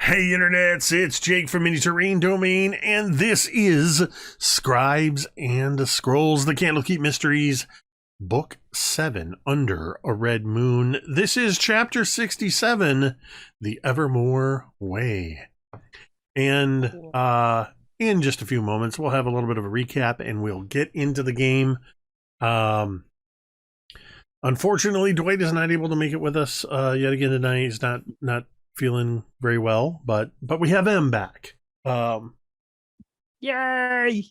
Hey internets, it's Jake from Mini Terrain Domain, and this is Scribes and Scrolls, the Candlekeep Mysteries, Book 7, Under a Red Moon. This is Chapter 67, The Evermoor Way. And in just a few moments, we'll have a little bit of a recap, and we'll get into the game. Unfortunately, Dwight is not able to make it with us yet again tonight. He's not feeling very well, but we have M back. Yay!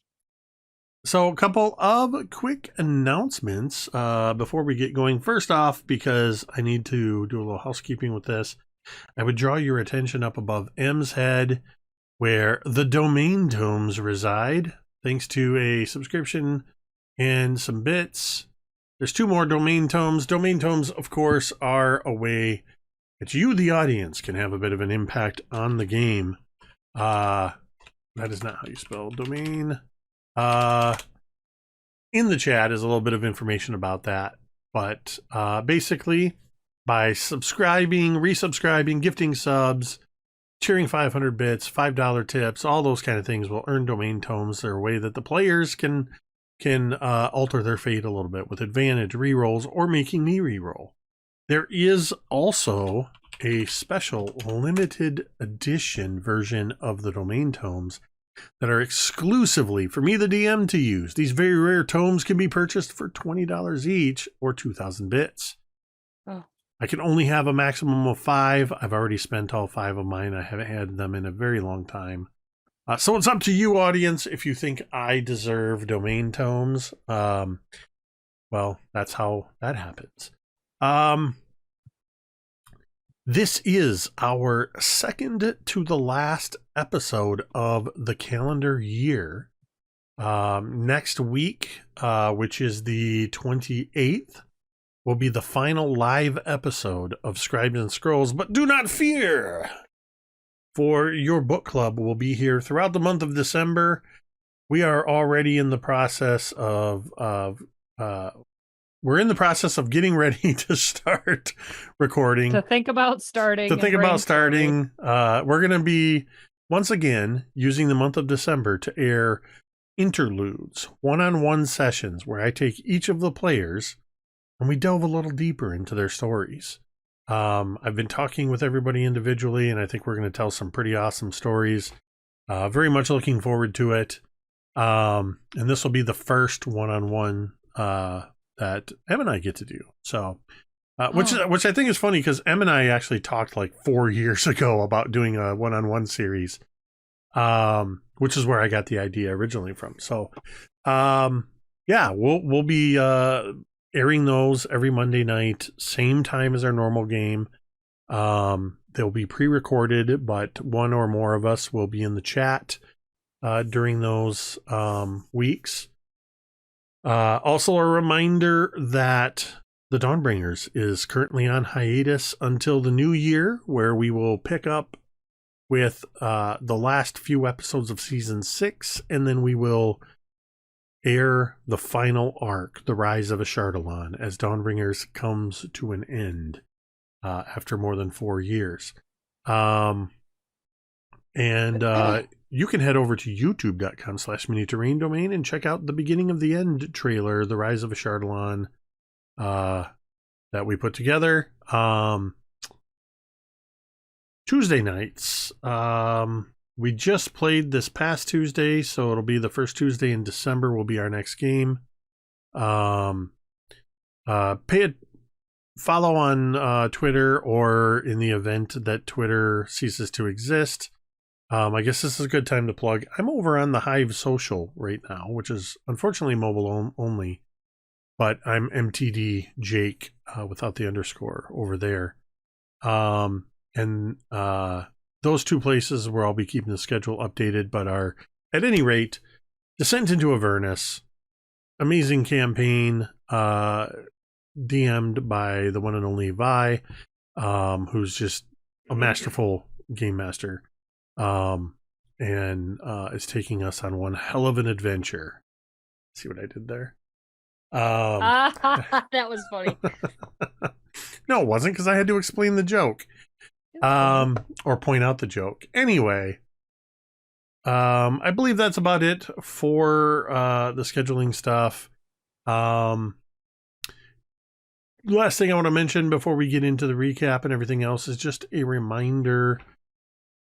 So a couple of quick announcements before we get going. First off, because I need to do a little housekeeping with this, I would draw your attention up above M's head where the domain tomes reside, thanks to a subscription and some bits. There's 2 more domain tomes. Domain tomes, of course, are a way that you, the audience, can have a bit of an impact on the game. That is not how you spell domain. In the chat is a little bit of information about that. But basically, by subscribing, resubscribing, gifting subs, cheering 500 bits, $5 tips, all those kind of things will earn domain tomes. They're a way that the players can alter their fate a little bit with advantage, rerolls, or making me reroll. There is also a special limited edition version of the domain tomes that are exclusively for me, the DM, to use. These very rare tomes can be purchased for $20 each or 2,000 bits. Oh. I can only have a maximum of 5. I've already spent all 5 of mine. I haven't had them in a very long time. So it's up to you, audience, if you think I deserve domain tomes. Well, that's how that happens. This is our second to the last episode of the calendar year. Next week, which is the 28th, will be the final live episode of Scribes and Scrolls. But do not fear, for your book club will be here throughout the month of December. We are already in the process of we're in the process of getting ready to start recording. To think about starting. We're going to be, once again, using the month of December to air interludes, one-on-one sessions where I take each of the players and we delve a little deeper into their stories. I've been talking with everybody individually, and I think we're going to tell some pretty awesome stories. Very much looking forward to it. And this will be the first one-on-one that Em and I get to do. So, which I think is funny because Em and I actually talked like 4 years ago about doing a one-on-one series, which is where I got the idea originally from. So, yeah, we'll be airing those every Monday night, same time as our normal game. They'll be pre-recorded, but one or more of us will be in the chat during those weeks. Also a reminder that the Dawnbringers is currently on hiatus until the new year, where we will pick up with the last few episodes of season 6, and then we will air the final arc, The Rise of a Scholtens, as Dawnbringers comes to an end after more than 4 years. You can head over to youtube.com/mini-terrain-domain and check out the beginning of the end trailer, The Rise of a Scholtens, that we put together. Tuesday nights. We just played this past Tuesday, so it'll be the first Tuesday in December will be our next game. Follow on Twitter, or in the event that Twitter ceases to exist. I guess this is a good time to plug. I'm over on the Hive Social right now, which is unfortunately mobile only, but I'm MTD Jake without the underscore over there. Those 2 places where I'll be keeping the schedule updated, but are, at any rate, Descent into Avernus, amazing campaign, DM'd by the one and only Vi, who's just a masterful game master. Is taking us on one hell of an adventure. See what I did there? That was funny. No, it wasn't, because I had to explain the joke. or point out the joke. Anyway, I believe that's about it for the scheduling stuff. Last thing I want to mention before we get into the recap and everything else is just a reminder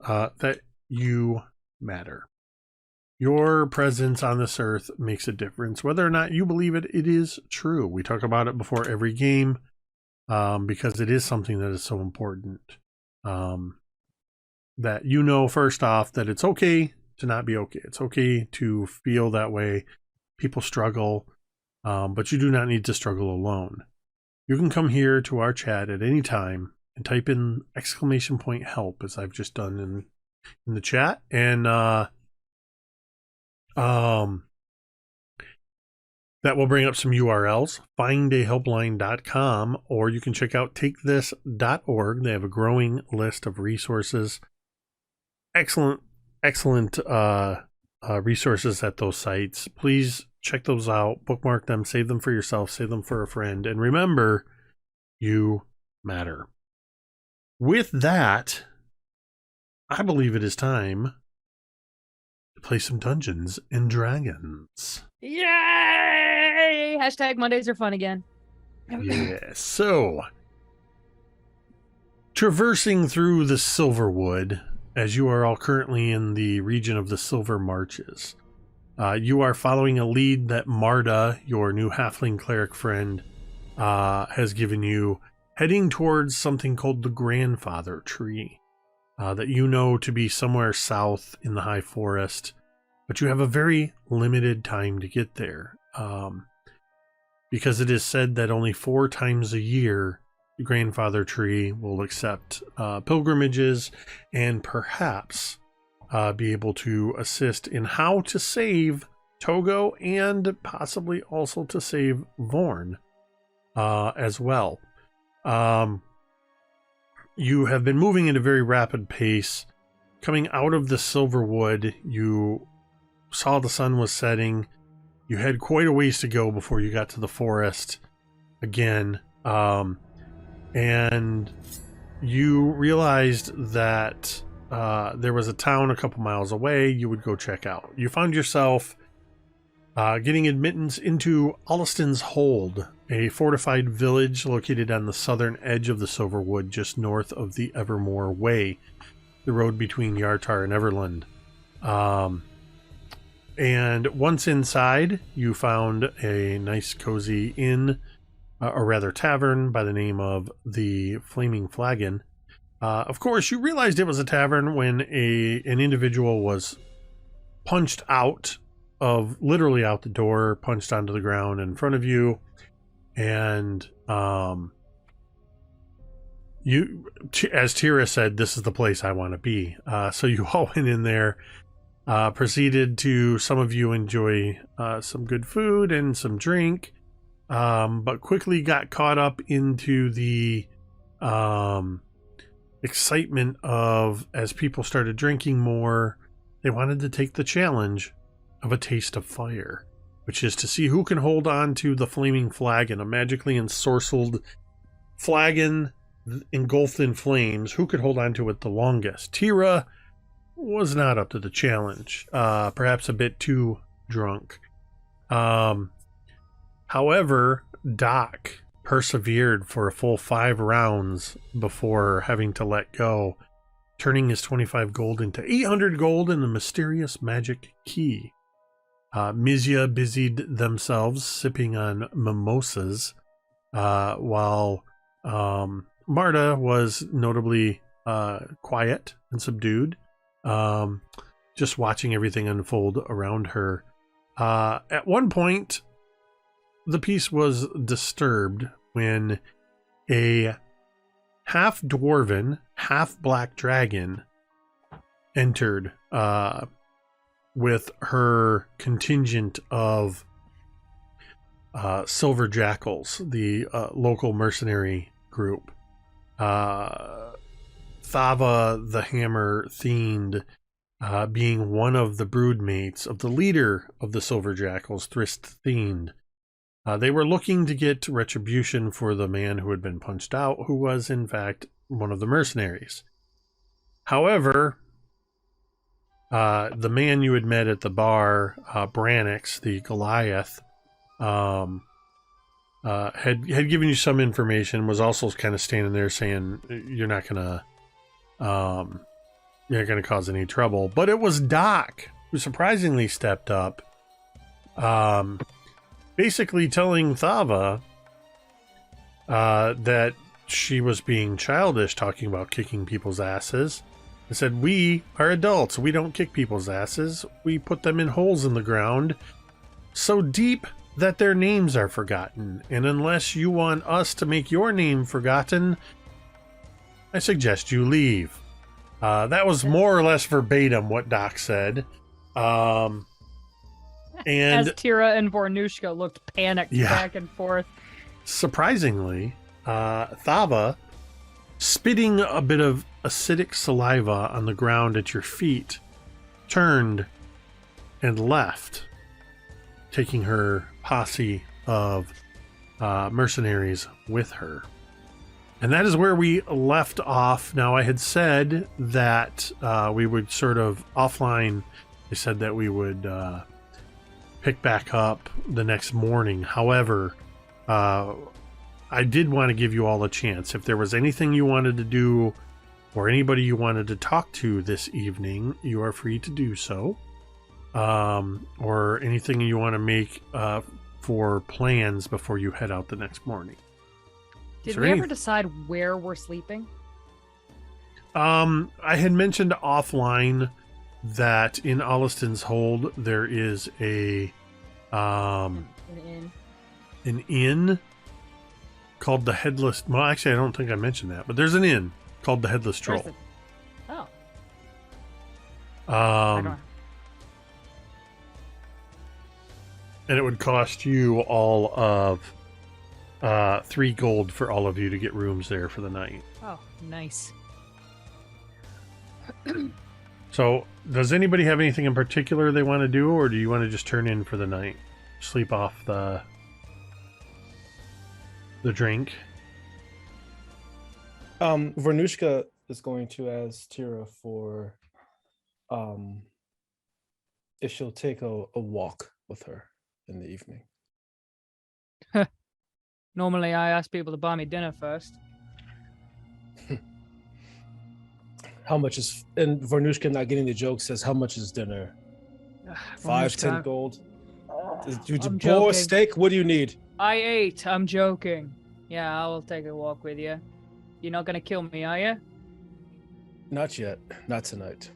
that you matter. Your presence on this earth makes a difference. Whether or not you believe it, it is true. We talk about it before every game because it is something that is so important. That you know, first off, that it's okay to not be okay. It's okay to feel that way. People struggle, but you do not need to struggle alone. You can come here to our chat at any time and type in !help, as I've just done in the chat, and that will bring up some URLs, findahelpline.com, or you can check out takethis.org. They have a growing list of resources. Excellent resources at those sites. Please check those out, bookmark them, save them for yourself, save them for a friend, and remember, you matter. With that, I believe it is time to play some Dungeons and Dragons. Yay! Hashtag Mondays are fun again. Yes. So, traversing through the Silverwood, as you are all currently in the region of the Silver Marches, you are following a lead that Marta, your new halfling cleric friend, has given you, heading towards something called the Grandfather Tree, that you know to be somewhere south in the High Forest, but you have a very limited time to get there, because it is said that only 4 times a year the Grandfather Tree will accept pilgrimages and perhaps be able to assist in how to save Togo and possibly also to save Vorn as well. You have been moving at a very rapid pace. Coming out of the Silverwood, you saw the sun was setting. You had quite a ways to go before you got to the forest again. And you realized that there was a town a couple miles away you would go check out. You found yourself getting admittance into Olliston's Hold, a fortified village located on the southern edge of the Silverwood, just north of the Evermoor Way, the road between Yartar and Everland. And once inside, you found a nice cozy inn, or rather tavern, by the name of the Flaming Flagon. Of course, you realized it was a tavern when an individual was punched out of, literally out the door, punched onto the ground in front of you, and you, as Teera said, this is the place I want to be. So you all went in there, proceeded to, some of you enjoy some good food and some drink, but quickly got caught up into the excitement of, as people started drinking more, they wanted to take the challenge of a taste of fire, which is to see who can hold on to the flaming flagon, a magically ensorcelled flagon engulfed in flames. Who could hold on to it the longest? Teera was not up to the challenge, perhaps a bit too drunk. However, Doc persevered for a full 5 rounds before having to let go, turning his 25 gold into 800 gold and a mysterious magic key. Mizya busied themselves sipping on mimosas, while Marta was notably quiet and subdued, just watching everything unfold around her. At one point, the peace was disturbed when a half-dwarven, half-black dragon entered with her contingent of silver jackals, the local mercenary group. Thava the Hammer Themed being one of the broodmates of the leader of the silver jackals, Thrist Themed. They were looking to get retribution for the man who had been punched out, who was in fact one of the mercenaries. However, the man you had met at the bar, Branix, the Goliath, had given you some information. Was also kind of standing there saying you're not gonna cause any trouble. But it was Doc who surprisingly stepped up, basically telling Thava that she was being childish, talking about kicking people's asses. And said, we are adults. We don't kick people's asses. We put them in holes in the ground so deep that their names are forgotten. And unless you want us to make your name forgotten, I suggest you leave. That was more or less verbatim what Doc said. And as Teera and Vornushka looked panicked back and forth. Surprisingly, Thava, spitting a bit of acidic saliva on the ground at your feet, turned and left, taking her posse of mercenaries with her. And that is where we left off. Now, I had said that we would sort of offline, I said that we would pick back up the next morning. However, I did want to give you all a chance. If there was anything you wanted to do or anybody you wanted to talk to this evening, you are free to do so. Or anything you want to make for plans before you head out the next morning. Did we ever decide where we're sleeping? I had mentioned offline that in Olliston's Hold there is an inn called the Headless. Well, actually, I don't think I mentioned that, but there's an inn called the Headless Troll. And it would cost you all of 3 gold for all of you to get rooms there for the night. Oh, nice. So, does anybody have anything in particular they want to do, or do you want to just turn in for the night? Sleep off the drink? Vernushka is going to ask Teera for if she'll take a walk with her in the evening. Normally, I ask people to buy me dinner first. How much is... And Vernushka, not getting the joke, says, how much is dinner? 5, 10 gold? Boar, steak? What do you need? I ate. I'm joking. Yeah, I will take a walk with you. You're not going to kill me, are you? Not yet. Not tonight.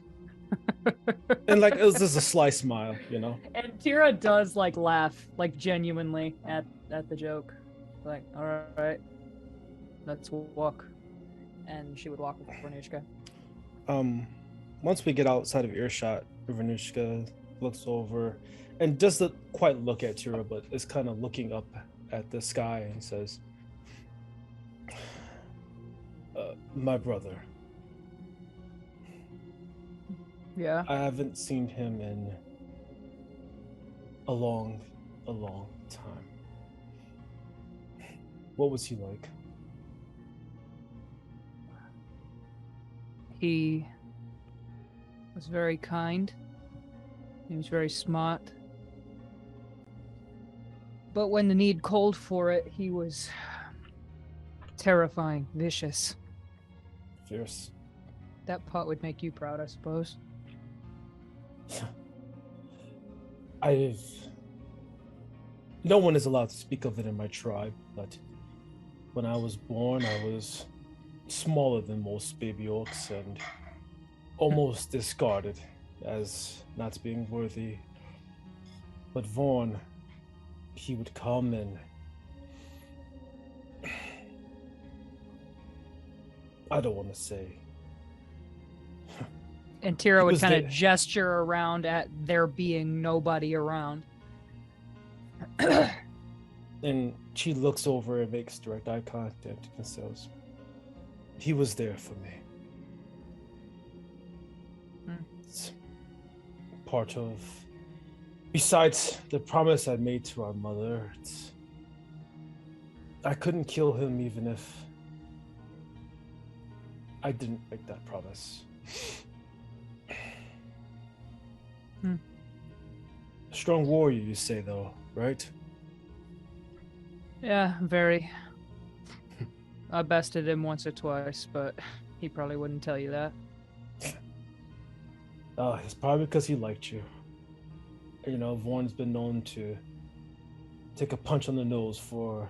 And like, it was just a sly smile, you know? And Teera does like laugh, like genuinely at the joke. Like, all right, let's walk. And she would walk with Vernushka. Once we get outside of earshot, Vernushka looks over and doesn't quite look at Teera, but is kind of looking up at the sky and says, my brother. Yeah. I haven't seen him in a long time. What was he like? He was very kind. He was very smart. But when the need called for it, he was terrifying, vicious. Fierce. That part would make you proud, I suppose. No one is allowed to speak of it in my tribe, but when I was born, I was smaller than most baby orcs and almost discarded as not being worthy. But Vaughn, he would come and I don't want to say. And Teera would kind of gesture around at there being nobody around. And she looks over and makes direct eye contact and says, he was there for me. It's part of, besides the promise I made to our mother, I couldn't kill him even if I didn't make that promise. Strong warrior, you say, though, right? Yeah, very. I bested him once or twice, but he probably wouldn't tell you that. It's probably because he liked you. You know, Vorn's been known to take a punch on the nose for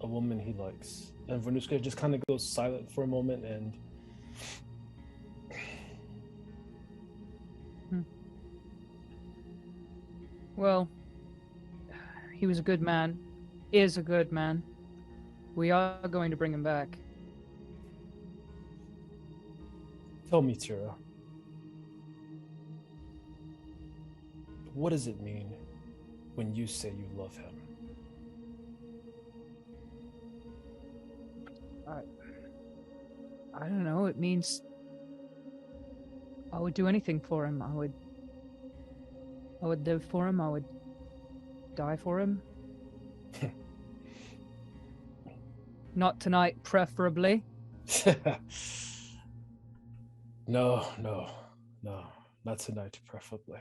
a woman he likes. And Vernushka just kind of goes silent for a moment and... Well, he was a good man. Is a good man. We are going to bring him back. Tell me, Teera. What does it mean when you say you love him? I don't know. It means I would do anything for him. I would live for him. I would die for him. Not tonight, preferably. No, not tonight, preferably.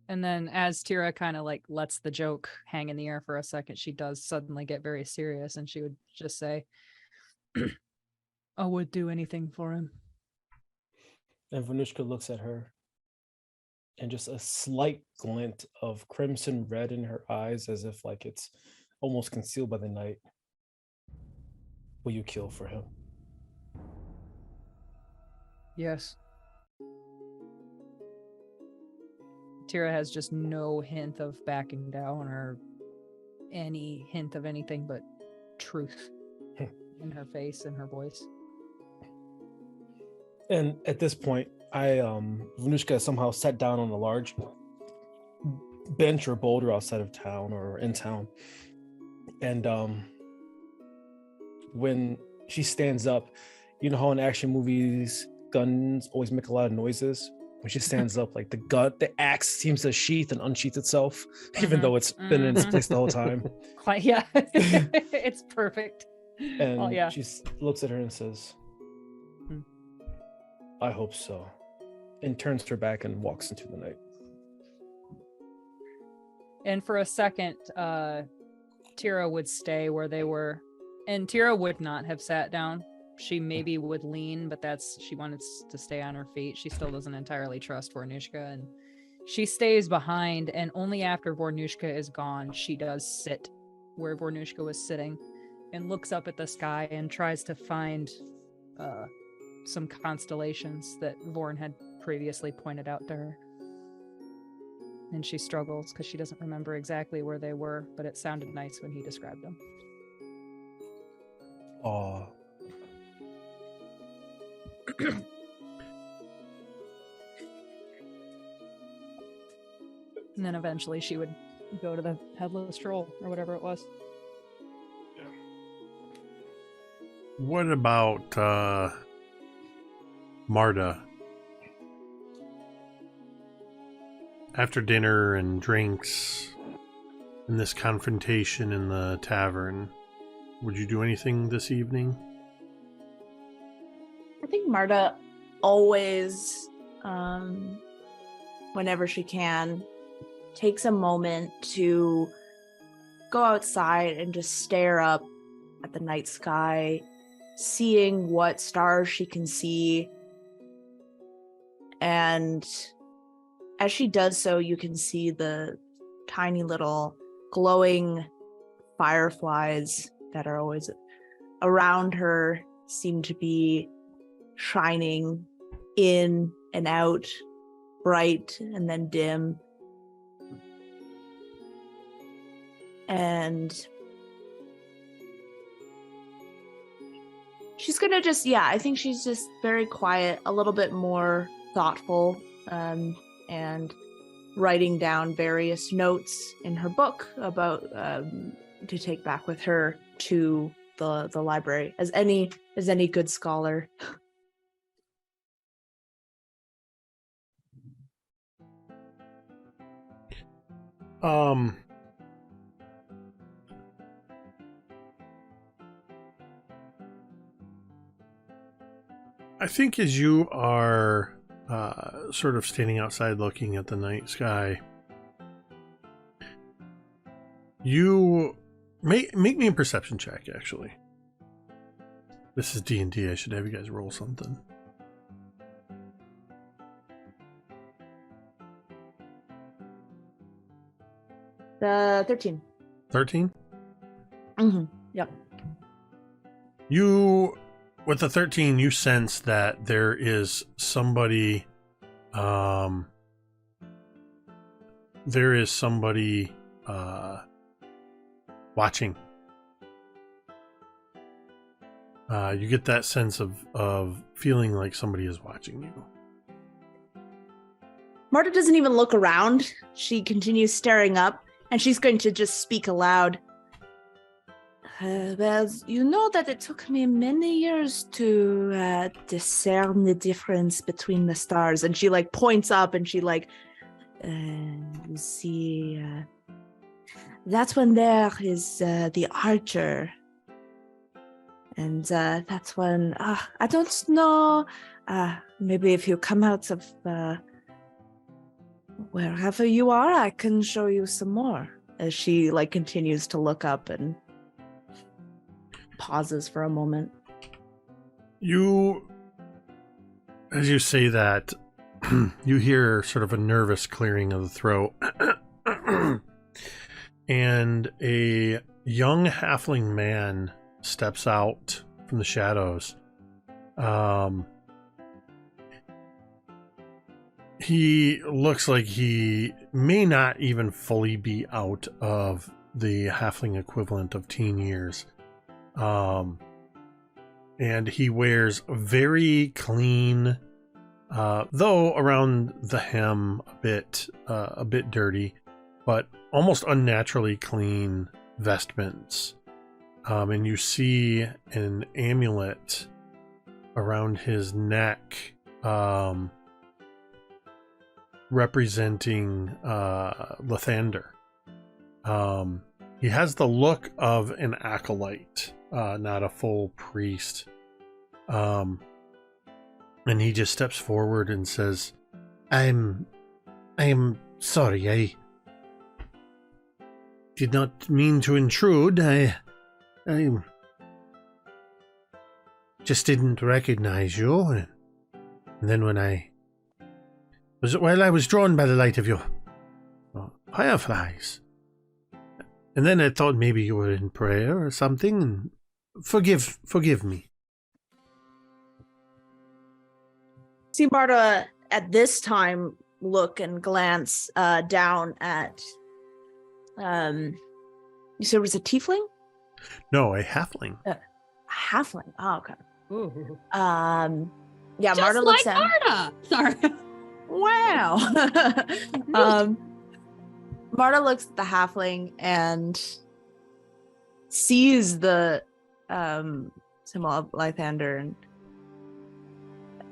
And then as Teera kind of like lets the joke hang in the air for a second, she does suddenly get very serious and she would just say, I would do anything for him. And Vernushka looks at her, and just a slight glint of crimson red in her eyes, as if like it's almost concealed by the night. Will you kill for him? Yes. Teera has just no hint of backing down or any hint of anything but truth in her face and her voice. And at this point, Vernushka somehow sat down on a large bench or boulder outside of town or in town. And when she stands up, you know how in action movies, guns always make a lot of noises? When she stands up, like the axe seems to sheath and unsheath itself, even though it's been in its place the whole time. Quite, yeah. It's perfect. And she looks at her and says, I hope so. And turns her back and walks into the night. And for a second, Teera would stay where they were. And Teera would not have sat down. She maybe would lean, but she wanted to stay on her feet. She still doesn't entirely trust Vornushka, and she stays behind, and only after Vornushka is gone, she does sit where Vornushka was sitting and looks up at the sky and tries to find some constellations that Vorn had previously pointed out to her. And she struggles because she doesn't remember exactly where they were, but it sounded nice when he described them. Aw. And then eventually she would go to the headless troll or whatever it was. What about Marta? After dinner and drinks and this confrontation in the tavern, would you do anything this evening? I think Marta always, whenever she can, takes a moment to go outside and just stare up at the night sky, seeing what stars she can see. And as she does so, you can see the tiny little glowing fireflies that are always around her seem to be shining in and out, bright and then dim. And she's gonna just, I think she's just very quiet, a little bit more thoughtful, and writing down various notes in her book about to take back with her to the library, as any good scholar. I think as you are sort of standing outside looking at the night sky, you make me a perception check, actually. This is D&D. I should have you guys roll something. The 13. 13? Mm-hmm. Yep. You, with the 13, you sense that there is somebody, watching. You get that sense of feeling like somebody is watching you. Marta doesn't even look around. She continues staring up, and she's going to just speak aloud. Well, you know that it took me many years to discern the difference between the stars. And she like points up and she like, you see, that one there is the archer. And that's one, I don't know, maybe if you come out of wherever you are, I can show you some more. As she like continues to look up and pauses for a moment. You, as you say that, you hear sort of a nervous clearing of the throat. And a young halfling man steps out from the shadows. He looks like he may not even fully be out of the halfling equivalent of teen years. And he wears very clean, though around the hem a bit dirty, but almost unnaturally clean vestments. And you see an amulet around his neck, representing Lathander. He has the look of an acolyte, not a full priest. And he just steps forward and says, I am sorry, I did not mean to intrude. I just didn't recognize you. And then when I was drawn by the light of your fireflies. And then I thought maybe you were in prayer or something, and forgive me. See Marta at this time look and glance down at you said it was a tiefling? No, a halfling. A halfling. Oh, okay. Ooh. Yeah, Just Marta looks like at Marta. Sorry. Wow. Marta looks at the halfling and sees the symbol of Lathander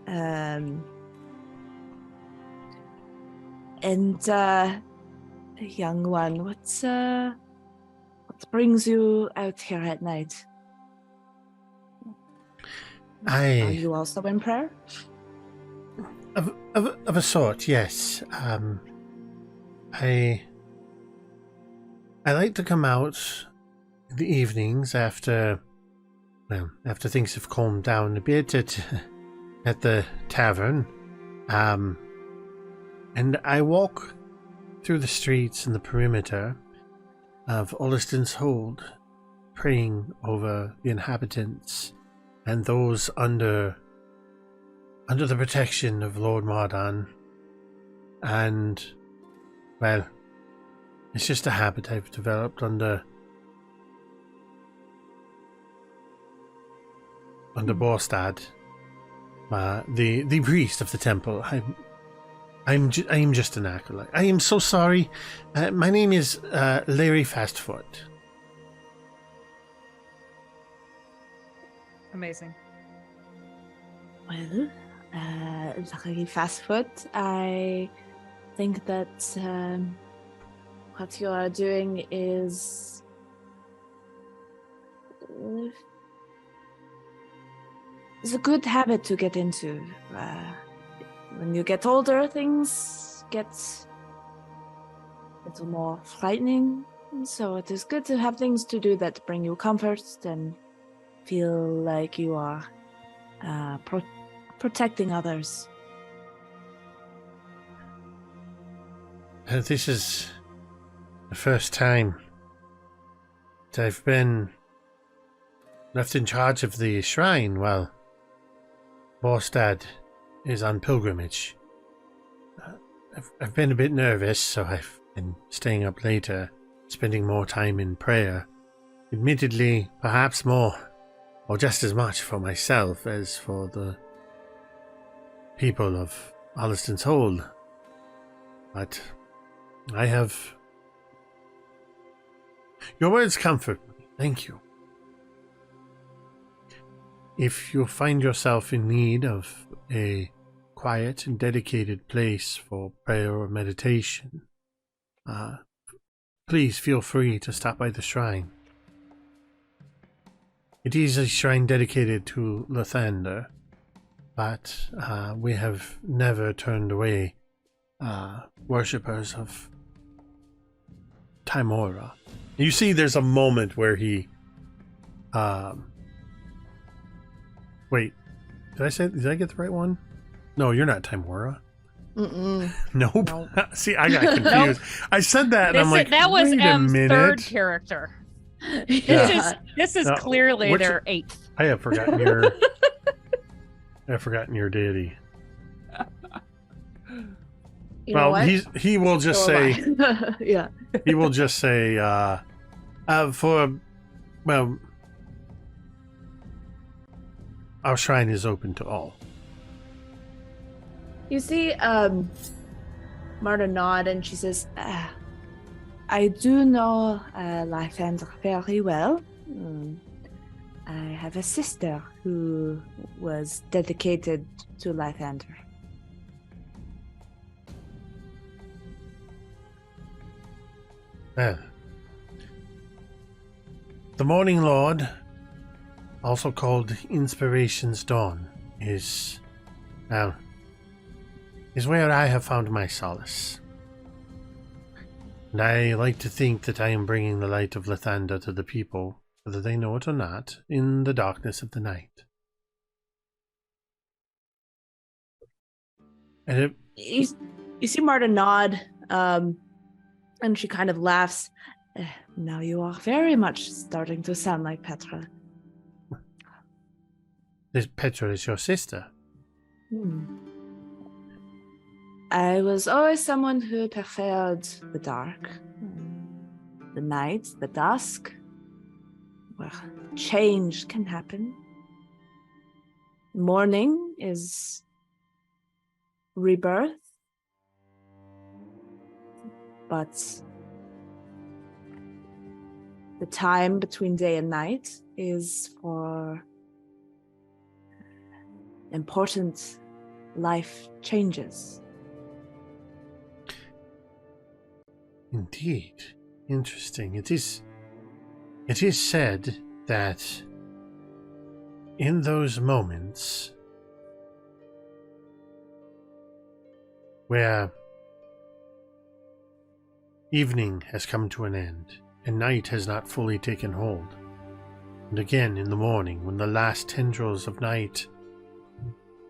and young one, what brings you out here at night? Are you also in prayer? Of a sort, yes. I like to come out in the evenings after things have calmed down a bit at the tavern. And I walk through the streets and the perimeter of Olliston's Hold, praying over the inhabitants and those under the protection of Lord Mardan. And, well, it's just a habit I've developed under Borstad, the priest of the temple. I am just an acolyte. I am so sorry. My name is Larry Fastfoot. Amazing. Well, Larry Fastfoot, I think that what you are doing is It's a good habit to get into. When you get older, things get a little more frightening. So it is good to have things to do that bring you comfort and feel like you are protecting others. This is the first time that I've been left in charge of the shrine while Borstad is on pilgrimage. I've been a bit nervous, so I've been staying up later, spending more time in prayer. Admittedly, perhaps more, or just as much for myself as for the people of Holliston's Hold. But I have... Your words comfort me. Thank you. If you find yourself in need of a quiet and dedicated place for prayer or meditation, please feel free to stop by the shrine. It is a shrine dedicated to Lathander, but we have never turned away worshippers of Timora. You see there's a moment where he... Wait, did I get the right one? No, you're not Timora. Nope. See, I got confused. I said that and I'm like, that was wait M's a minute. third character. This is clearly their eighth. I have forgotten your... I've forgotten your deity. You know what? he will just say... Yeah. He will just say, our shrine is open to all. You see, Marta nod and she says, I do know Lathander very well. I have a sister who was dedicated to Lathander. Well, the Morning Lord, also called Inspiration's Dawn, is where I have found my solace. And I like to think that I am bringing the light of Lathander to the people, whether they know it or not, in the darkness of the night. And you see Marta nod, and she kind of laughs. Now you are very much starting to sound like Petra. Petra is your sister. I was always someone who preferred the dark, the night, the dusk, where change can happen. Morning is rebirth, but the time between day and night is for important life changes. Indeed. Interesting. It is said that in those moments where evening has come to an end and night has not fully taken hold, and again in the morning when the last tendrils of night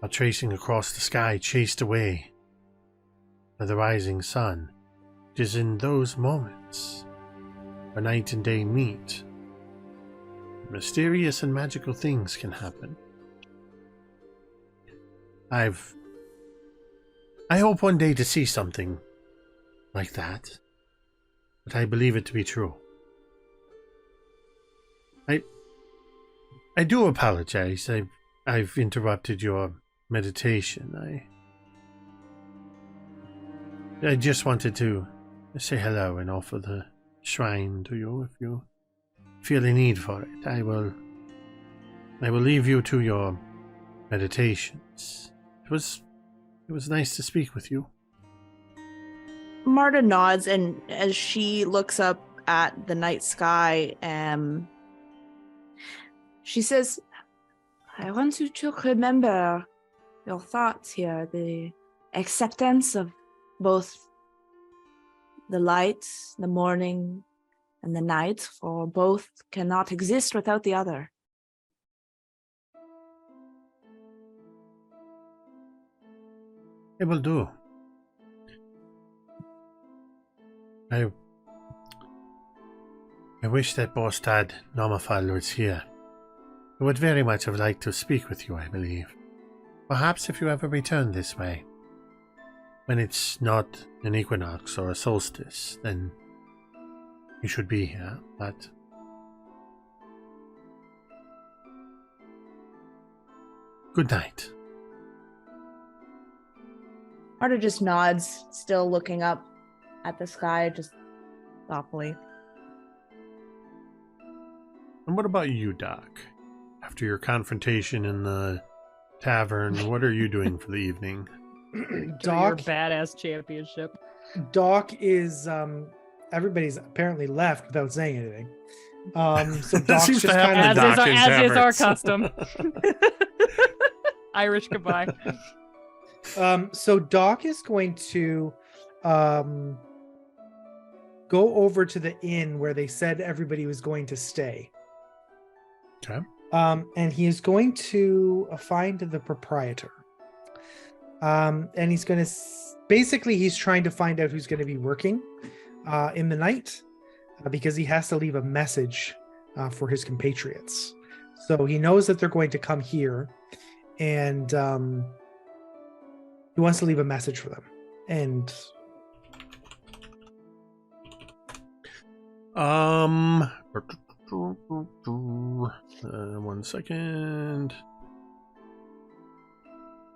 are tracing across the sky, chased away by the rising sun, it is in those moments where night and day meet, mysterious and magical things can happen. I hope one day to see something like that, but I believe it to be true. I do apologize. I've interrupted your meditation. I just wanted to say hello and offer the shrine to you if you feel a need for it. I will leave you to your meditations. It was nice to speak with you. Marta nods, and as she looks up at the night sky, she says, I want you to remember your thoughts here, the acceptance of both the light, the morning, and the night, for both cannot exist without the other. It will do. I wish that Bostad Nomafal was here. I would very much have liked to speak with you, I believe. Perhaps if you ever return this way, when it's not an equinox or a solstice, then you should be here, but... Good night. Marta just nods, still looking up at the sky, just thoughtfully. And what about you, Doc? After your confrontation in the tavern, what are you doing for the evening? Your Doc badass championship. is everybody's apparently left without saying anything. So That Doc's seems to just happen kind to of Doc in As is our taverns. custom. Irish goodbye. so Doc is going to go over to the inn where they said everybody was going to stay. Okay. And he is going to find the proprietor. And he's going to basically he's trying to find out who's going to be working in the night because he has to leave a message for his compatriots. So he knows that they're going to come here, and he wants to leave a message for them. And one second.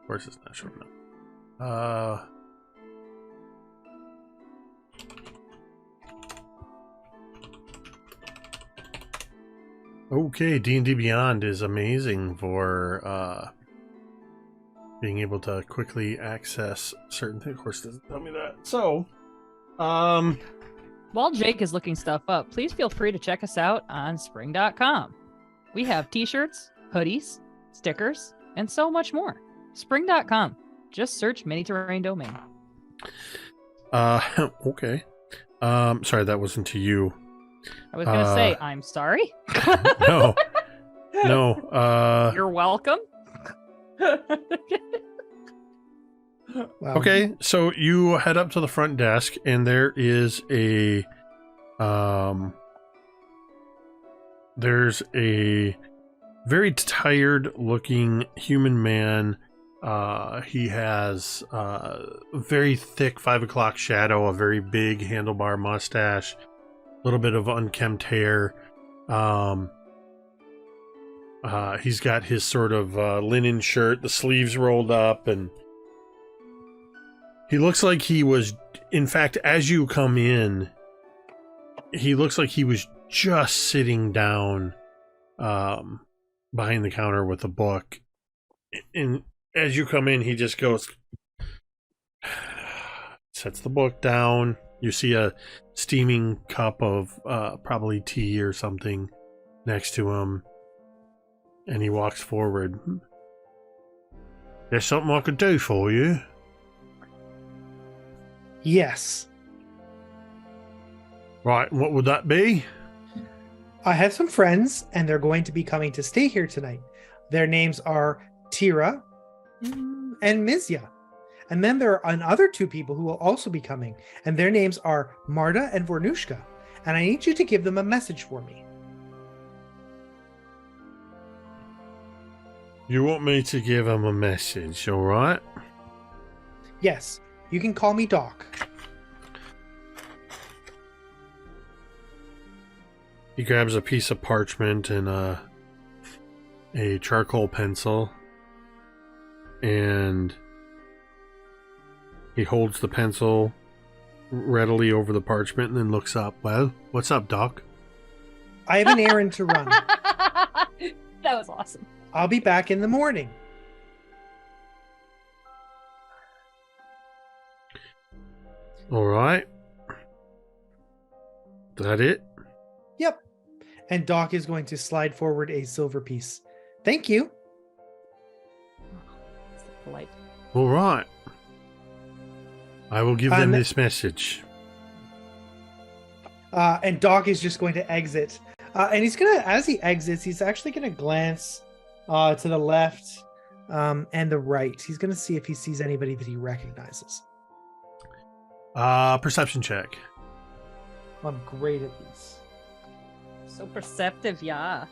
Of course, it's not showing up. Okay, D&D Beyond is amazing for being able to quickly access certain things. Of course, it doesn't tell me that. So, While Jake is looking stuff up, please feel free to check us out on spring.com. We have t-shirts, hoodies, stickers, and so much more. Spring.com. Just search Mini Terrain Domain. okay. Sorry, that wasn't to you. I was going to say, I'm sorry. No. No. You're welcome. wow. Okay, so you head up to the front desk, and there is there's a very tired looking human man. He has a very thick 5 o'clock shadow, a very big handlebar mustache, a little bit of unkempt hair. He's got his sort of linen shirt, the sleeves rolled up, and he looks like he was, in fact, as you come in, he looks like he was just sitting down behind the counter with a book. And as you come in, he just goes, sets the book down. You see a steaming cup of probably tea or something next to him. And he walks forward. There's something I could do for you. Yes. Right, what would that be? I have some friends, and they're going to be coming to stay here tonight. Their names are Teera and Mizya. And then there are another two people who will also be coming, and their names are Marta and Vornushka. And I need you to give them a message for me. You want me to give him a message, all right? Yes, you can call me Doc. He grabs a piece of parchment and a charcoal pencil, and he holds the pencil readily over the parchment and then looks up. Well, what's up, Doc? I have an errand to run. That was awesome. I'll be back in the morning. All right. Is that it? Yep. And Doc is going to slide forward a silver piece. Thank you. Light. All right. I will give them And- this message. And Doc is just going to exit. And he's gonna, as he exits, he's actually gonna glance to the left and the right. He's gonna see if he sees anybody that he recognizes. Perception check. I'm great at these. So perceptive, yeah.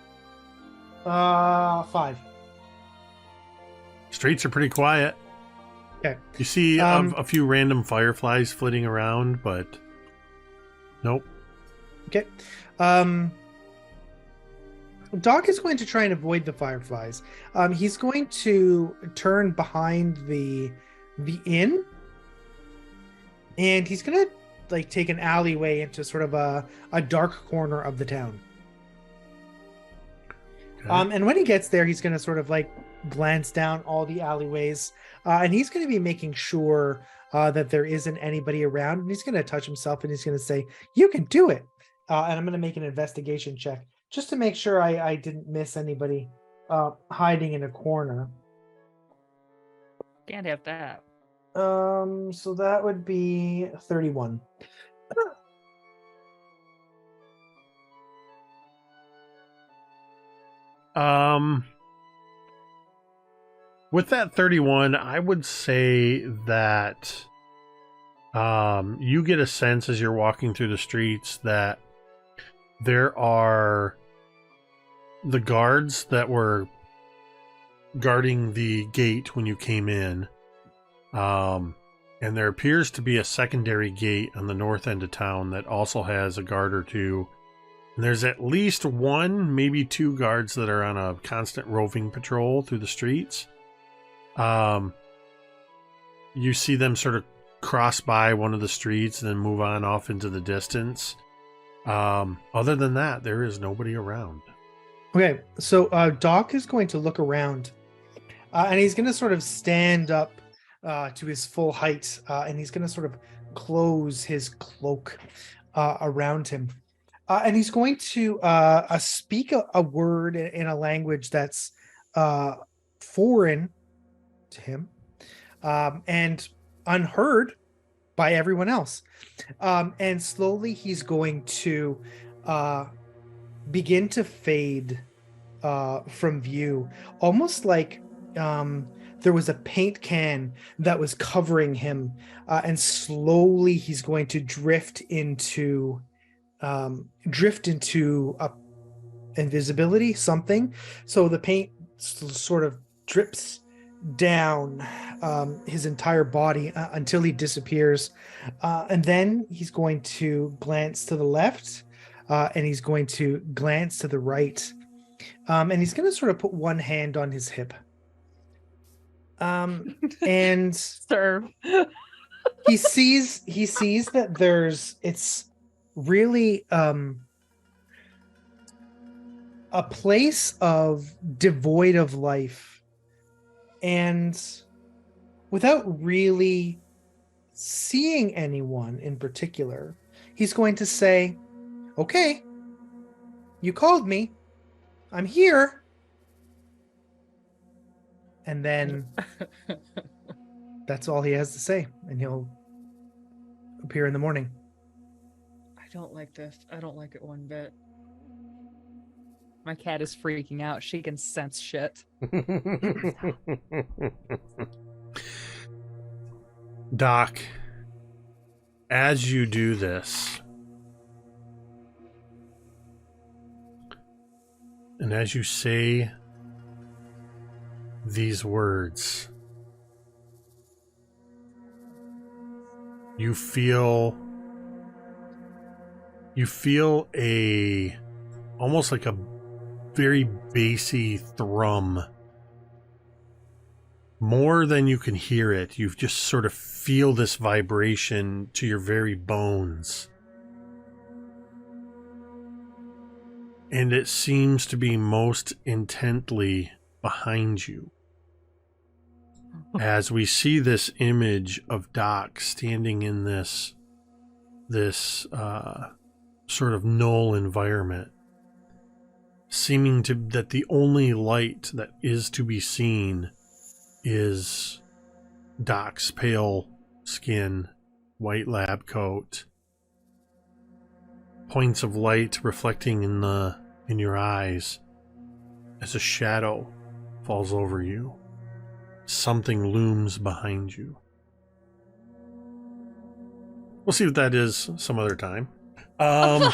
5. Streets are pretty quiet. Okay. You see Um, a few random fireflies flitting around, but nope. Okay. Doc is going to try and avoid the fireflies. He's going to turn behind the inn, and he's gonna like take an alleyway into sort of a dark corner of the town. Okay. And when he gets there, he's gonna sort of like glance down all the alleyways, and he's gonna be making sure that there isn't anybody around. And he's gonna touch himself, and he's gonna say, "You can do it." And I'm gonna make an investigation check just to make sure I didn't miss anybody hiding in a corner. Can't have that. So that would be 31. With that 31, I would say that you get a sense as you're walking through the streets that there are the guards that were guarding the gate when you came in. And there appears to be a secondary gate on the north end of town that also has a guard or two. And there's at least one, maybe two guards that are on a constant roving patrol through the streets. You see them sort of cross by one of the streets and then move on off into the distance. Other than that, there is nobody around. Okay, so Doc is going to look around, and he's going to sort of stand up to his full height, and he's going to sort of close his cloak around him. And he's going to speak a word in a language that's foreign to him and unheard by everyone else. And slowly he's going to begin to fade from view, almost like there was a paint can that was covering him, and slowly he's going to drift into invisibility, something. So the paint sort of drips down his entire body until he disappears, and then he's going to glance to the left, and he's going to glance to the right, and he's going to sort of put one hand on his hip, and Serve. he sees that it's really a place of devoid of life, and without really seeing anyone in particular, he's going to say, "Okay, you called me, I'm here." And then that's all he has to say, and he'll appear in the morning. I don't like this. I don't like it one bit. My cat is freaking out. She can sense shit. Doc, as you do this, and as you say these words, you feel a almost like a very bassy thrum. More than you can hear it, you just sort of feel this vibration to your very bones. And it seems to be most intently behind you. As we see this image of Doc standing in this sort of null environment, seeming that the only light that is to be seen is Doc's pale skin, white lab coat, points of light reflecting in your eyes as a shadow falls over you. Something looms behind you. We'll see what that is some other time. No!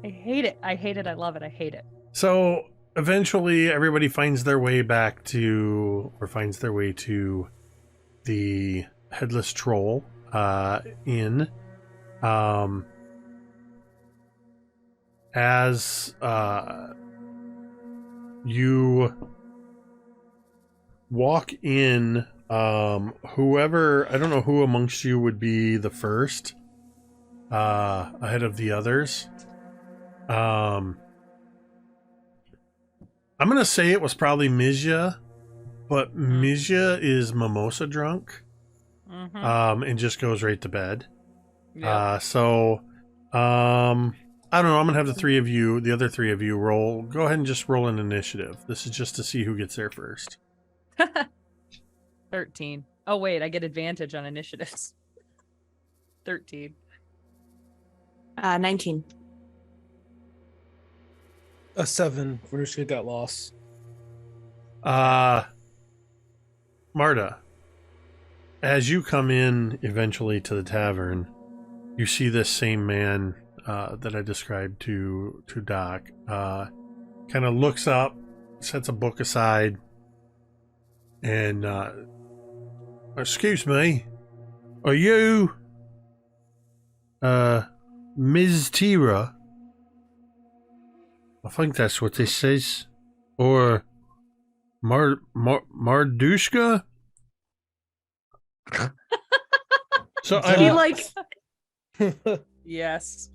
I hate it. I hate it. I love it. I hate it. So eventually everybody finds their way finds their way to the Headless Troll inn. As you walk in, whoever, I don't know who amongst you would be the first ahead of the others. I'm gonna say it was probably Mizya, but Mizya is mimosa drunk, and just goes right to bed. Yeah. I don't know. I'm gonna have the other three of you roll. Go ahead and just roll an initiative. This is just to see who gets there first. 13. Oh, wait. I get advantage on initiatives. 13. 19. A 7. Verushka got lost. Marta, as you come in eventually to the tavern, you see this same man that I described to Doc. Kind of looks up, sets a book aside, and excuse me, are you Ms. Teera? I think that's what this says. Or Mardushka? So He I'm like Yes.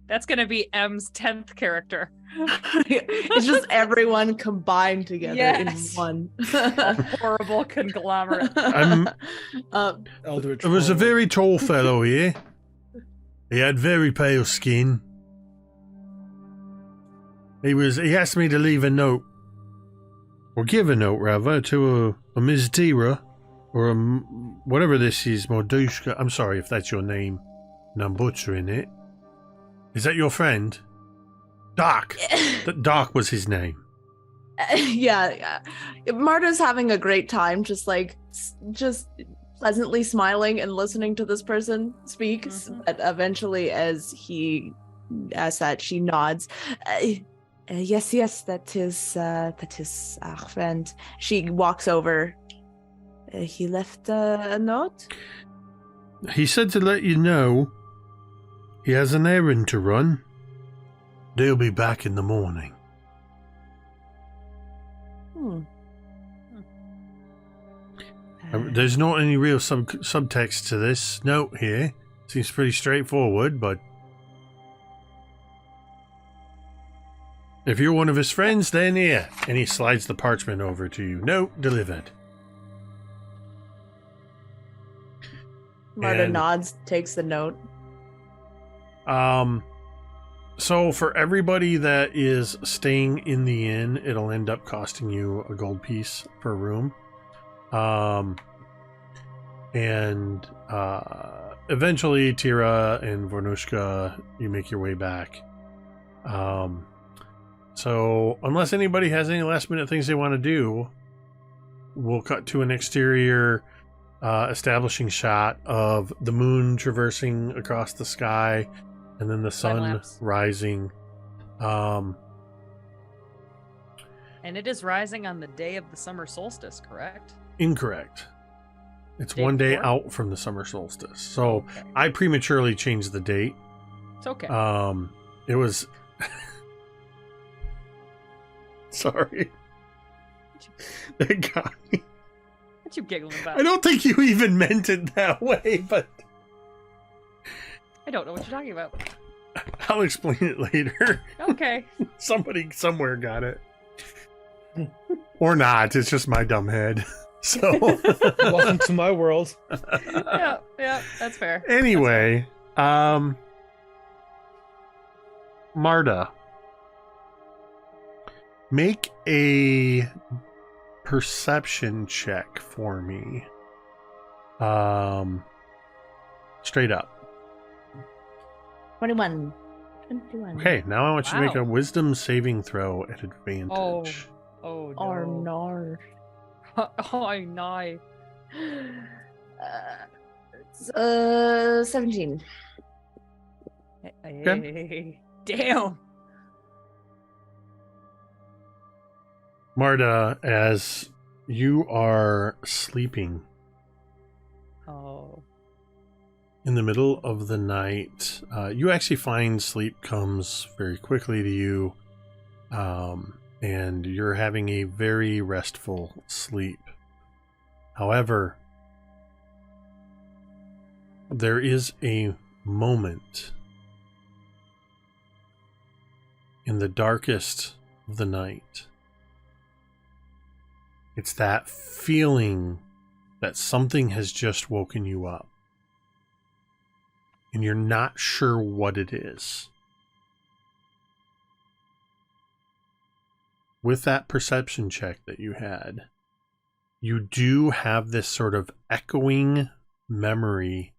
That's going to be M's 10th character. it's just everyone combined together Yes. in one. A horrible conglomerate. Eldritch There was a Troll. very tall fellow here. He had very pale skin. He asked me to leave a note, or give a note rather, to a Ms. Teera, or whatever this is, Mordushka. I'm sorry if that's your name, and I'm butchering it. Is that your friend? Doc. Doc was his name. yeah. Marta's having a great time, just pleasantly smiling and listening to this person speak. But eventually, as that, she nods. Yes, that is our friend. She walks over. He left a note. He said to let you know he has an errand to run. They'll be back in the morning. There's not any real subtext to this note here. Seems pretty straightforward, but if you're one of his friends, then yeah. And he slides the parchment over to you. Note delivered. Marta And- nods, takes the note. So for everybody that is staying in the inn, it'll end up costing you a gold piece per room. Eventually Teera and Vornushka, you make your way back. So unless anybody has any last minute things they want to do, we'll cut to an exterior establishing shot of the moon traversing across the sky and then the sun Time-lapse. rising. And it is rising on the day of the summer solstice, correct? Incorrect. It's Day one day before? out from the summer solstice. So Okay. I prematurely changed the date. It's okay. It was sorry. That got me. What you giggling about? I don't think you even meant it that way, but I don't know what you're talking about. I'll explain it later. Okay. Somebody somewhere got it. Or not. It's just my dumb head. So Welcome to my world. yeah, that's fair. anyway, Marta, Make a perception check for me. Straight up. 21. Okay, now I want you to make Wow. a wisdom saving throw at advantage. Oh Or no. nar. Oh no. 17. Hey, damn. Marta, as you are sleeping Oh. in the middle of the night, you actually find sleep comes very quickly to you, and you're having a very restful sleep. However, there is a moment in the darkest of the night. It's that feeling that something has just woken you up, and you're not sure what it is. With that perception check that you had, you do have this sort of echoing memory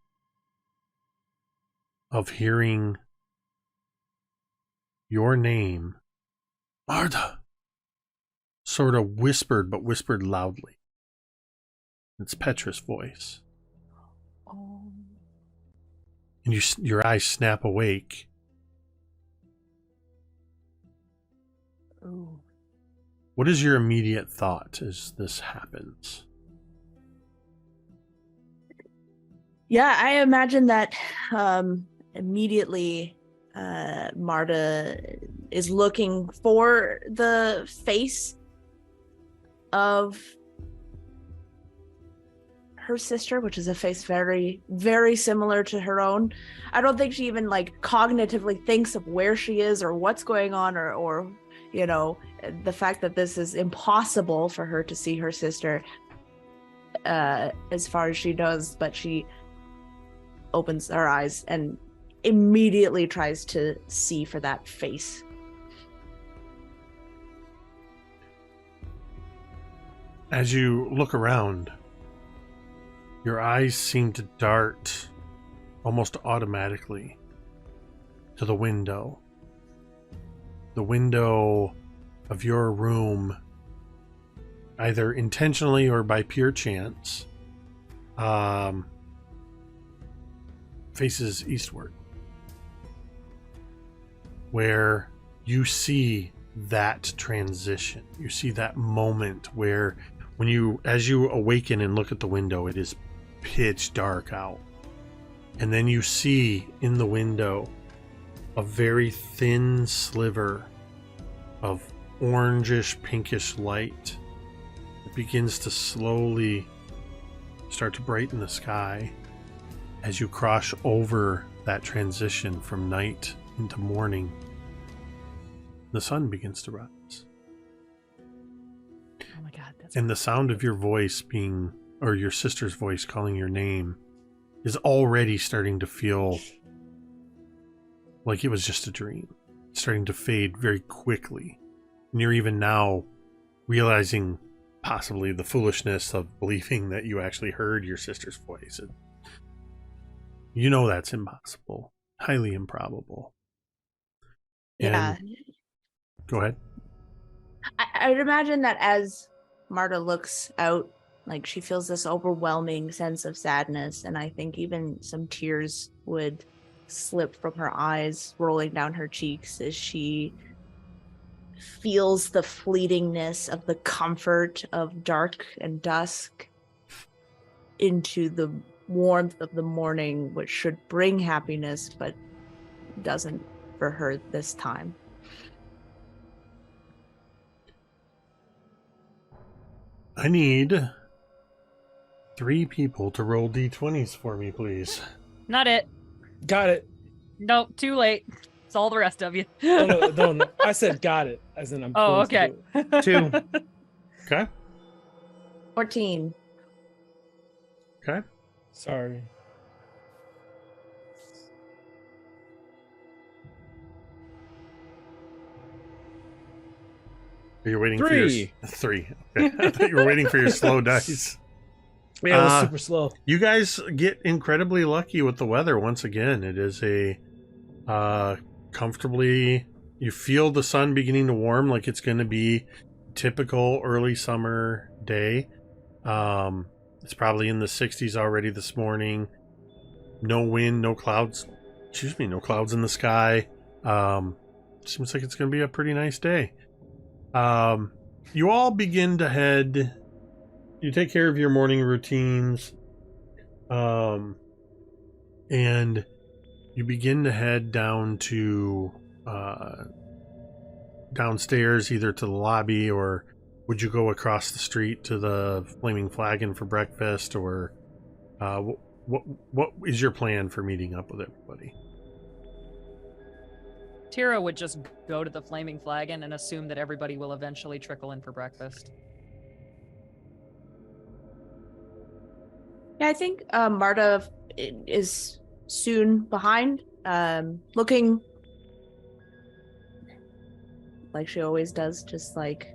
of hearing your name, Marta, sort of whispered, but whispered loudly. It's Petra's voice. Oh. And your eyes snap awake. Ooh. What is your immediate thought as this happens? Yeah, I imagine that immediately Marta is looking for the face of her sister, which is a face very, very similar to her own. I don't think she even like cognitively thinks of where she is or what's going on, or you know, the fact that this is impossible for her to see her sister as far as she knows, but she opens her eyes and immediately tries to see for that face. As you look around, your eyes seem to dart almost automatically to the window. The window of your room, either intentionally or by pure chance, faces eastward, where you see that transition. You see that moment where as you awaken and look at the window, it is pitch dark out. And then you see in the window a very thin sliver of orangish pinkish light that begins to slowly start to brighten the sky as you cross over that transition from night into morning. The sun begins to rise. Oh my god, that's And the sound of your voice or your sister's voice calling your name, is already starting to feel like it was just a dream. It's starting to fade very quickly. And you're even now realizing possibly the foolishness of believing that you actually heard your sister's voice. You know that's impossible. Highly improbable. Yeah. And go ahead. I would imagine that as Marta looks out, like she feels this overwhelming sense of sadness, and I think even some tears would slip from her eyes, rolling down her cheeks as she feels the fleetingness of the comfort of dark and dusk into the warmth of the morning, which should bring happiness, but doesn't for her this time. I need 3 people to roll d20s for me, please. not it. Got it. Nope, too late. It's all the rest of you. Oh, no. I said got it, as in I'm Oh, going to okay. do it. 2. Okay. 14. Okay. Sorry. You're waiting for your 3. Okay. I thought you were waiting for your slow dice. Yeah, it was super slow. You guys get incredibly lucky with the weather once again. It is a comfortably. You feel the sun beginning to warm, like it's going to be typical early summer day. It's probably in the 60s already this morning. No wind, no clouds. Excuse me, no clouds in the sky. Seems like it's going to be a pretty nice day. You all begin to head. You take care of your morning routines, and you begin to head down to downstairs, either to the lobby, or would you go across the street to the Flaming Flagon for breakfast, or what is your plan for meeting up with everybody? Teera would just go to the Flaming Flagon and assume that everybody will eventually trickle in for breakfast. Yeah, I think Marta is soon behind, looking like she always does, just like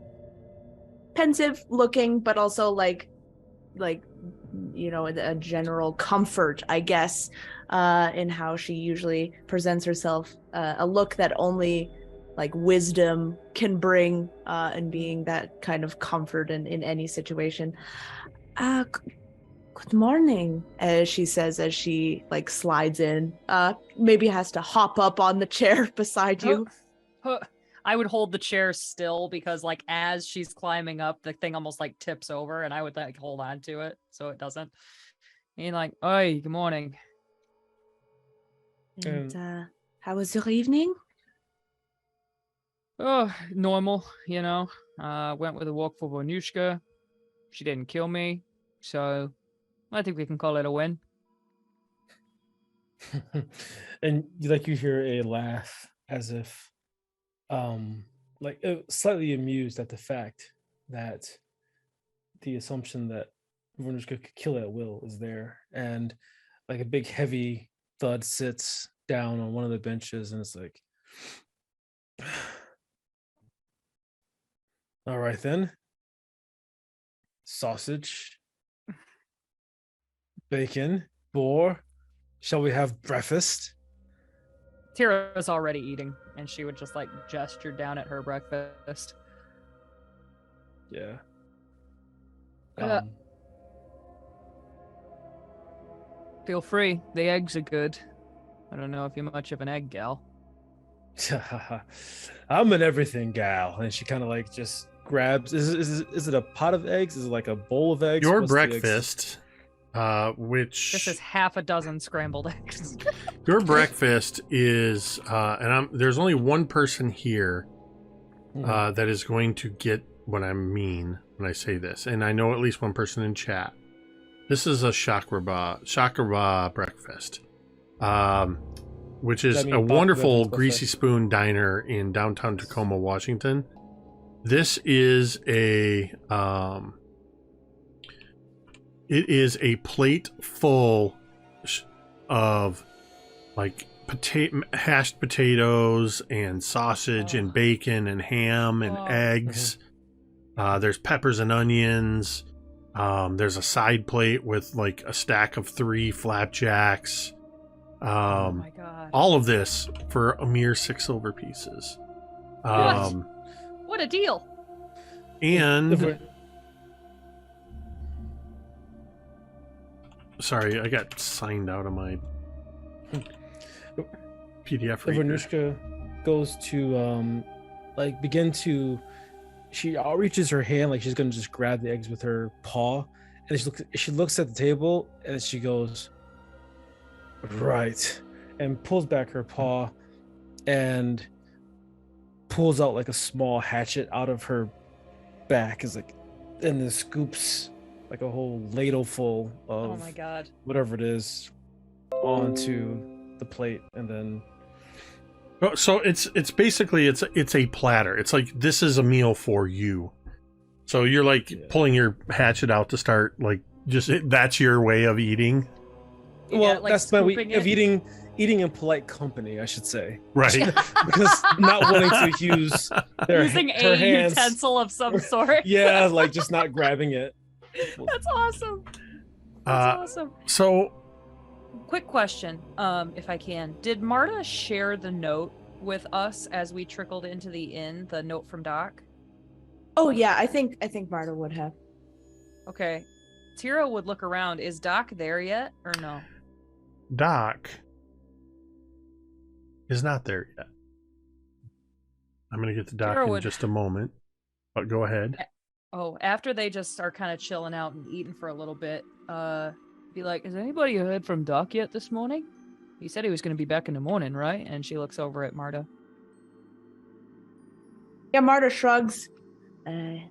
pensive looking, but also like a general comfort, I guess, in how she usually presents herself, a look that only like wisdom can bring, and being that kind of comfort in any situation. Good morning, as she says as she like slides in, maybe has to hop up on the chair beside you. I would hold the chair still because like as she's climbing up, the thing almost like tips over and I would like hold on to it so it doesn't. And like, "Oi, good morning." And how was your evening? Oh, normal, you know. Went with a walk for Vonushka. She didn't kill me, so I think we can call it a win. And you hear a laugh as if slightly amused at the fact that the assumption that Vernushka could kill at will is there, and like a big heavy thud sits down on one of the benches, and it's like, all right then, sausage, bacon, boar, shall we have breakfast? Teera's already eating, and she would just like gesture down at her breakfast. Yeah. Feel free. The eggs are good. I don't know if you're much of an egg gal. I'm an everything gal, and she kind of like just grabs. Is it a pot of eggs? Is it like a bowl of eggs? Your What's the breakfast, which This is half a dozen scrambled eggs. your breakfast is, there's only one person here that is going to get what I mean when I say this, and I know at least one person in chat. This is a shakarba breakfast, which is a wonderful Greasy Spoon diner in downtown Tacoma, Washington. This is it is a plate full of like hashed potatoes and sausage and bacon and ham and eggs. There's peppers and onions. There's a side plate with like a stack of 3 flapjacks. Oh my god! All of this for a mere 6 silver pieces. What a deal! And sorry, I got signed out of my PDF reader. Vernushka goes to begin to. She outreaches her hand like she's gonna just grab the eggs with her paw, and she looks at the table and she goes, right, and pulls back her paw and pulls out like a small hatchet out of her back, and then scoops like a whole ladle full of oh my god, whatever it is onto the plate, and then. So it's basically it's a platter. It's like this is a meal for you. So you're like pulling your hatchet out to start like that's your way of eating. Well, that's my way of eating eating in polite company, I should say. Right. Because not wanting to use Using her a hands. utensil of some sort. Yeah, like just not grabbing it. That's awesome. That's awesome. So Quick question, if I can. Did Marta share the note with us as we trickled into the inn, the note from Doc? Oh yeah, I think Marta would have. Okay. Teera would look around. Is Doc there yet or no? Doc is not there yet. I'm going to get to Doc Teera in would- just a moment, but go ahead. Oh, after they just are kind of chilling out and eating for a little bit, be like, has anybody heard from Doc yet this morning? He said he was going to be back in the morning, right? And she looks over at Marta. Yeah, Marta shrugs. I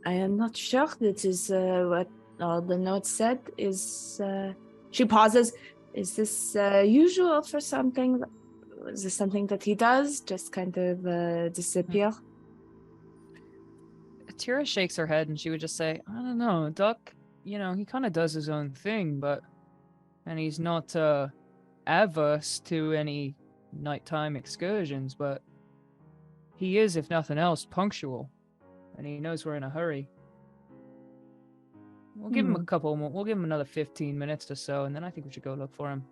am not sure that is what all the note said. She pauses. Is this usual for something? Is this something that he does? Just kind of disappear? Teera shakes her head and she would just say, I don't know, Doc, he kind of does his own thing, and he's not averse to any nighttime excursions, but he is, if nothing else, punctual, and he knows we're in a hurry. We'll give him a couple more, we'll give him another 15 minutes or so, and then I think we should go look for him.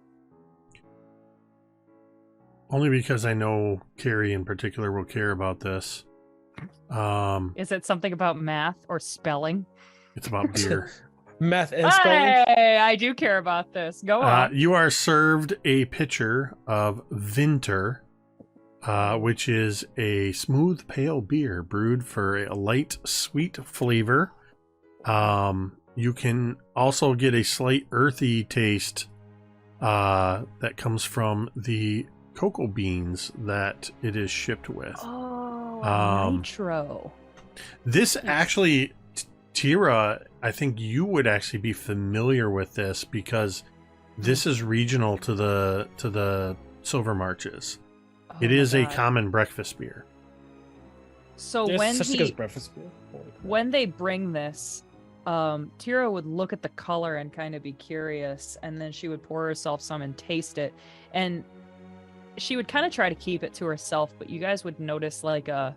Only because I know Cari in particular will care about this. Is it something about math or spelling? It's about beer. Math and spelling. Hey, I do care about this. Go on. You are served a pitcher of Vinter, which is a smooth pale beer brewed for a light sweet flavor. You can also get a slight earthy taste that comes from the cocoa beans that it is shipped with. Nitro. This actually, Teera, I think you would actually be familiar with this because this is regional to the Silver Marches. It is a common breakfast beer. So There's when such thing as breakfast beer. when they bring this, Teera would look at the color and kind of be curious, and then she would pour herself some and taste it, and she would kind of try to keep it to herself, but you guys would notice like a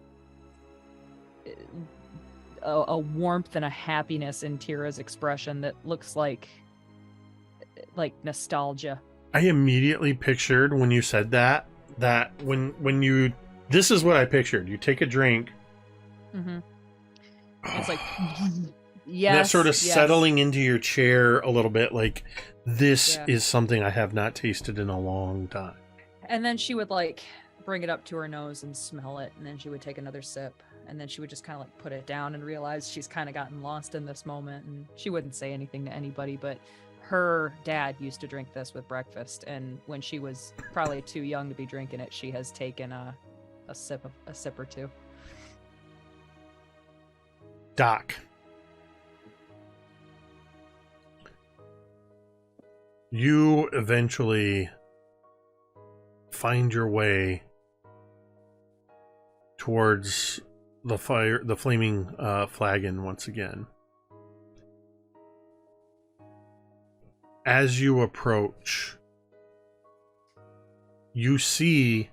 warmth and a happiness in Tira's expression that looks like nostalgia. I immediately pictured when you said that when you, this is what I pictured. You take a drink. Mm-hmm. It's like, yes, that sort of yes. settling into your chair a little bit. Like, this is something I have not tasted in a long time. And then she would like bring it up to her nose and smell it, and then she would take another sip, and then she would just kind of like put it down and realize she's kind of gotten lost in this moment, and she wouldn't say anything to anybody, but her dad used to drink this with breakfast, and when she was probably too young to be drinking it, she has taken a sip or two. Doc, you eventually find your way towards the flaming flagon once again. As you approach, you see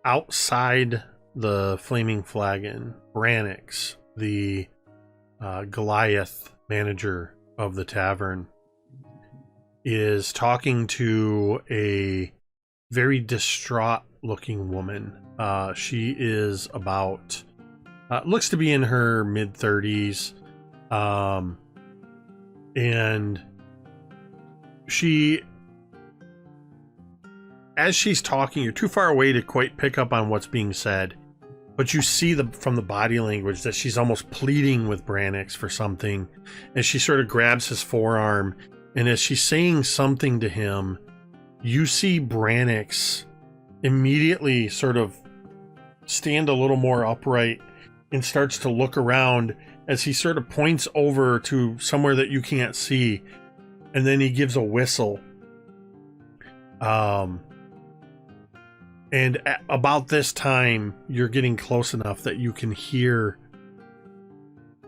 outside the flaming flagon, Branix, the Goliath manager of the tavern, is talking to a very distraught looking woman. She is about, looks to be in her mid 30s. And she, as she's talking, you're too far away to quite pick up on what's being said, but you see from the body language that she's almost pleading with Branix for something, and she sort of grabs his forearm, and as she's saying something to him, you see Branix immediately sort of stand a little more upright and starts to look around as he sort of points over to somewhere that you can't see, and then he gives a whistle. And about this time, you're getting close enough that you can hear,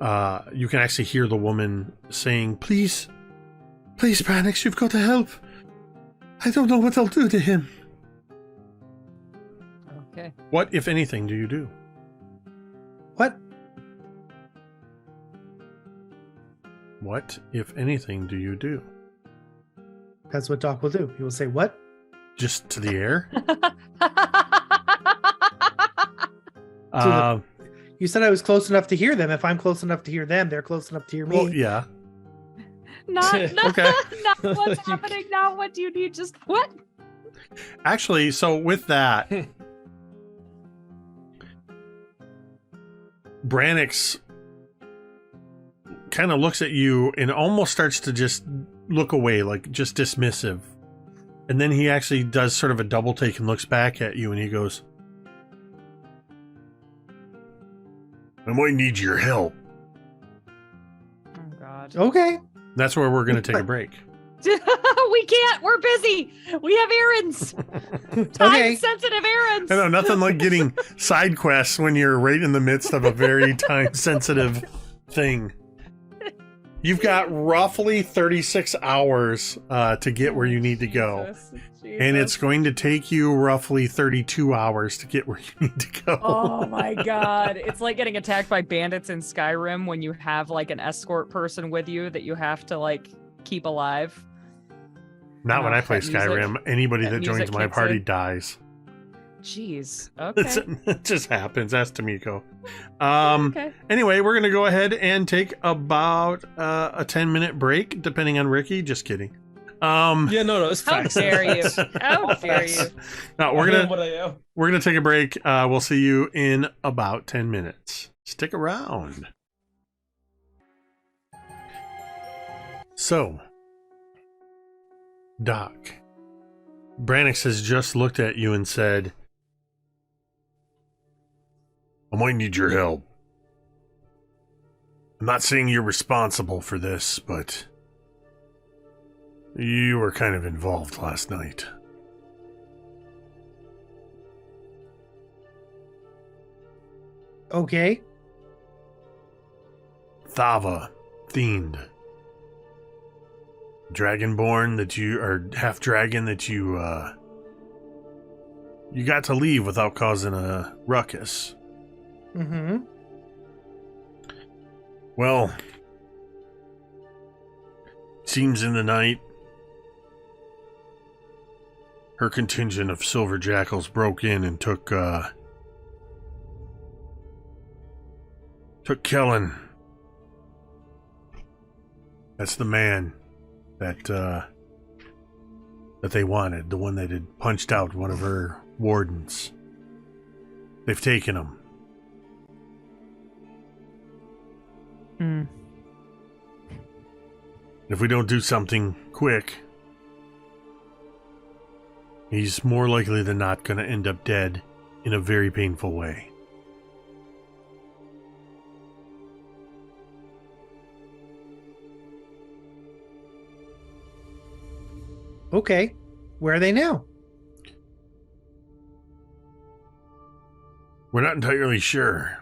you can actually hear the woman saying, please, Branix, you've got to help. I don't know what they'll do to him. Okay. What, if anything, do you do? What? What, if anything, do you do? That's what Doc will do. He will say, "What?" Just to the air? the- You said I was close enough to hear them. If I'm close enough to hear them, they're close enough to hear me. Well, yeah. not Okay. not what's happening now. What do you need? Just what? Actually, so with that, Branix kind of looks at you and almost starts to just look away, like just dismissive. And then he actually does sort of a double take and looks back at you and he goes, I might need your help. Oh God. Okay. That's where we're going to take a break. We can't. We're busy. We have errands. Okay. Time-sensitive errands. I know, nothing like getting side quests when you're right in the midst of a very time-sensitive thing. You've got roughly 36 hours to get where you need to go. And it's going to take you roughly 32 hours to get where you need to go. Oh my God. It's like getting attacked by bandits in Skyrim when you have like an escort person with you that you have to like keep alive. Not when I play that music- Skyrim. Anybody that that joins music my kicks party in. dies. Jeez. It's, Okay. it just happens. Ask Tamiko. Okay. Anyway, we're going to go ahead and take about a 10-minute break, depending on Ricky. Just kidding. Yeah, no, it's How facts. dare you? How dare you? No, I am what I am. we're gonna take a break. We'll see you in about 10 minutes. Stick around. So, Doc, Branix has just looked at you and said, I might need your help. I'm not saying you're responsible for this, but you were kind of involved last night. Okay. Thava, Fiend. Dragonborn that you are half dragon that you got to leave without causing a ruckus. Mm-hmm. Well, seems in the night her contingent of silver jackals broke in and took Kellen. That's the man that they wanted, the one that had punched out one of her wardens. They've taken him. Hmm. If we don't do something quick, he's more likely than not going to end up dead in a very painful way. Okay. Where are they now? We're not entirely sure.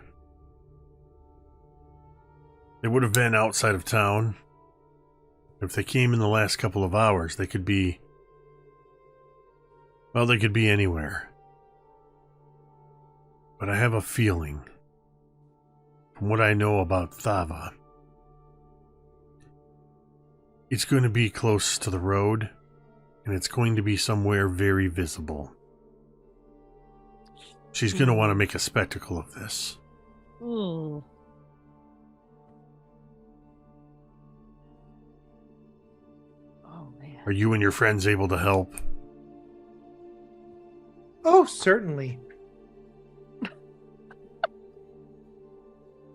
They would have been outside of town. If they came in the last couple of hours, they could be... Well, they could be anywhere. But I have a feeling, from what I know about Thava, it's going to be close to the road, and it's going to be somewhere very visible. She's going to want to make a spectacle of this. Ooh. Oh man. Are you and your friends able to help? Oh, certainly.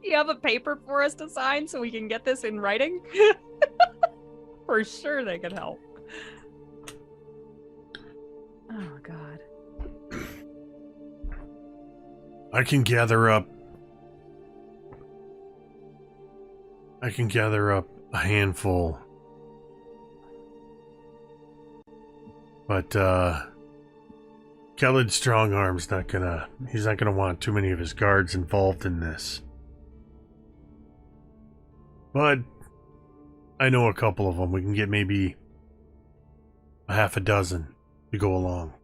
You have a paper for us to sign so we can get this in writing? For sure they could help. Oh God. I can gather up a handful. But Khaled Strongarm's he's not gonna want too many of his guards involved in this. But I know a couple of them. We can get maybe a half a dozen to go along.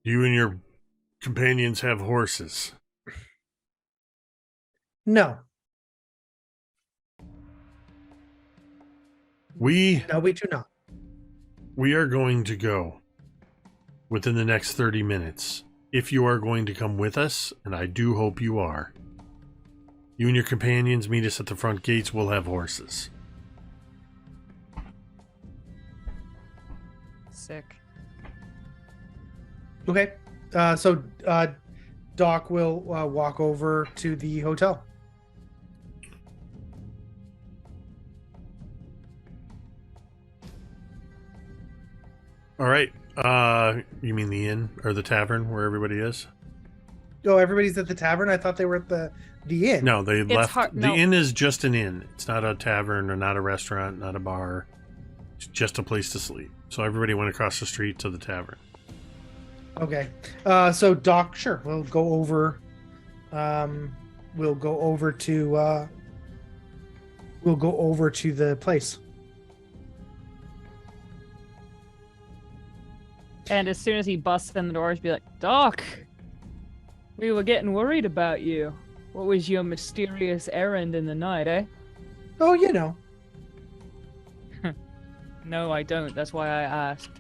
You and your companions have horses. No, We we do not. are going to go within the next 30 minutes. If you are going to come with us, and I do hope you are, you and your companions meet us at the front gates. We'll have horses. Sick. Okay. So Doc will walk over to the hotel. All right. You mean the inn or the tavern where everybody is? Oh, everybody's at the tavern? I thought they were at the inn. No, they left. hard- The no. inn is just an inn. It's not a tavern or not a restaurant, not a bar. It's just a place to sleep. So everybody went across the street to the tavern. Okay. So Doc, sure, we'll go over. We'll go over to. We'll go over to the place. And as soon as he busts in the doors, be like, Doc, we were getting worried about you. What was your mysterious errand in the night, eh? Oh, you know. No, I don't. That's why I asked.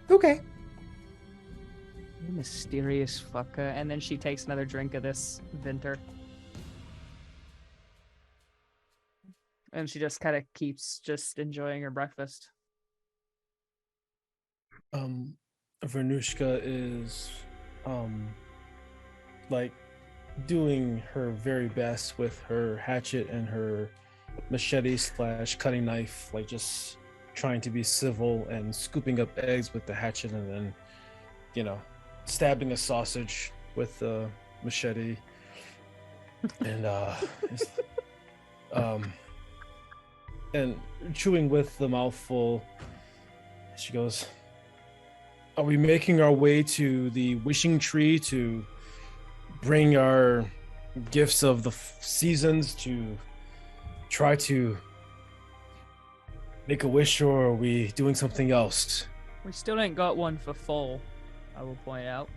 Okay. You mysterious fucker. And then she takes another drink of this Vinter. And she just kind of keeps just enjoying her breakfast. Vernushka is like doing her very best with her hatchet and her machete / cutting knife, like just trying to be civil and scooping up eggs with the hatchet and then, you know, stabbing a sausage with the machete and chewing with the mouthful. She goes, are we making our way to the wishing tree to bring our gifts of the seasons to try to make a wish, or are we doing something else? We still ain't got one for fall, I will point out.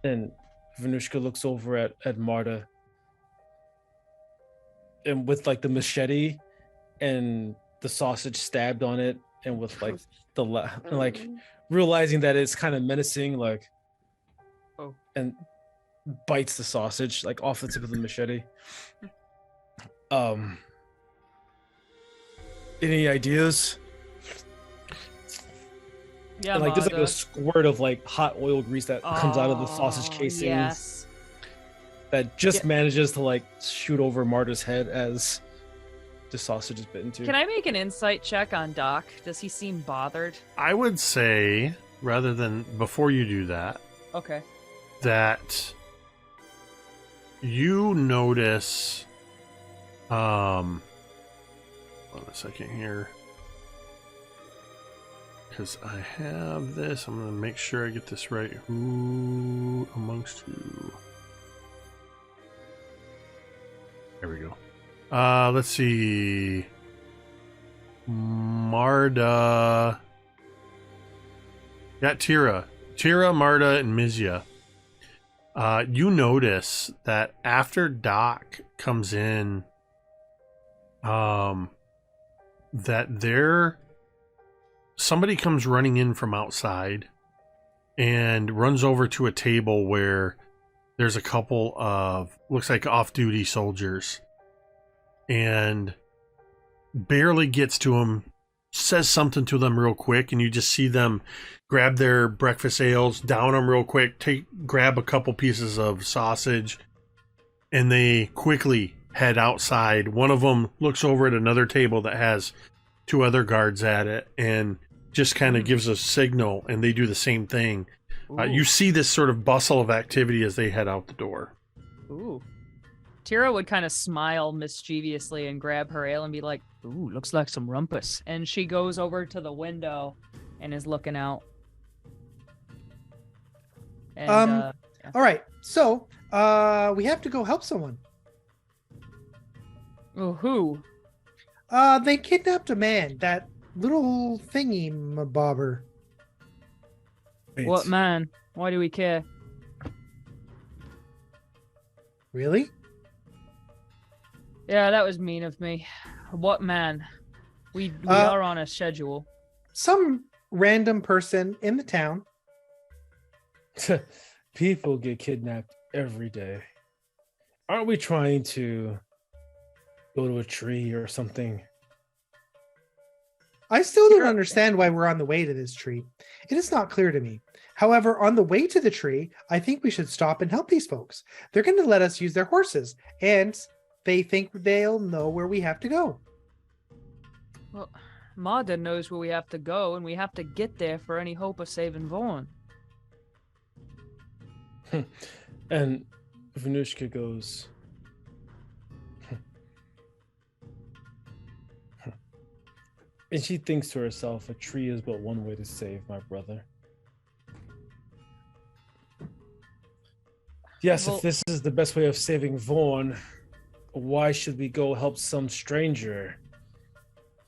And Venushka looks over at Marta, and with like the machete and the sausage stabbed on it, and with like like realizing that it's kind of menacing, like, Oh. and bites the sausage like off the tip of the machete. Any ideas? Yeah, And, like there's like Marta. a squirt of like hot oil grease that comes out of the sausage Oh, casings Yes. that just Yeah. manages to like shoot over Marta's head as the sausage is bitten too. Can I make an insight check on Doc? Does he seem bothered? I would say, rather than before you do that, Okay. that you notice hold on a second here, because I have this. I'm going to make sure I get this right. Who amongst you? There we go. Let's see. Marta. Got Teera, Marta, and Mizya. You notice that after Doc comes in, that somebody comes running in from outside and runs over to a table where there's a couple of, looks like off-duty soldiers, and barely gets to them, says something to them real quick, and you just see them grab their breakfast ales, down them real quick, grab a couple pieces of sausage, and they quickly head outside. One of them looks over at another table that has two other guards at it and just kind of gives a signal, and they do the same thing. You see this sort of bustle of activity as they head out the door. Ooh. Teera would kind of smile mischievously and grab her ale and be like, ooh, looks like some rumpus. And she goes over to the window and is looking out. And yeah. All right. So, we have to go help someone. Oh, who? They kidnapped a man. That little thingy bobber. Wait, What man? Why do we care? Really? Yeah, that was mean of me. What man? We Uh, are on a schedule. Some random person in the town. People get kidnapped every day. Aren't we trying to go to a tree or something? I still don't Sure. understand why we're on the way to this tree. It is not clear to me. However, on the way to the tree, I think we should stop and help these folks. They're going to let us use their horses, and they think they'll know where we have to go. Well, Marda knows where we have to go, and we have to get there for any hope of saving Vaughn. And Venushka goes, and she thinks to herself, a tree is but one way to save my brother. Yes, Well- if this is the best way of saving Vaughn, why should we go help some stranger?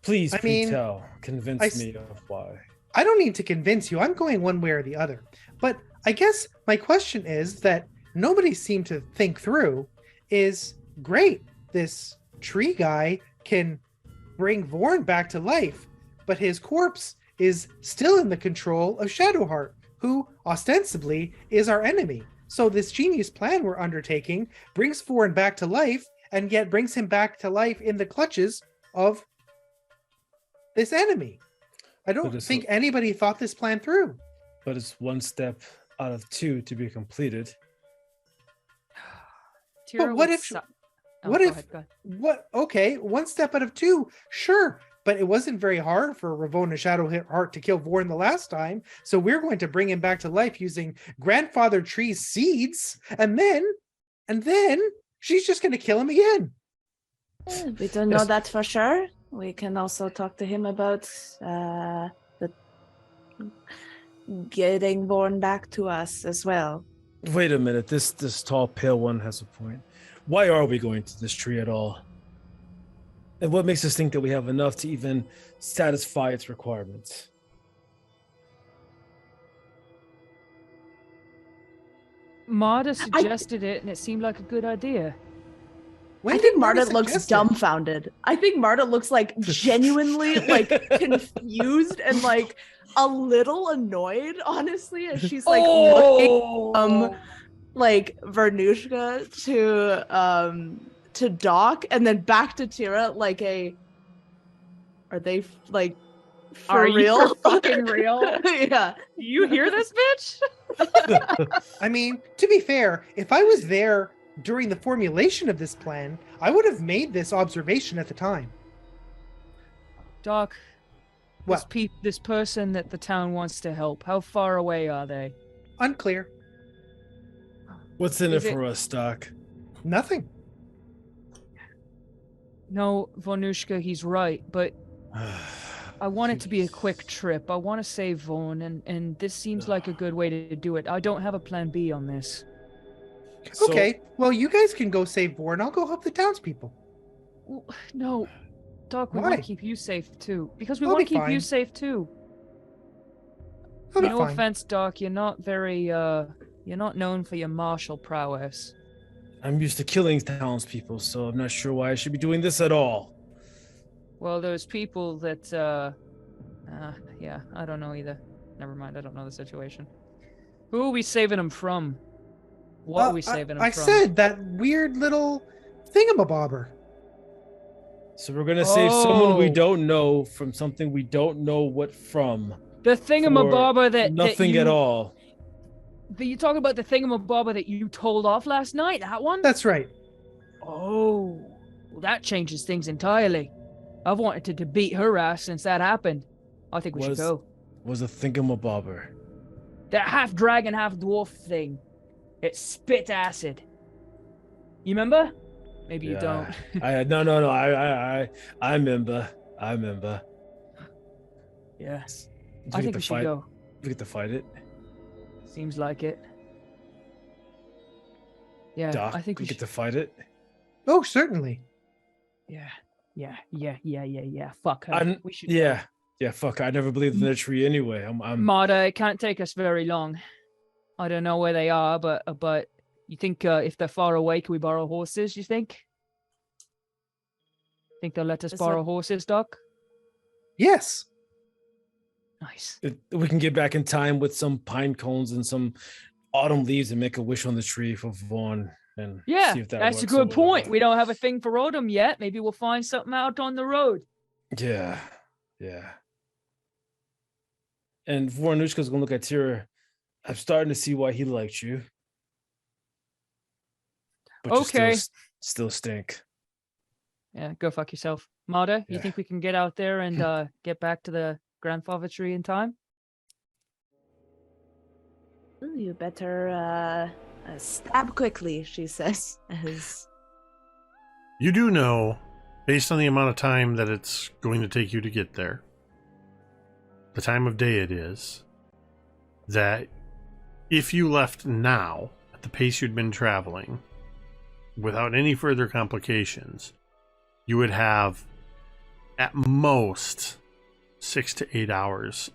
Please, I mean, tell. Convince I s- me of why. I don't need to convince you. I'm going one way or the other. But I guess my question is that nobody seemed to think through is great. This tree guy can bring Vorn back to life, but his corpse is still in the control of Shadowheart, who ostensibly is our enemy. So this genius plan we're undertaking brings Vorn back to life, and yet brings him back to life in the clutches of this enemy. I don't it's think anybody thought this plan through. But it's one step out of two to be completed. Tyra what would if- su- Oh, what go if- ahead, go ahead. What? Okay, one step out of two, sure. But it wasn't very hard for Ravonna Shadowheart to kill Vorn the last time. So we're going to bring him back to life using Grandfather Tree's seeds. And then she's just going to kill him again. We don't know Yes. that for sure. We can also talk to him about the getting born back to us as well. Wait a minute, this tall, pale one has a point. Why are we going to this tree at all? And what makes us think that we have enough to even satisfy its requirements? Marta suggested it, and it seemed like a good idea. When I did think Marta Marta looks suggest it? dumbfounded. I think Marta looks like genuinely like confused and like a little annoyed, honestly, as she's like looking like Vernushka to Doc and then back to Teera like a are they like for Are real? you for fucking real? Yeah. You hear this, bitch? I mean, to be fair, if I was there during the formulation of this plan, I would have made this observation at the time. Doc, What? this person that the town wants to help, how far away are they? Unclear. What's in it Is it- for us, Doc? Nothing. No, Vonushka, he's right, but I want it to be a quick trip. I want to save Vaughn, and this seems like a good way to do it. I don't have a plan B on this. So- Okay, well, you guys can go save Vorn. I'll go help the townspeople. Well, no, Doc, we Why? want to keep you safe too. Because we I'll want to be keep you fine. safe too. I'll be No fine. offense, Doc, you're not very, you're not known for your martial prowess. I'm used to killing townspeople, so I'm not sure why I should be doing this at all. Well, there's people that, yeah, I don't know either. Never mind, I don't know the situation. Who are we saving them from? What are we saving them I from? said that weird little thingamabobber. So we're gonna save someone we Oh. don't know from something we don't know what from. The thingamabobber that Nothing that at all. You talking about the thingamabobber that you told off last night? That one? That's right. Oh, well, that changes things entirely. I've wanted to beat her ass since that happened. I think we should go. Was a thingamabobber. That half dragon, half dwarf thing. It spit acid. You remember? Maybe you don't. No. I remember. Yes. Do I we get think to we should fight? go. We get to fight it. Seems like it. Yeah, Doc, I think we we get should. to fight it. Oh, certainly. Yeah. Fuck her. I'm, We should. yeah, yeah. Fuck, I never believed in the tree anyway. I'm Marta, it can't take us very long. I don't know where they are, but you think if they're far away, can we borrow horses? You think? Think they'll let us Is borrow it- horses, Doc? Yes. Nice. we can get back in time with some pine cones and some autumn leaves and make a wish on the tree for Vaughn and Yeah, see if that that's a works or good point. whatever. We don't have a thing for autumn yet. Maybe we'll find something out on the road. Yeah, yeah. And Voronushka's gonna look at Teera. I'm starting to see why he liked you. But Okay. you still stink. Yeah, go fuck yourself. Marta, you Yeah. think we can get out there and get back to the grandfather tree in time? Ooh, you better stab quickly, she says. As You do know, based on the amount of time that it's going to take you to get there, the time of day it is, that if you left now, at the pace you'd been traveling, without any further complications, you would have at most 6 to 8 hours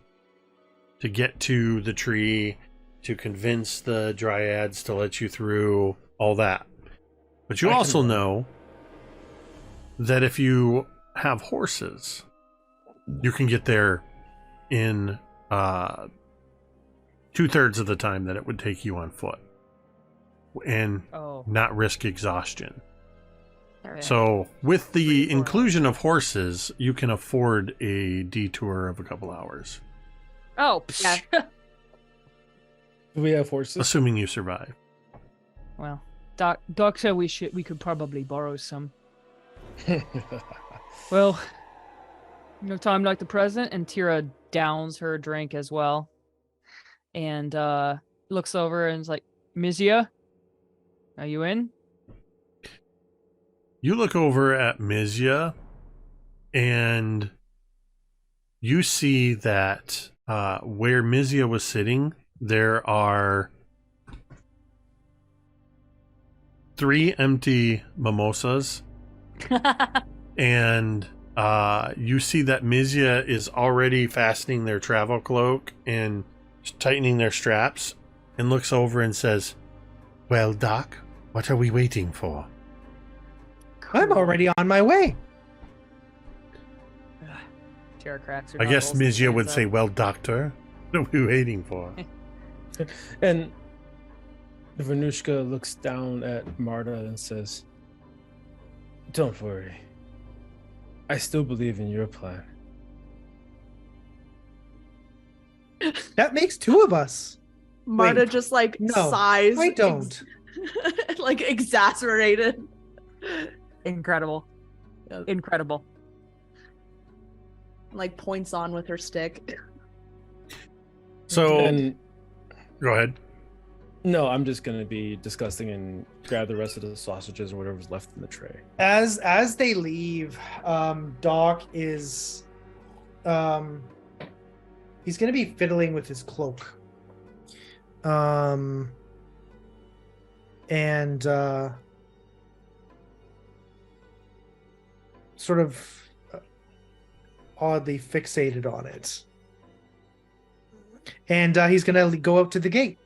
to get to the tree, to convince the dryads to let you through, all that. But you I can also run. know that if you have horses, you can get there in 2/3 of the time that it would take you on foot and Oh. not risk exhaustion. Yeah. So with the 3-4 inclusion of horses, you can afford a detour of a couple hours, Oh, Yeah. Do we have horses? assuming you survive. Well, Doc said we could probably borrow some. Well, no time like the present, and Teera downs her drink as well. And looks over and is like, Mizya, are you in? You look over at Mizya, and you see that where Mizya was sitting, there are 3 empty mimosas, and you see that Mizya is already fastening their travel cloak and tightening their straps, and looks over and says, "Well, Doc, what are we waiting for?" I'm already on my way. Teera cracks her I guess knuckles and Mizya would stands say, up. "Well, Doctor, what are we waiting for?" And Vanushka looks down at Marta and says, "Don't worry. I still believe in your plan." That makes 2 of us. Marta Wait, just like no, sighs. I don't. like exasperated. Incredible. Yep. Incredible. Like points on with her stick. So, And go ahead. no, I'm just gonna be disgusting and grab the rest of the sausages or whatever's left in the tray. As they leave, Doc is he's gonna be fiddling with his cloak. And sort of oddly fixated on it. And he's gonna go out to the gate.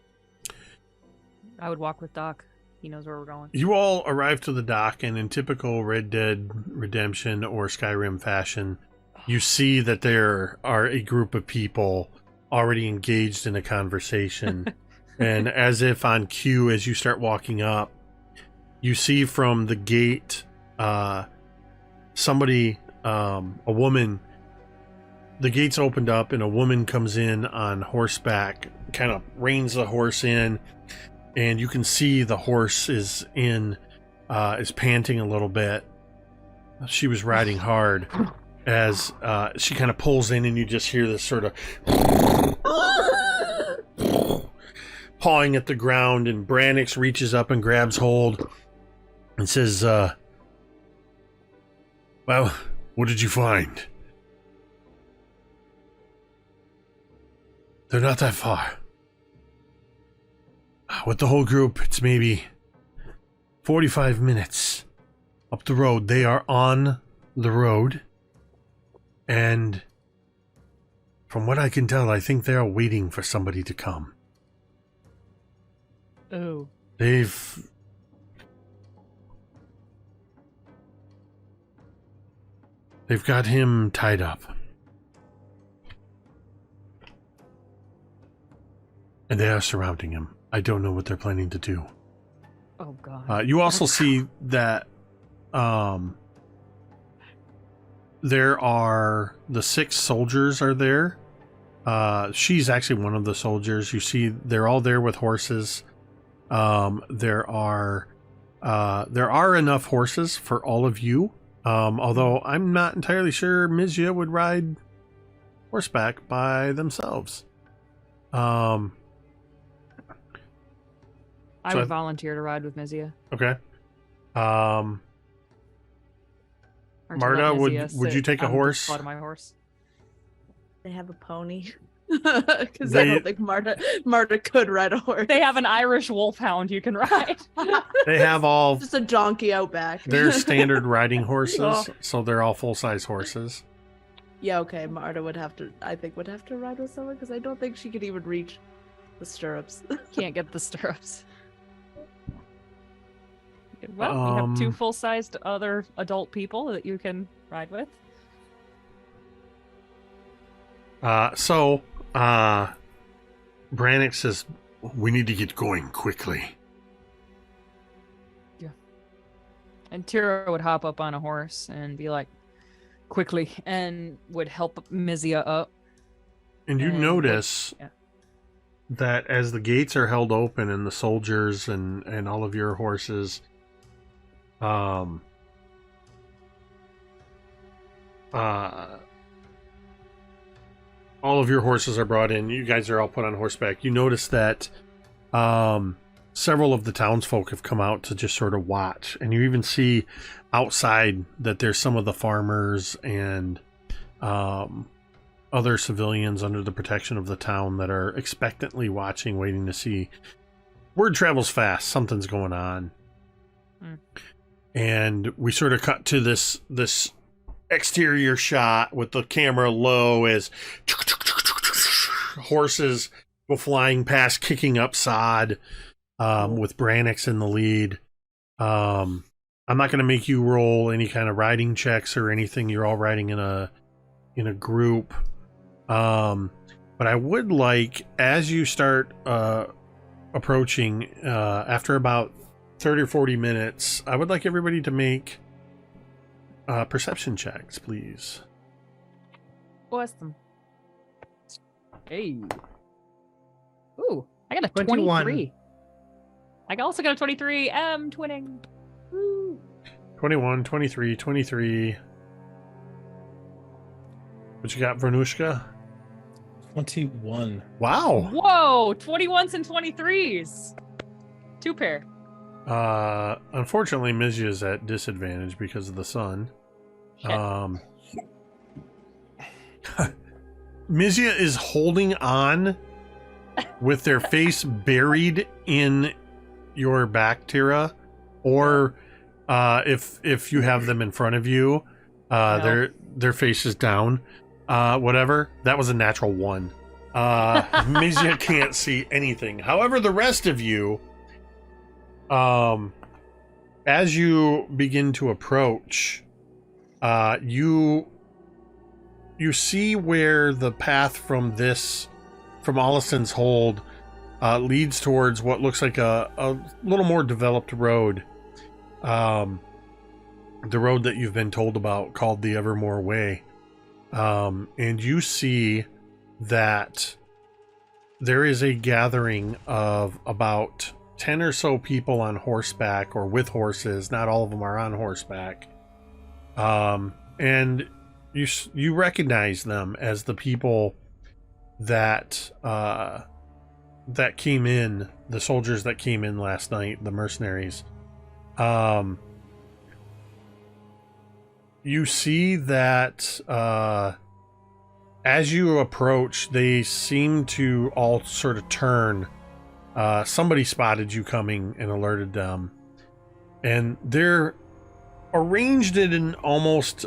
I would walk with Doc. He knows where we're going. You all arrive to the dock, and in typical Red Dead Redemption or Skyrim fashion, you see that there are a group of people already engaged in a conversation. And as if on cue, as you start walking up, you see from the gate somebody, a woman, the gate's opened up and a woman comes in on horseback, kind of reins the horse in, and you can see the horse is panting a little bit. She was riding hard as she kind of pulls in, and you just hear this sort of pawing at the ground, and Branix reaches up and grabs hold and says, well, what did you find? They're not that far. With the whole group, it's maybe 45 minutes up the road. They are on the road. And from what I can tell, I think they are waiting for somebody to come. Oh. They've got him tied up. And they are surrounding him. I don't know what they're planning to do. Oh God. You also see that there are the 6 soldiers are there. She's actually one of the soldiers. You see they're all there with horses. There are enough horses for all of you. Although I'm not entirely sure Mizya would ride horseback by themselves. I would volunteer to ride with Mizya. Okay. Or to Marta, let Mizya would you sit take a on the horse? butt of my horse. They have a pony. Because I don't think Marta could ride a horse. They have an Irish wolfhound you can ride. They have all Just a donkey out back. their standard riding horses, Oh. so they're all full-size horses. Yeah, okay. Marta would have to ride with someone because I don't think she could even reach the stirrups. Can't get the stirrups. Well, you have 2 full-sized other adult people that you can ride with. Brannick says, we need to get going quickly. Yeah. And Teera would hop up on a horse and be like, quickly, and would help Mizya up. And you And notice yeah. that as the gates are held open and the soldiers and all of your horses all of your horses are brought in. You guys are all put on horseback. You notice that several of the townsfolk have come out to just sort of watch. And you even see outside that there's some of the farmers and other civilians under the protection of the town that are expectantly watching, waiting to see. Word travels fast. Something's going on. And we sort of cut to this exterior shot with the camera low as horses go flying past, kicking up sod, with Brannick's in the lead. I'm not going to make you roll any kind of riding checks or anything. You're all riding in a group. But I would like, as you start approaching, after about 30 or 40 minutes, I would like everybody to make perception checks, please. Awesome. Hey. Ooh, I got a 21. 23. I also got a 23. I'm twinning. Woo. 21, 23, 23. What you got, Vernushka? 21. Wow. Whoa, 21s and 23s. 2 pair. Unfortunately, Mizya is at disadvantage because of the sun. Shit. Mizya is holding on with their face buried in your back, Teera, or if you have them in front of you, No. their face is down. Whatever. That was a natural 1. Mizya can't see anything. However, the rest of you, as you begin to approach, you see where the path from Ollison's Hold leads towards what looks like a little more developed road. The road that you've been told about, called the Evermoor Way. And you see that there is a gathering of about 10 or so people on horseback or with horses. Not all of them are on horseback. And you recognize them as the people that came in, the soldiers that came in last night, the mercenaries. You see that as you approach, they seem to all sort of turn. Somebody spotted you coming and alerted them. and they're arranged in almost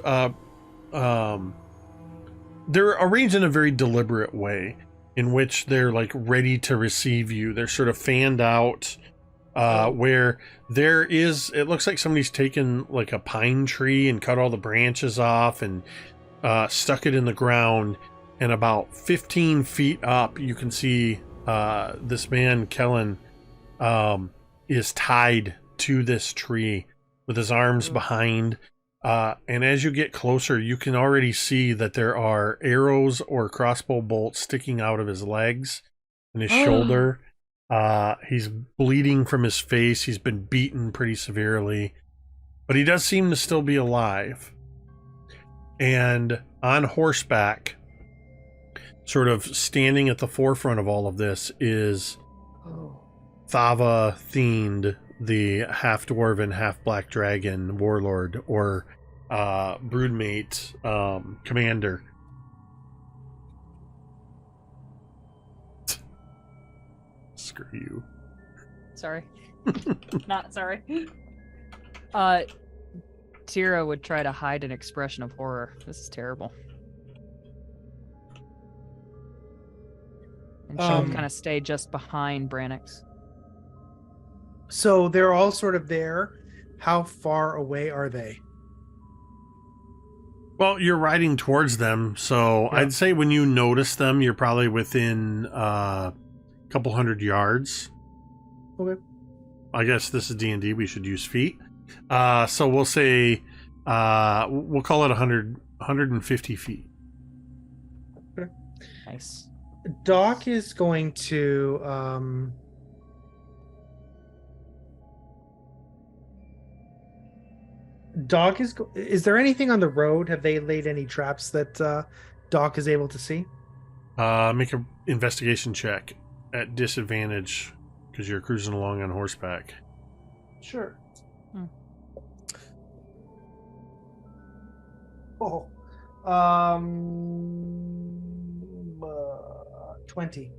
they're arranged in a very deliberate way, in which they're like ready to receive you. They're sort of fanned out, where there is, it looks like somebody's taken like a pine tree and cut all the branches off and stuck it in the ground, and about 15 feet up you can see this man Kellen is tied to this tree with his arms behind, and as you get closer you can already see that there are arrows or crossbow bolts sticking out of his legs and his shoulder. He's bleeding from his face. He's been beaten pretty severely, but he does seem to still be alive. And on horseback, sort of standing at the forefront of all of this, is Thava Themed, the half dwarven, half black dragon warlord, or broodmate commander. Screw you. Sorry. Not sorry. Teera would try to hide an expression of horror. This is terrible. And she'll kind of stay just behind Brannix. So they're all sort of there. How far away are they? Well, you're riding towards them, so Yeah. I'd say when you notice them, you're probably within a couple hundred yards. Okay. I guess this is D&D. We should use feet. So we'll say we'll call it 150 feet. Nice. Doc is going to is there anything on the road? Have they laid any traps that Doc is able to see? Make an investigation check at disadvantage because you're cruising along on horseback. Sure. Hmm. Oh. 20.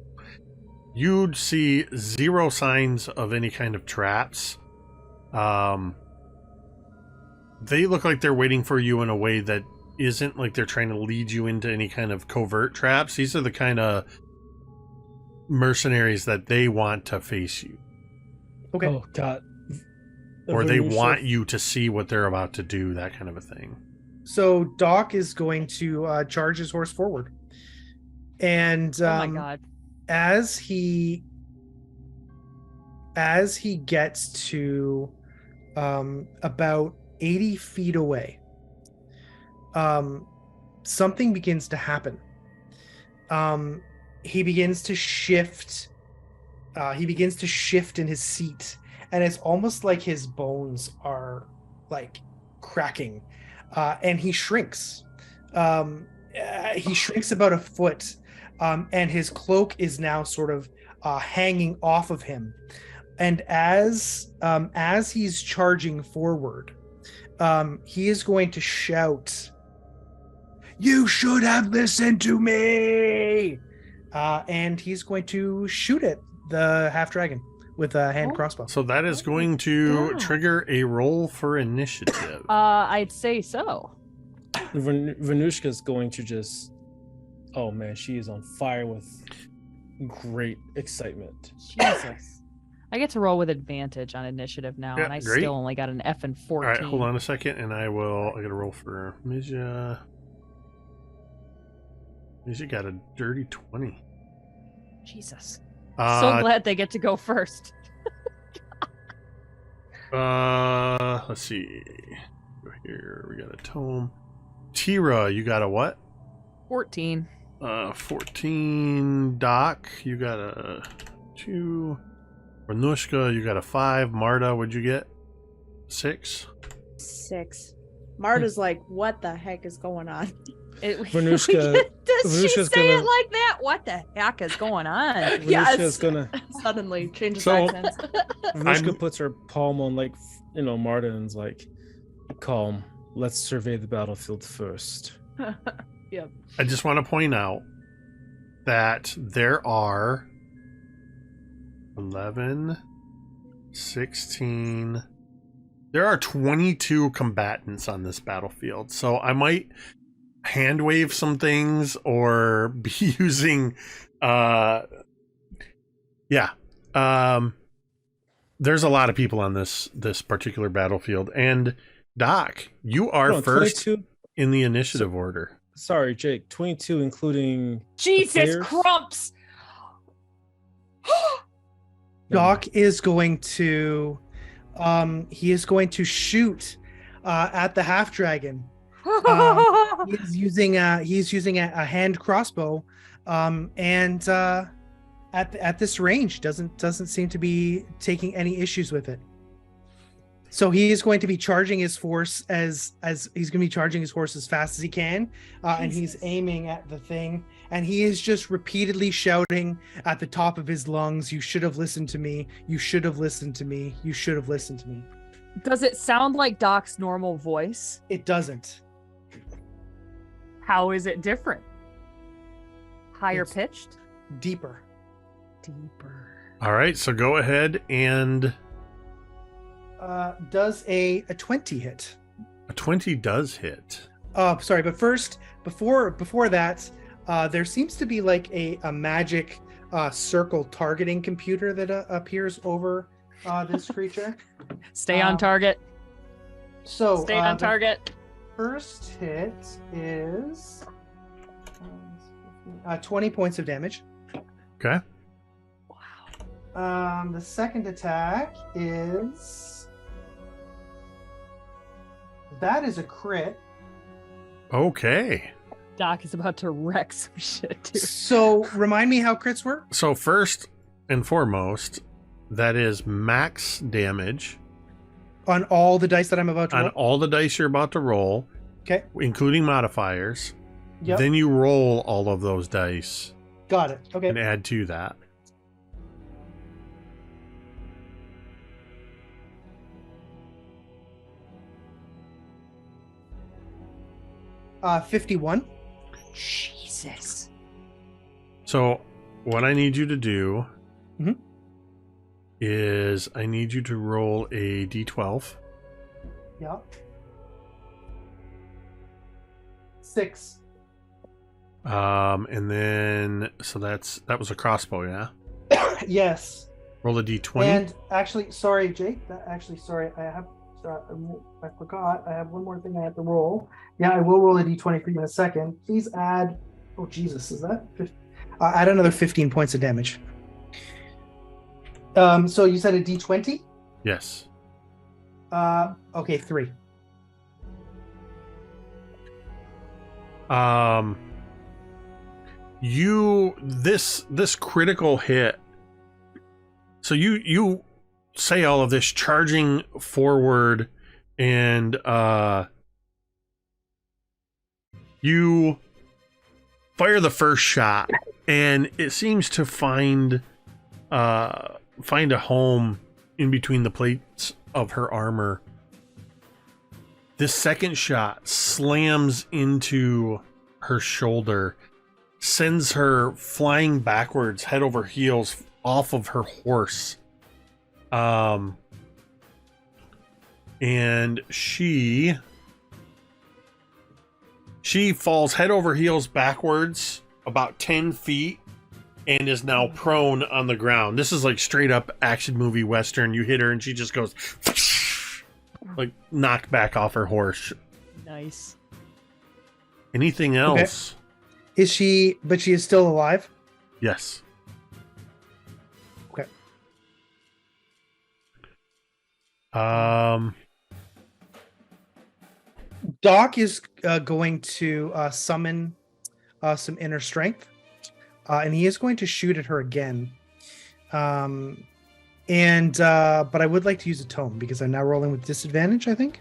You'd see zero signs of any kind of traps. They look like they're waiting for you in a way that isn't like they're trying to lead you into any kind of covert traps. These are the kind of mercenaries that they want to face you. Okay. Oh God. Or they Evolution. want you to see what they're about to do, that kind of a thing. So Doc is going to charge his horse forward. And Oh my god. as he gets to about 80 feet away, something begins to happen. He begins to shift. He begins to shift in his seat, and it's almost like his bones are like cracking, and he shrinks. He shrinks about a foot, and his cloak is now sort of hanging off of him. And as he's charging forward, he is going to shout, "You should have listened to me!" And he's going to shoot at the half dragon with a hand crossbow. So that is going to God. trigger a roll for initiative. I'd say so. Venushka's going to just, oh man, she is on fire with great excitement. Jesus. I get to roll with advantage on initiative now, Yeah, and I great. still only got an F and 14. All right, hold on a second, and I got a roll for Mizya. Mizya got a dirty 20. Jesus. So Uh, glad they get to go first. let's see. Here we got a tome. Teera, you got a what? 14. 14. Doc, you got a 2. Renushka, you got a 5. Marta, what'd you get? 6. 6. Marta's like, what the heck is going on? Venushka- Does she Venushka's say gonna- it like that? What the heck is going on? Venushka's Yes. gonna, Suddenly changes So- accents. Venushka puts her palm on like, Marta and's like, calm. Let's survey the battlefield first. I just want to point out that there are 11, 16, There are 22 combatants on this battlefield, so I might hand wave some things or be using there's a lot of people on this particular battlefield, and Doc, you are first 22? in the initiative order. Sorry, Jake. 22, including the Jesus players? crumps! Doc is going to he is going to shoot at the half dragon. He's using a hand crossbow, and at this range doesn't seem to be taking any issues with it. So he is going to be charging his force as he's going to be charging his horse as fast as he can, and he's aiming at the thing, and he is just repeatedly shouting at the top of his lungs, "You should have listened to me. You should have listened to me. You should have listened to me." Does it sound like Doc's normal voice? It doesn't. How is it different? Higher It's- pitched? Deeper. Deeper. All right, so go ahead and Does a 20 hit? a 20 does hit. Sorry, but first, before that, there seems to be like a magic circle targeting computer that appears over this creature. Stay on target. So Stay on the target. first hit is 20 points of damage. Okay. The second attack is that is a crit. Okay. Doc is about to wreck some shit, too. So remind me how crits work. So first and foremost, that is max damage On all the dice that I'm about to on roll. all the dice you're about to roll, Okay. including modifiers. Yep. Then you roll all of those dice Got it. Okay. and add to that. Uh, 51. Jesus. So what I need you to do Mhm. is I need you to roll a d12. Yeah. 6. And then so that was a crossbow, yeah? Yes. Roll a d20. And actually, sorry, Jake. Sorry. I forgot. I have one more thing I have to roll. Yeah, I will roll a d20 for you in a second. Please add. Oh Jesus, is that? Add another 15 points of damage. So you said a d20? Yes. Okay, 3. This critical hit. So you say all of this charging forward, and you fire the first shot, and it seems to find a home in between the plates of her armor. This second shot slams into her shoulder, sends her flying backwards, head over heels, off of her horse. And she falls head over heels backwards about 10 feet and is now prone on the ground. This is like straight up action movie Western. You hit her and she just goes like knocked back off her horse. Nice. Anything else? Is she? But she is still alive. Yes. Okay. Doc is going to summon some inner strength, and he is going to shoot at her again. But I would like to use a tome because I'm now rolling with disadvantage, I think.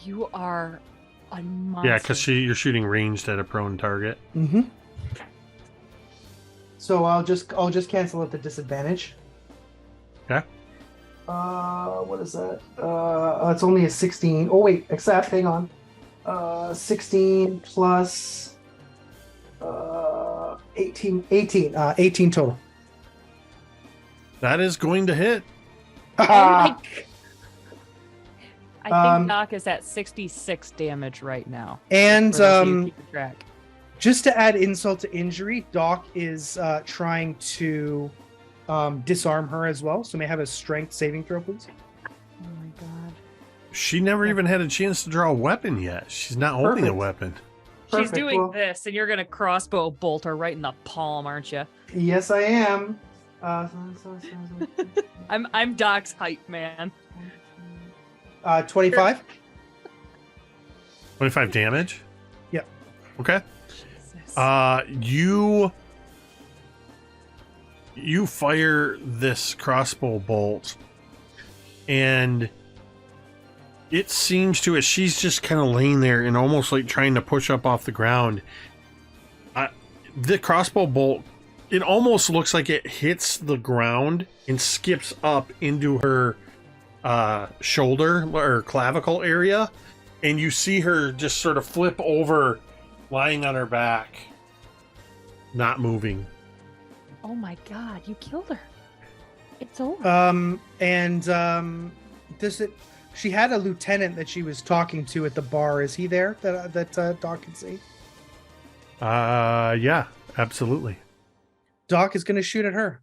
You are a monster. Yeah, because you're shooting ranged at a prone target. Mm-hmm. So I'll just cancel out the disadvantage. Okay. What is that? It's only a 16. Oh wait, except hang on. 16 plus 18 total. That is going to hit. Oh my I think Doc is at 66 damage right now. And For those of you keeping track. just to add insult to injury, Doc is trying to disarm her as well. So may I have a strength saving throw, please? Oh my god. She never even had a chance to draw a weapon yet. She's not holding a Perfect. weapon. She's Perfect. doing Well, this, and you're gonna crossbow bolt her right in the palm, aren't you? Yes, I am. I'm Doc's hype man. 25. 25 damage? Yep. Okay. Jesus. You fire this crossbow bolt, and it seems to, as she's just kind of laying there and almost like trying to push up off the ground, the crossbow bolt, it almost looks like it hits the ground and skips up into her shoulder or clavicle area, and you see her just sort of flip over, lying on her back, not moving. Oh my god, you killed her. It's over. Does it? She had a lieutenant that she was talking to at the bar. Is he there that Doc can see? Yeah, absolutely. Doc is going to shoot at her.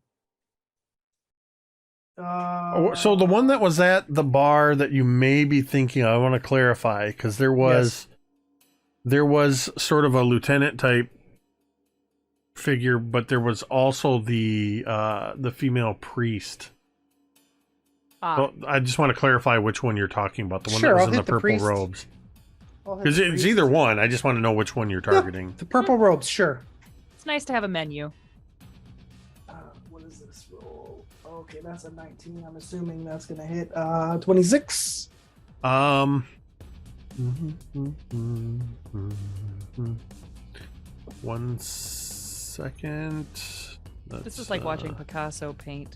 So the one that was at the bar that you may be thinking of, I want to clarify, because there was sort of a lieutenant type figure, but there was also the female priest. So I just want to clarify which one you're talking about. The one that was I'll in the hit the purple priest. robes. I'll hit Because the it's priest. either one. I just want to know which one you're targeting. The purple robes, sure. It's nice to have a menu. What is this roll? Okay, that's a 19. I'm assuming that's going to hit 26. One second. This is like watching Picasso paint.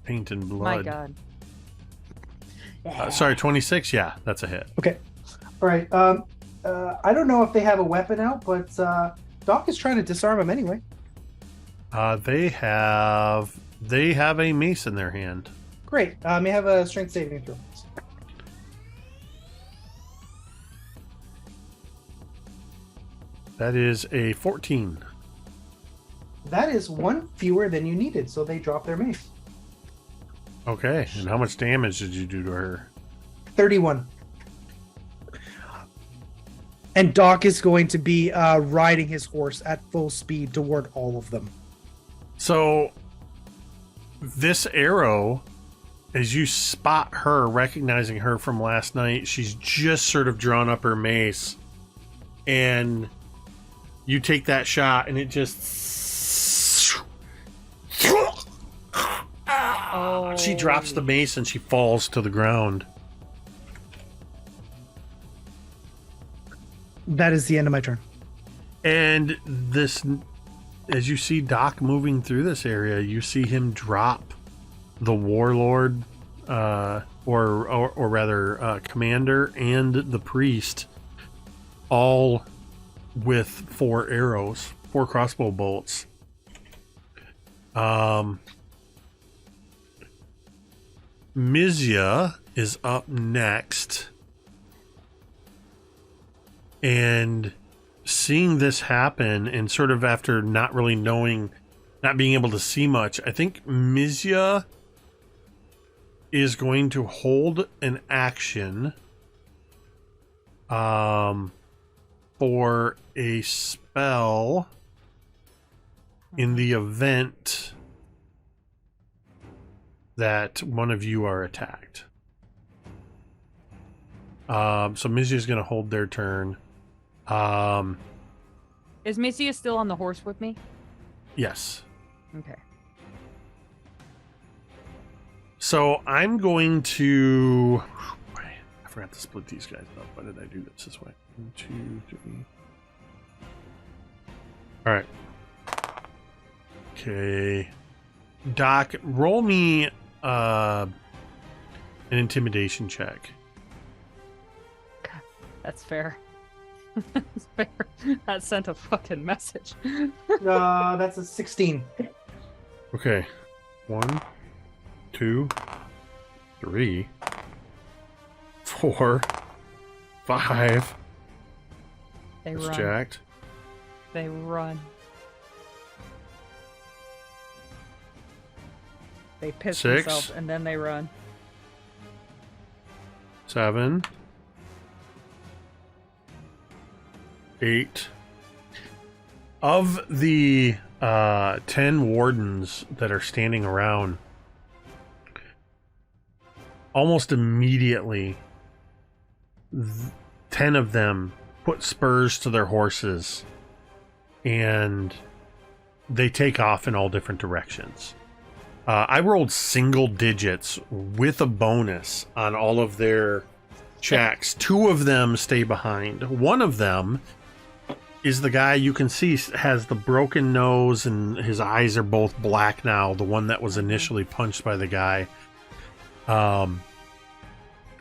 Paint and blood. My god. Sorry, 26. Yeah, that's a hit. Okay. All right. I don't know if they have a weapon out, but Doc is trying to disarm him anyway. They have a mace in their hand. Great. May I have a strength saving throw? That is a 14. That is one fewer than you needed, so they drop their mace. Okay, and how much damage did you do to her? 31. And Doc is going to be riding his horse at full speed toward all of them. So, this arrow, as you spot her, recognizing her from last night, she's just sort of drawn up her mace, and you take that shot, and it just... She drops the mace, and she falls to the ground. That is the end of my turn. And this, as you see Doc moving through this area, you see him drop the warlord, or rather, commander and the priest, all with 4 arrows, 4 crossbow bolts. Mizya is up next. And seeing this happen, and sort of after not really knowing, not being able to see much, I think Mizya is going to hold an action for a spell in the event that one of you are attacked. So Mizya is going to hold their turn. Is Mizya still on the horse with me? Yes. Okay. So I'm going to... I forgot to split these guys up. Why did I do this way? 1, 2, 3. All right. Okay. Doc, roll me an intimidation check. That's fair. That's fair. That sent a fucking message. That's a 16. Okay. 1, 2, 3, 4, 5. They That's run. jacked. They run. They piss 6. themselves and then they run. 7. 8. Of the 10 wardens that are standing around, almost immediately, 10 of them put spurs to their horses and they take off in all different directions. I rolled single digits with a bonus on all of their checks. 2 of them stay behind. One of them is the guy you can see has the broken nose and his eyes are both black now. The one that was initially punched by the guy.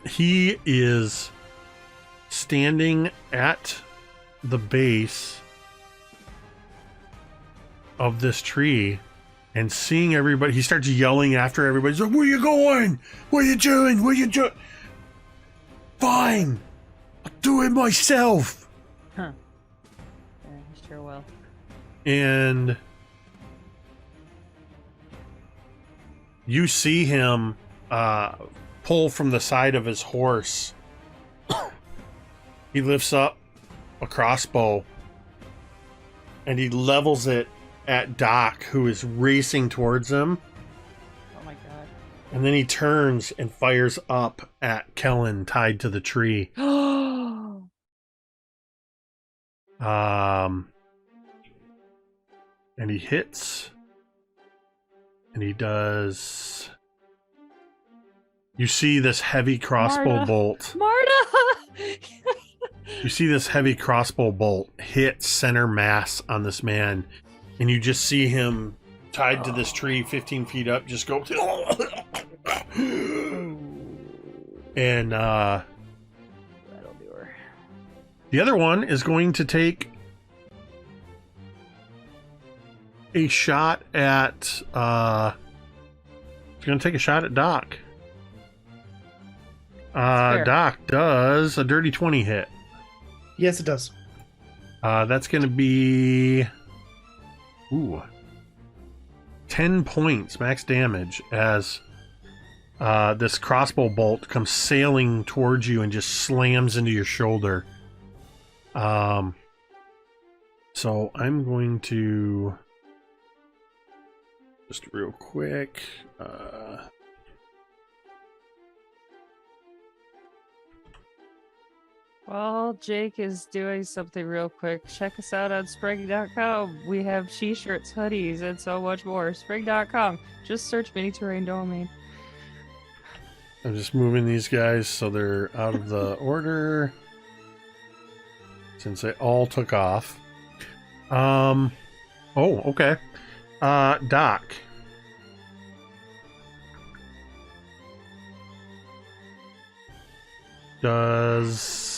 He is standing at the base of this tree and seeing everybody. He starts yelling after everybody. He's like, "Where you going? What are you doing? What are you doing?" "Fine, I'll do it myself." Huh. Yeah, he sure will. And you see him pull from the side of his horse. He lifts up a crossbow and he levels it at Doc, who is racing towards him. Oh my god. And then he turns and fires up at Kellen tied to the tree. And he hits. And he does. You see this heavy crossbow Marta. bolt. Marta! You see this heavy crossbow bolt hit center mass on this man. And you just see him tied to this tree 15 feet up, just go. And That'll do her. the other one is going to take a shot at he's going to take a shot at Doc. fair. Doc does a dirty 20 hit. Yes, it does. That's going to be 10 points max damage as this crossbow bolt comes sailing towards you and just slams into your shoulder. So I'm going to just real quick. While Jake is doing something real quick, check us out on spring.com. We have t-shirts, hoodies, and so much more. Spring.com. Just search Mini Terrain Domain. I'm just moving these guys so they're out of the order since they all took off. Oh, okay. Doc. Does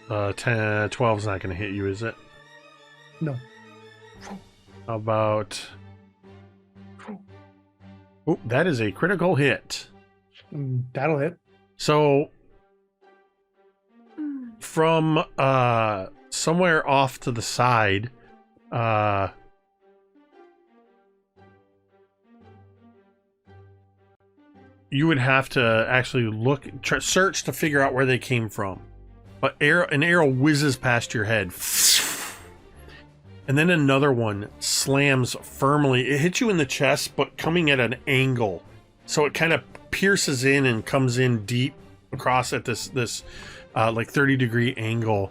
12's not going to hit you, is it? No. How about... Oh, that is a critical hit. That'll hit. So, from somewhere off to the side, you would have to actually search to figure out where they came from. But an arrow whizzes past your head. And then another one slams firmly. It hits you in the chest, but coming at an angle. So it kind of pierces in and comes in deep across at this like 30-degree angle.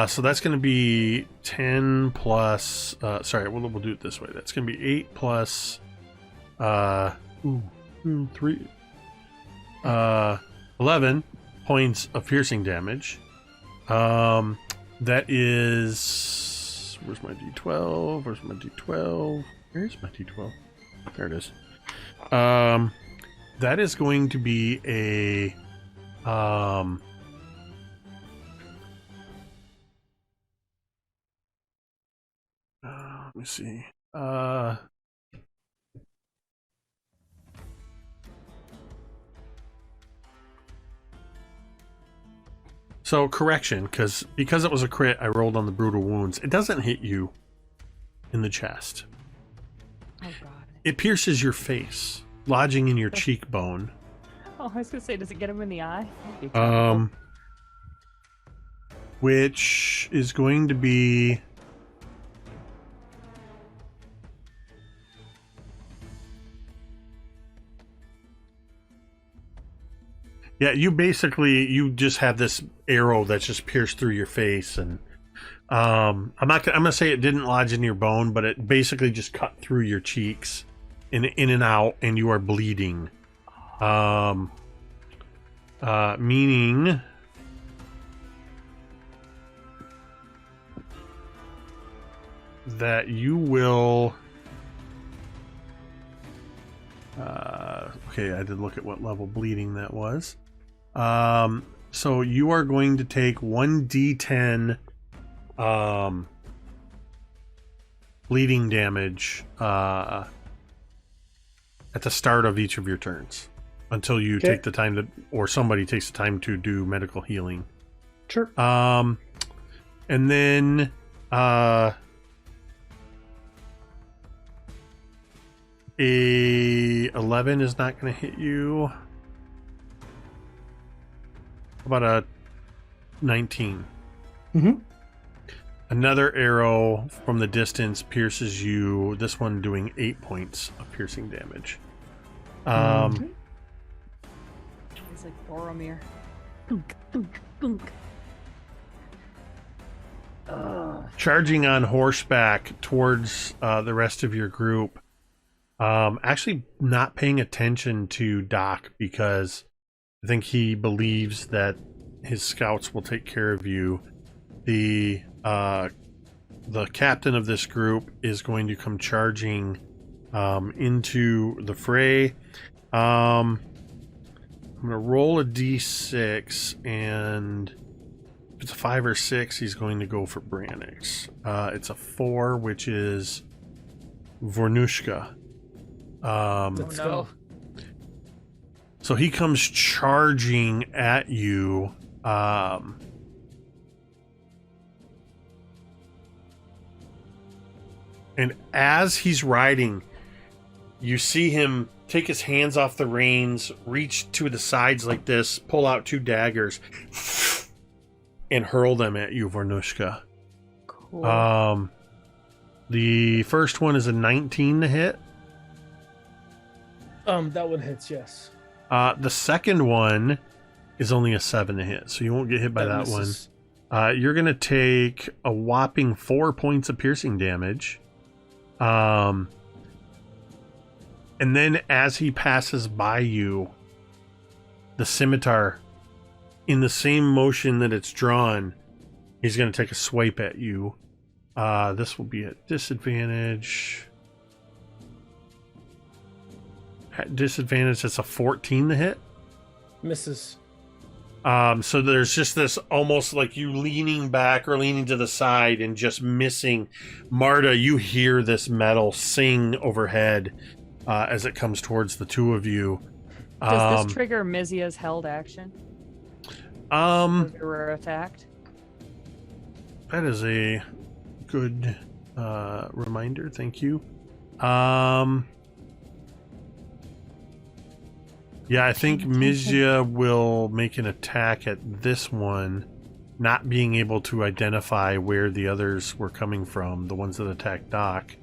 So that's going to be 10 plus... sorry, we'll do it this way. That's going to be 8 plus... 3... 11 points of piercing damage. That is... Where's my D12? Where's my D12? Where's my D12? There it is. That is going to be a... let me see. So correction, because it was a crit, I rolled on the brutal wounds. It doesn't hit you in the chest. Oh god. It pierces your face, lodging in your cheekbone. Oh, I was gonna say, does it get him in the eye? That'd be terrible. Which is going to be yeah, you just have this arrow that's just pierced through your face, and I'm gonna say it didn't lodge in your bone, but it basically just cut through your cheeks in and out, and you are bleeding. Meaning that you will okay, I did look at what level bleeding that was. So you are going to take 1d10 bleeding damage at the start of each of your turns until you take the time to, or somebody takes the time to do medical healing. Sure. And then a 11 is not going to hit you. How about a 19? Mm-hmm. Another arrow from the distance pierces you, this one doing 8 points of piercing damage. It's like Boromir. Charging on horseback towards the rest of your group. Actually not paying attention to Doc because I think he believes that his scouts will take care of you. The captain of this group is going to come charging into the fray. I'm going to roll a d6, and if it's a 5 or 6, he's going to go for Branix. It's a 4, which is Vornushka. Let's go. So he comes charging at you. And as he's riding, you see him take his hands off the reins, reach to the sides like this, pull out 2 daggers, and hurl them at you, Vornushka. Cool. The first one is a 19 to hit. That one hits, yes. The second one is only a 7 to hit, so you won't get hit by that misses. one. You're going to take a whopping 4 points of piercing damage. And then as he passes by you, the scimitar, in the same motion that it's drawn, he's going to take a swipe at you. This will be at disadvantage. At disadvantage, it's a 14 to hit. Misses. So there's just this almost like you leaning back or leaning to the side and just missing. Marta, you hear this metal sing overhead as it comes towards the two of you. Does this trigger Mizya's held action? If you were attacked? That is a good reminder. Thank you. Yeah, I think Mizya will make an attack at this one, not being able to identify where the others were coming from, the ones that attacked Doc.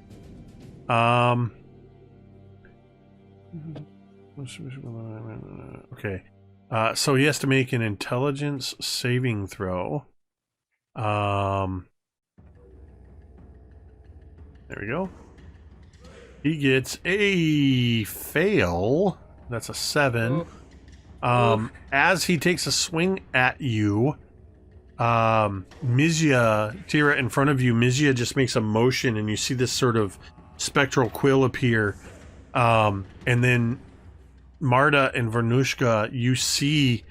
Okay. So he has to make an intelligence saving throw. There we go. He gets a fail. That's a 7. As he takes a swing at you, Mizya, Teera, in front of you, Mizya just makes a motion, and you see this sort of spectral quill appear. And then Marta and Vornushka, you see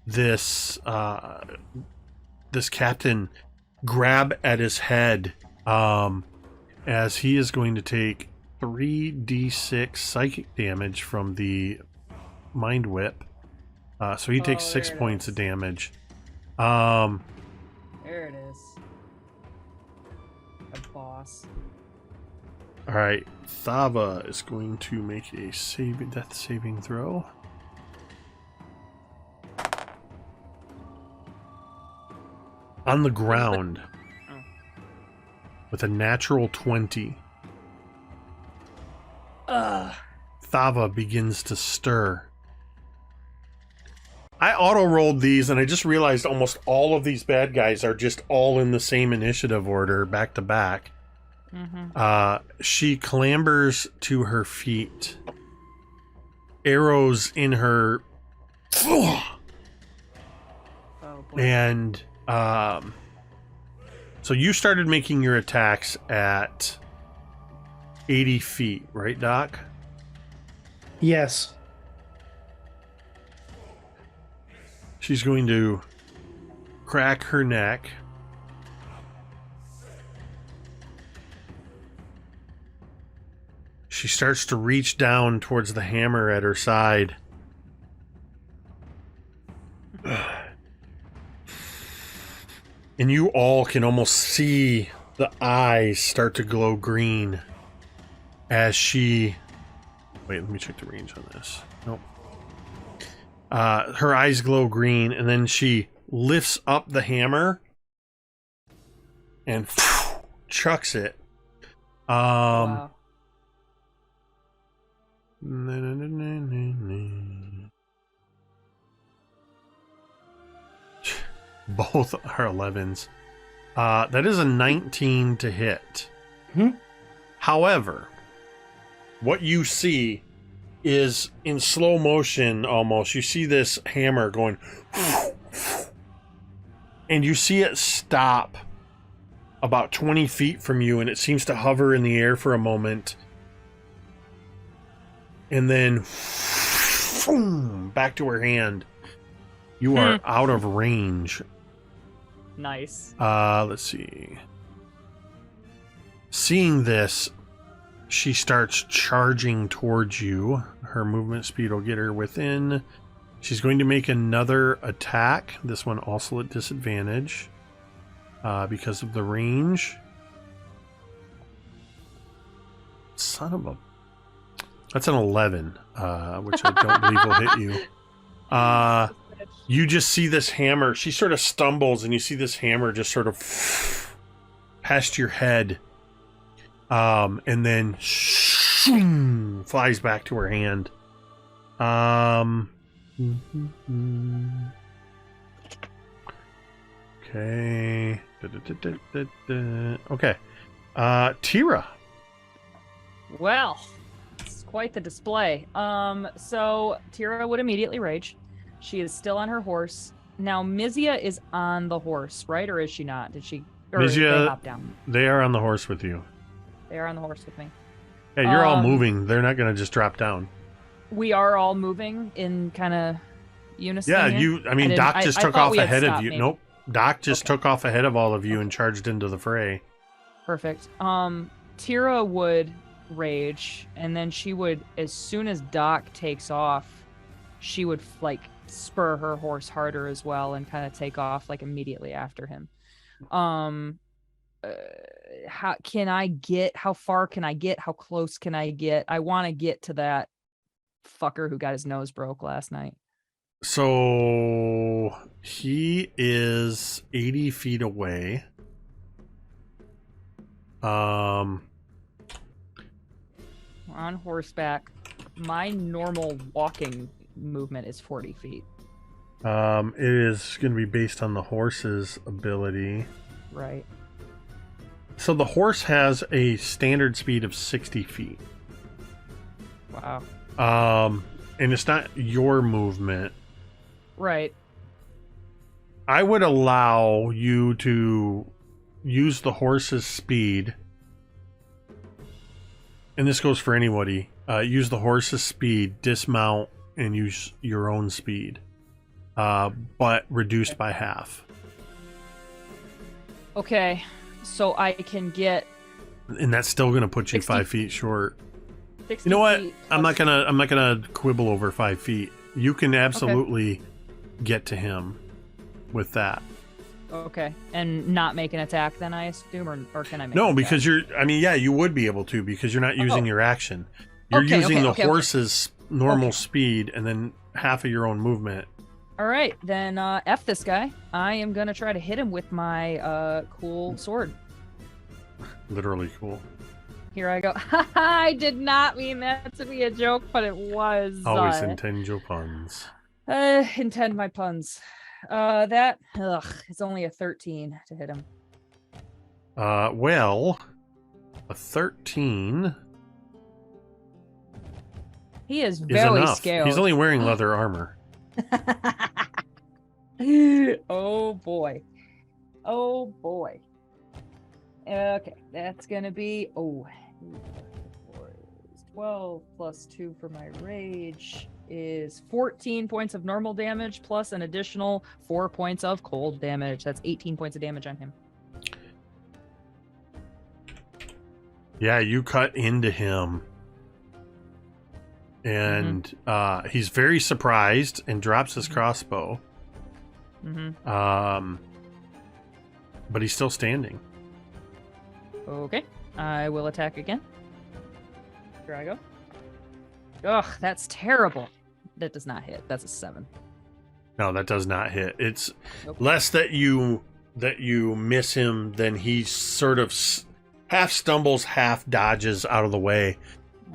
this this captain grab at his head as he is going to take 3d6 psychic damage from the mind whip. So he takes 6 points of damage. There it is. A boss. All right, Thava is going to make a death saving throw. On the ground with a natural 20. Thava begins to stir. I auto-rolled these and I just realized almost all of these bad guys are just all in the same initiative order, back to back. She clambers to her feet. Arrows in her... Oh, boy. And so you started making your attacks at 80 feet, right, Doc? Yes. She's going to crack her neck. She starts to reach down towards the hammer at her side. And you all can almost see the eyes start to glow green as she... Wait, let me check the range on this. Nope. Her eyes glow green, and then she lifts up the hammer and chucks it. Wow. Both are 11s. That is a 19 to hit. However, what you see is in slow motion almost. You see this hammer going, and you see it stop about 20 feet from you, and it seems to hover in the air for a moment. And then back to her hand. You are out of range. Nice. Let's see. Seeing this, she starts charging towards you. Her movement speed will get her within. She's going to make another attack. This one also at disadvantage because of the range. Son of a... That's an 11, which I don't believe will hit you. You just see this hammer. She sort of stumbles, and you see this hammer just sort of past your head. And then flies back to her hand. Okay. Okay. Teera. Well, it's quite the display. So Teera would immediately rage. She is still on her horse. Now Mizya is on the horse, right? Or is she not? Did she or did Mizya, they hop down? They are on the horse with you. They are on the horse with me. Yeah, you're all moving. They're not going to just drop down. We are all moving in kind of unison. Yeah, here? Doc just took off ahead of you. Maybe. Nope. Doc just took off ahead of all of you and charged into the fray. Perfect. Teera would rage, and then she would, as soon as Doc takes off, she would like spur her horse harder as well and kind of take off like immediately after him. How far can I get? How close can I get? I want to get to that fucker who got his nose broke last night. So he is 80 feet away. On horseback. My normal walking movement is 40 feet. It is going to be based on the horse's ability. Right. So the horse has a standard speed of 60 feet. Wow. And it's not your movement. Right. I would allow you to use the horse's speed. And this goes for anybody. Use the horse's speed, dismount, and use your own speed. But reduced by half. Okay. So I can get... And that's still going to put you 60 5 feet short. 60 You know what? feet I'm plus- not gonna quibble over 5 feet. You can absolutely get to him with that. Okay, and not make an attack then, I assume, or can I make? No, an because attack? you would be able to because you're not using your action. You're Okay, using the okay. horse's normal Okay. speed and then half of your own movement. All right, then F this guy. I am gonna try to hit him with my cool sword. Literally cool. Here I go. I did not mean that to be a joke, but it was. Always intend your puns. Intend my puns. That it's only a 13 to hit him. Well, a 13 He is is very enough. scaled. He's only wearing leather armor. Oh boy. Oh boy. Okay, that's gonna be 12 plus 2 for my rage is 14 points of normal damage plus an additional 4 points of cold damage. That's 18 points of damage on him. Yeah, you cut into him. And he's very surprised and drops his crossbow. Mm-hmm. But he's still standing. Okay, I will attack again. Here I go. Ugh, that's terrible. That does not hit. That's a 7. No, that does not hit. It's Nope. less that you miss him than he sort of half stumbles, half dodges out of the way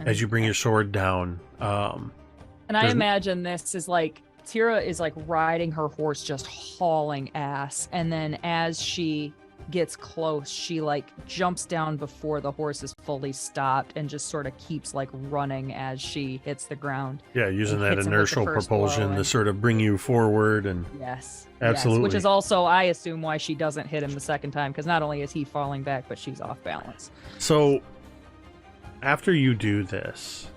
as you bring your sword down. And I there's- imagine this is like Teera is like riding her horse, just hauling ass, and then as she gets close, she like jumps down before the horse is fully stopped and just sort of keeps like running as she hits the ground. Yeah, using and that hits him with the inertial first propulsion blow to and- sort of bring you forward. And Yes. Absolutely. Which is also, I assume, why she doesn't hit him the second time, because not only is he falling back, but she's off balance. so after you do this,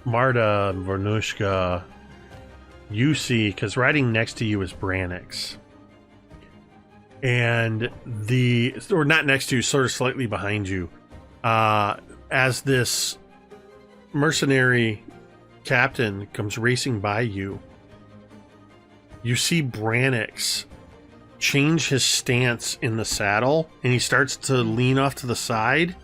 Marta and Vernushka, you see, because riding next to you is Branix. And or not next to you, sort of slightly behind you, as this mercenary captain comes racing by you, you see Branix change his stance in the saddle, and he starts to lean off to the side,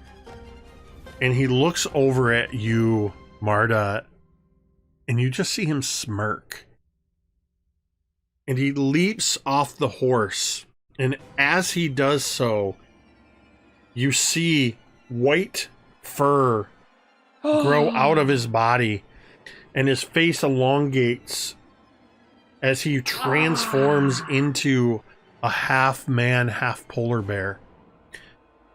and he looks over at you, Marta, and you just see him smirk. And he leaps off the horse. And as he does so, you see white fur grow out of his body, and his face elongates as he transforms into a half man, half polar bear,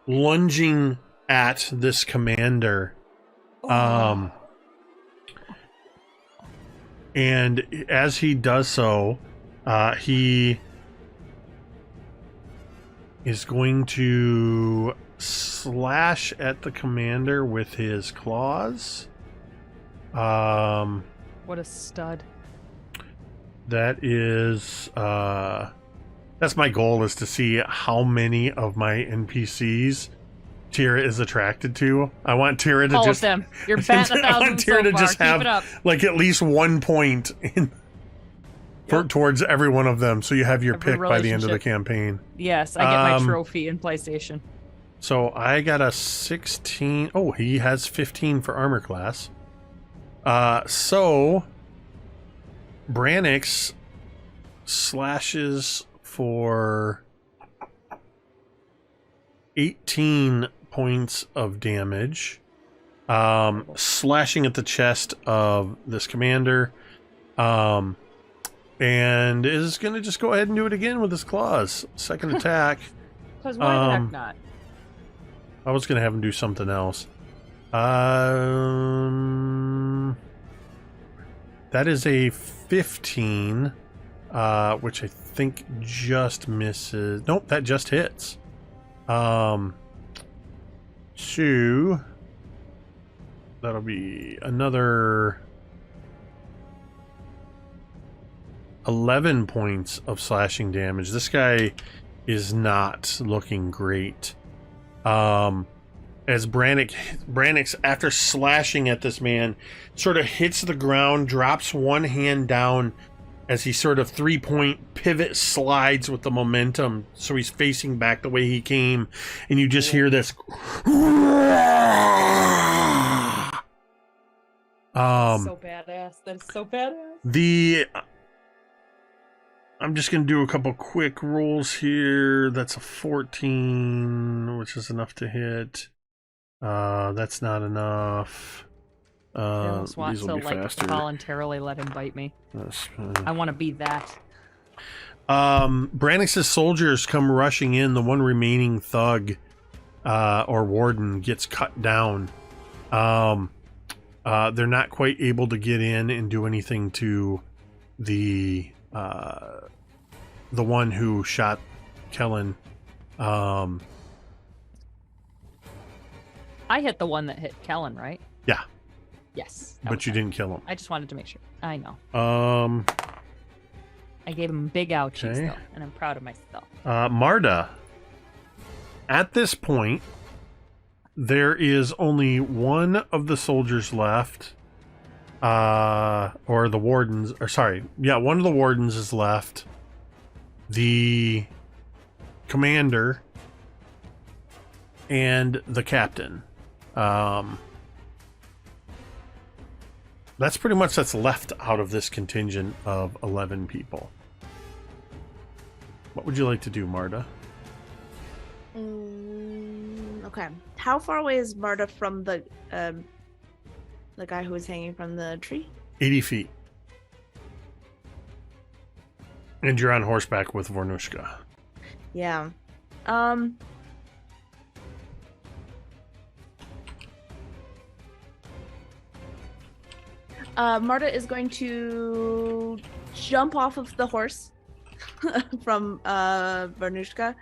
lunging at this commander. And as he does so, he is going to slash at the commander with his claws. What a stud. That is that's my goal, is to see how many of my NPCs Teera is attracted to. I want Teera to All just of them. You're batting I 1,000 want so Teera to far. just Keep have it up. like at least 1 point in towards every one of them, so you have your Every pick by the end of the relationship. campaign. Yes, I get my trophy in PlayStation. So I got a 16. Oh, he has 15 for armor class. So Branix slashes for 18 points of damage, slashing at the chest of this commander, and is going to just go ahead and do it again with his claws. Second attack. Because why the heck not? I was going to have him do something else. That is a 15, which I think just misses. Nope, that just hits. So that'll be another 11 points of slashing damage. This guy is not looking great. As Branix, after slashing at this man, sort of hits the ground, drops one hand down, as he sort of 3-point pivot slides with the momentum, so he's facing back the way he came, and you just hear this. So badass. That is so badass. I'm just gonna do a couple quick rolls here. That's a 14, which is enough to hit. That's not enough. I almost want these to will be faster. voluntarily let him bite me. I want to be that. Brannix's soldiers come rushing in. The one remaining thug or warden gets cut down. They're not quite able to get in and do anything to the one who shot Kellen. I hit the one that hit Kellen, right? Yeah. Yes. But you didn't kill him. I just wanted to make sure. I know. I gave him big ouchies, Okay. though, and I'm proud of myself. Marta, at this point, there is only one of the soldiers left. Or the wardens, or sorry, yeah, one of the wardens is left. The commander and the captain. That's pretty much that's left out of this contingent of 11 people. What would you like to do, Marta? Okay. How far away is Marta from the guy who was hanging from the tree? 80 feet. And you're on horseback with Vornushka. Yeah. Marta is going to jump off of the horse from Vernushka.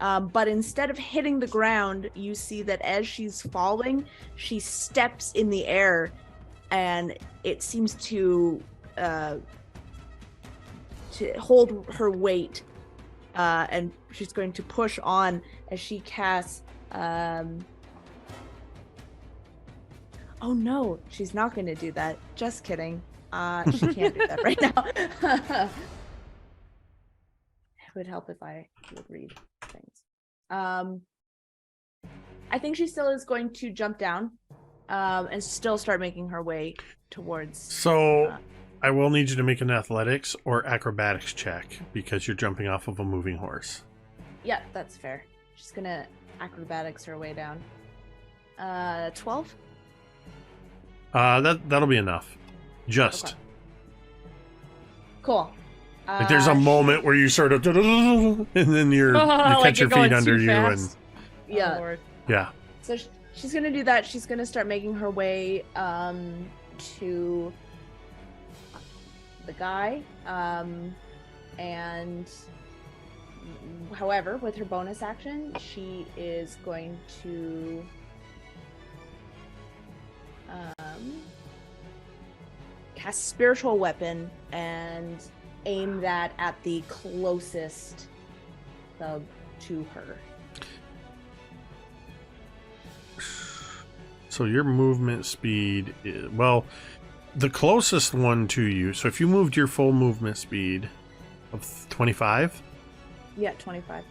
But instead of hitting the ground, you see that as she's falling, she steps in the air, and it seems to hold her weight, and she's going to push on as she casts. Oh no, she's not going to do that. Just kidding. She can't do that right now. It would help if I would read things. I think she still is going to jump down and still start making her way towards. So I will need you to make an athletics or acrobatics check because you're jumping off of a moving horse. Yeah, that's fair. She's going to acrobatics her way down. 12? That'll be enough. Just. Okay. Cool. Like there's a moment where you sort of and then you Like catch you're your feet going under too you fast. Yeah. Oh, Lord. yeah. So she's going to do that. She's going to start making her way to the guy. And however, with her bonus action, she is going to cast spiritual weapon and aim that at the closest thug to her. So your movement speed is, well, the closest one to you. So if you moved your full movement speed of 25, Yeah, 25.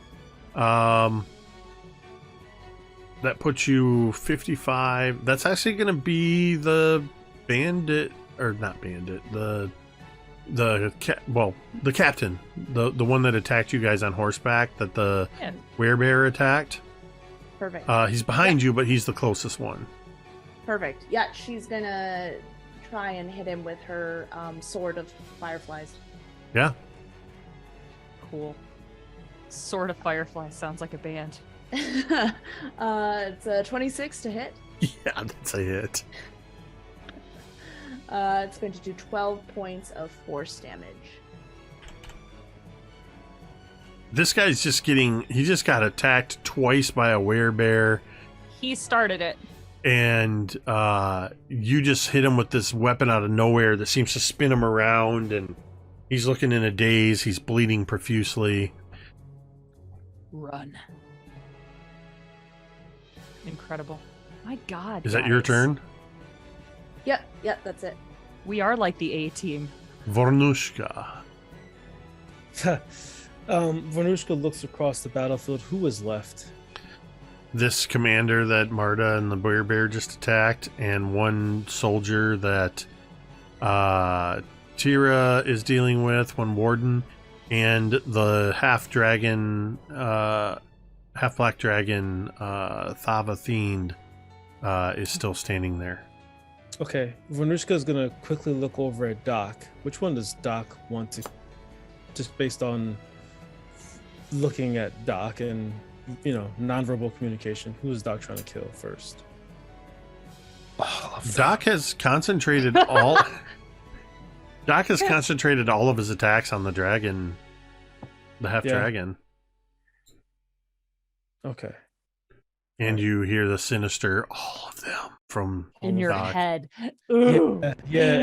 that puts you 55. That's actually going to be the bandit, or not bandit, the captain, the one that attacked you guys on horseback, that the werebear attacked. Perfect. He's behind you, but he's the closest one. Perfect. Yeah, she's gonna try and hit him with her sword of fireflies. Yeah. Cool. Sword of Firefly sounds like a band. It's a 26 to hit. Yeah, that's a hit. It's going to do 12 points of force damage. This guy's he just got attacked twice by a werebear, He started it. and you just hit him with this weapon out of nowhere that seems to spin him around, and he's looking in a daze. He's bleeding profusely. Run. Incredible. My God. Is that your guys. turn? Yep, that's it. We are like the A team. Vornushka. Vernushka looks across the battlefield. Who is left? This commander that Marta and the bear just attacked, and one soldier that Teera is dealing with, one warden, and the half black dragon, Thava Fiend, is still standing there. Okay, Vernushka is gonna quickly look over at Doc. Which one does Doc want to? Just based on looking at Doc and nonverbal communication, who is Doc trying to kill first? Doc has concentrated all. Doc has concentrated all of his attacks on the dragon, the half dragon. Okay. And you hear the sinister, all of them from In your Doc. head. Yeah,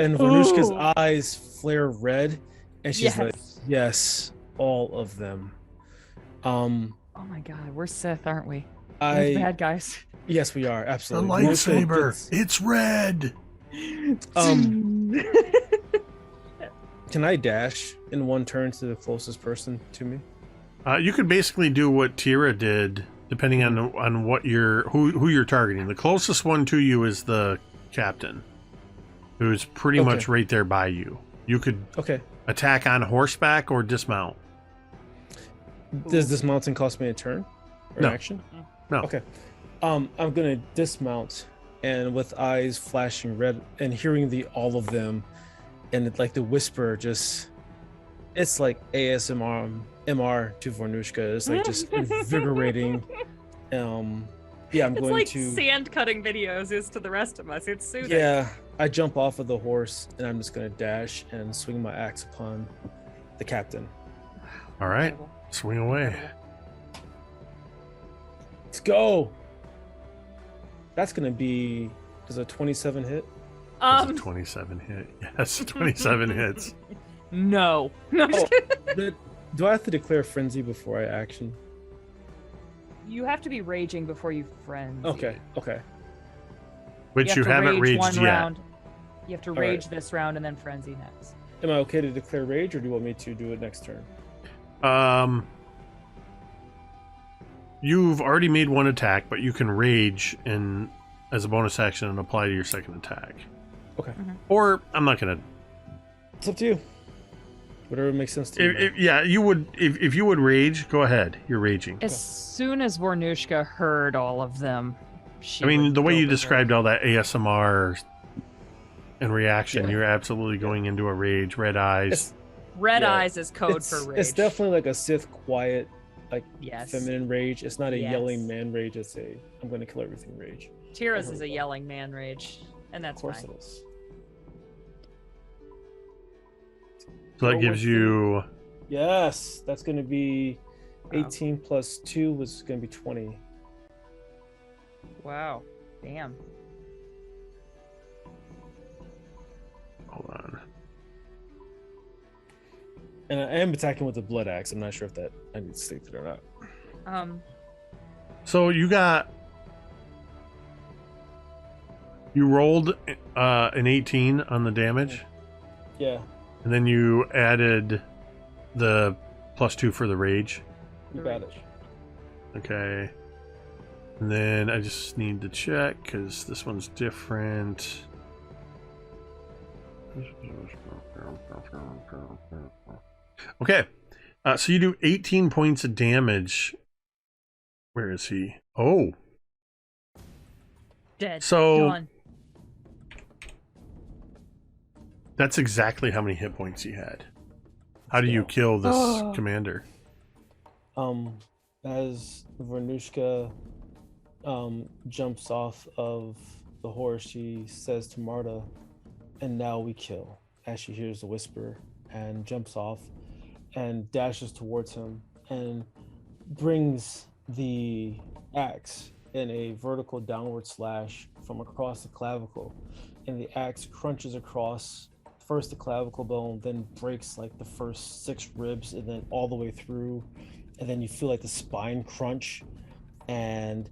and Vernushka's eyes flare red, and she's like, "Yes, all of them." Oh my god, we're Sith, aren't we? I We're bad guys. yes, we are The absolutely. lightsaber, it's red. Can I dash in one turn to the closest person to me? You could basically do what Teera did, depending on what who you're targeting. The closest one to you is the captain, who's pretty much right there by you. You could attack on horseback or dismount. Does dismounting cost me a turn or No. an action? No. Okay. I'm gonna dismount, and with eyes flashing red and hearing the all of them, and like the whisper, it's like ASMR to Vernushka. It's like just invigorating. I'm It's going like to sand cutting videos is to the rest of us. It's soothing. Yeah, I jump off of the horse, and I'm just gonna dash and swing my axe upon the captain. All right, swing away. Let's go. That's gonna be does a 27 hit? That's a 27 hit. Yes, 27 hits. No. No, I'm just kidding. Do I have to declare frenzy before I action? You have to be raging before you frenzy. Okay. Which you have to haven't rage raged one yet. round. You have to All rage right. this round and then frenzy next. Am I okay to declare rage, or do you want me to do it next turn? You've already made one attack, but you can rage as a bonus action and apply to your second attack. Okay. Or I'm not gonna. It's up to you. Whatever makes sense to you. You would. If you would rage, go ahead. You're raging. As soon as Vornushka heard all of them, she I mean, would the way go you berserk. described all that ASMR and reaction, you're absolutely going into a rage. Red eyes. Red eyes is code for rage. It's definitely like a Sith quiet, like Yes. feminine rage. It's not a Yes. yelling man rage. It's a I'm going to kill everything rage. Tira's is a yelling man rage, and that's Of course fine. it is. So that Go gives with you. Yes, that's going to be Wow. 18 plus 2 was going to be 20. Wow. Damn. Hold on. And I am attacking with the blood axe. I'm not sure if that I need to stick to it or not. So you rolled an 18 on the damage, Yeah, and then you added the +2 for the rage. you got it. Okay. And then I just need to check because this one's different. Okay. So you do 18 points of damage. Where is he? Oh. Dead. So- Gone. That's exactly how many hit points he had. How do you kill this commander? As Vernushka jumps off of the horse, she says to Marta, "And now we kill," as she hears the whisper, and jumps off and dashes towards him and brings the axe in a vertical downward slash from across the clavicle, and the axe crunches across first the clavicle bone, then breaks like the first 6 ribs, and then all the way through, and then you feel like the spine crunch, and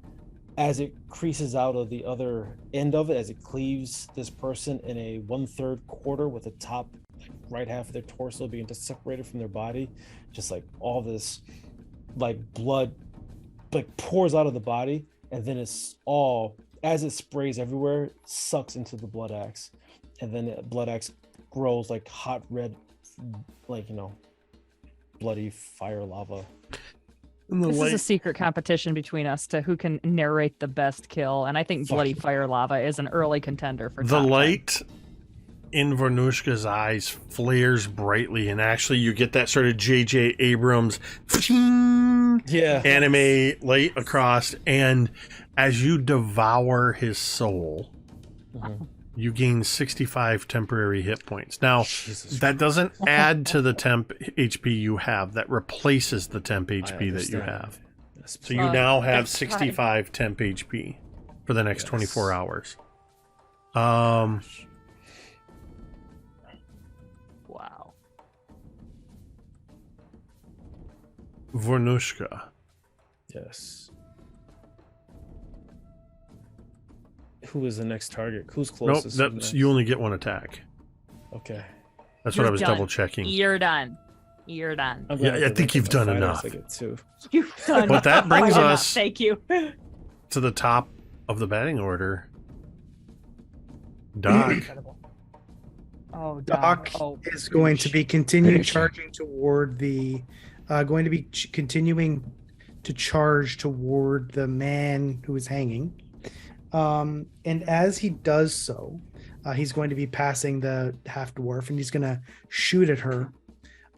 as it creases out of the other end of it, as it cleaves this person in a 1/3 quarter with the top like right half of their torso being just separated from their body, just like all this like blood like pours out of the body, and then it's all, as it sprays everywhere, sucks into the blood axe, and then the blood axe grows like hot red, like, you know, bloody fire lava. And the This is a light, secret competition between us to who can narrate the best kill, and I think Bloody Fire Lava is an early contender for the top 10. light in Vernushka's eyes flares brightly, and actually you get that sort of J.J. Abrams anime light across, and as you devour his soul, you gain 65 temporary hit points. Now, that doesn't add to the temp HP you have. That replaces the temp HP that you have. So you now have 65 temp HP for the next 24 hours. Wow. Vernushka. Yes. Who is the next target? Who's closest? Nope, you only get one attack. Okay. That's You're what I was done. double checking. You're done. You're done. Yeah, I think you've done enough. You've done. But that brings enough. us Thank you. to the top of the batting order. Doc. Oh, Doc is going to be continuing charging toward the, continuing to charge toward the man who is hanging. And as he does so, he's going to be passing the half dwarf, and he's going to shoot at her.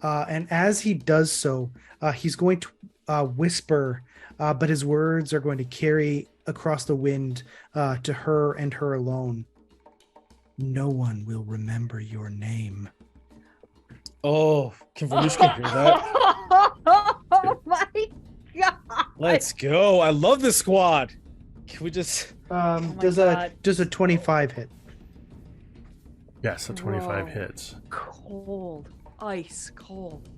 And as he does so, he's going to whisper, but his words are going to carry across the wind to her and her alone. No one will remember your name. Oh, can Vernushka hear that? Oh my god! Let's go. I love this squad. Can we just... Does a 25 hit? Yes, a 25 Whoa. hits. Cold, ice cold.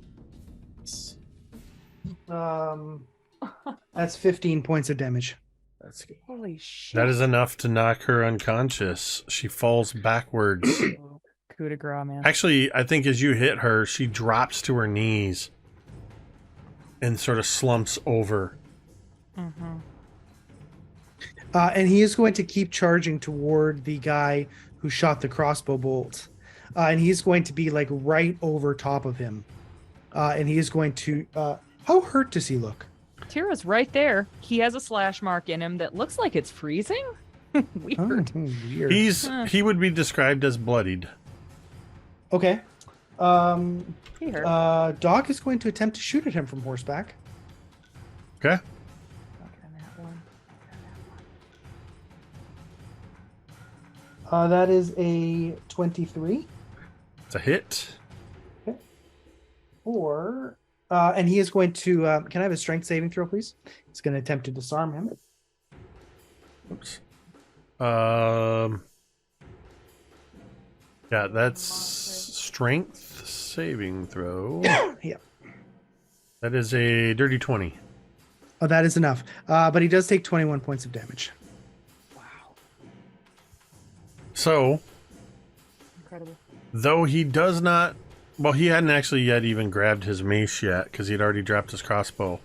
That's 15 points of damage. That's good. Holy shit! That is enough to knock her unconscious. She falls backwards. Coup de grace, man. Actually, I think as you hit her, she drops to her knees and sort of slumps over. Mm-hmm. And he is going to keep charging toward the guy who shot the crossbow bolt. And he's going to be like right over top of him. And he is going to... how hurt does he look? Teera's right there. He has a slash mark in him that looks like it's freezing. Weird. Weird. He would be described as bloodied. Okay. He hurt. Doc is going to attempt to shoot at him from horseback. Okay. That is a 23. It's a hit. Okay. And he is going to... can I have a strength saving throw, please? He's going to attempt to disarm him. Oops. Yeah, that's strength saving throw. Yeah. That is a dirty 20. Oh, that is enough. But he does take 21 points of damage. So, Incredible. though he does not... Well, he hadn't actually yet even grabbed his mace yet, because he'd already dropped his crossbow.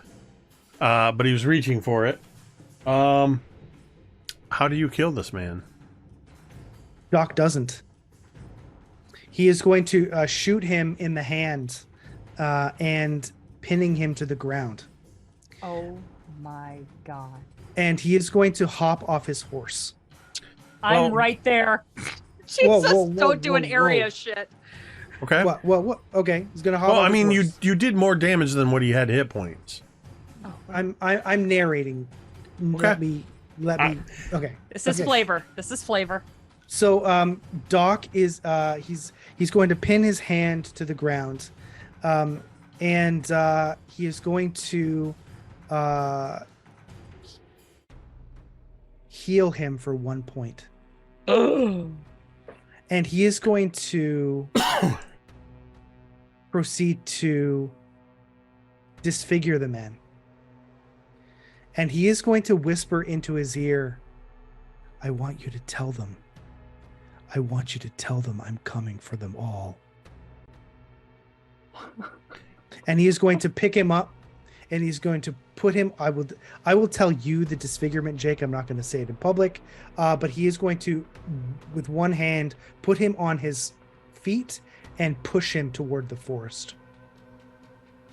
But he was reaching for it. How do you kill this man? Doc doesn't. He is going to shoot him in the hand and pinning him to the ground. Oh my god. And he is going to hop off his horse. I'm right there. Jesus, don't do an area whoa. shit. Okay. What? Okay, he's gonna hop. Well, off I his mean, horse. you did more damage than what he had hit points. Oh, I'm narrating. Okay. Let me. Okay. this is flavor. This is flavor. So, Doc is he's going to pin his hand to the ground, and he is going to heal him for 1 point. And he is going to proceed to disfigure the man. And he is going to whisper into his ear, I want you to tell them. I want you to tell them I'm coming for them all. And he is going to pick him up, and he's going to put him. I will tell you the disfigurement, Jake. I'm not going to say it in public, but he is going to, with one hand, put him on his feet and push him toward the forest.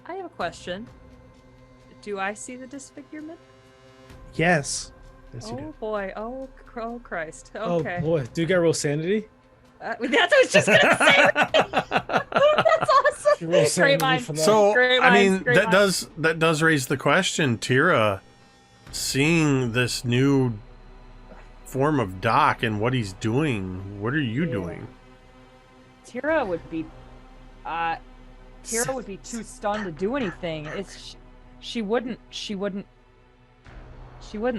I have a question. Do I see the disfigurement? Yes. Yes, you Oh do. boy. Oh Christ. Oh Okay. boy, do you get roll sanity? That's what I was just gonna say. That's awesome. Roll Great sanity mind. for that. So Great I mean minds, great that does raise the question, Teera, seeing this new form of Doc and what he's doing. What are you doing? Teera would be too stunned to do anything. She wouldn't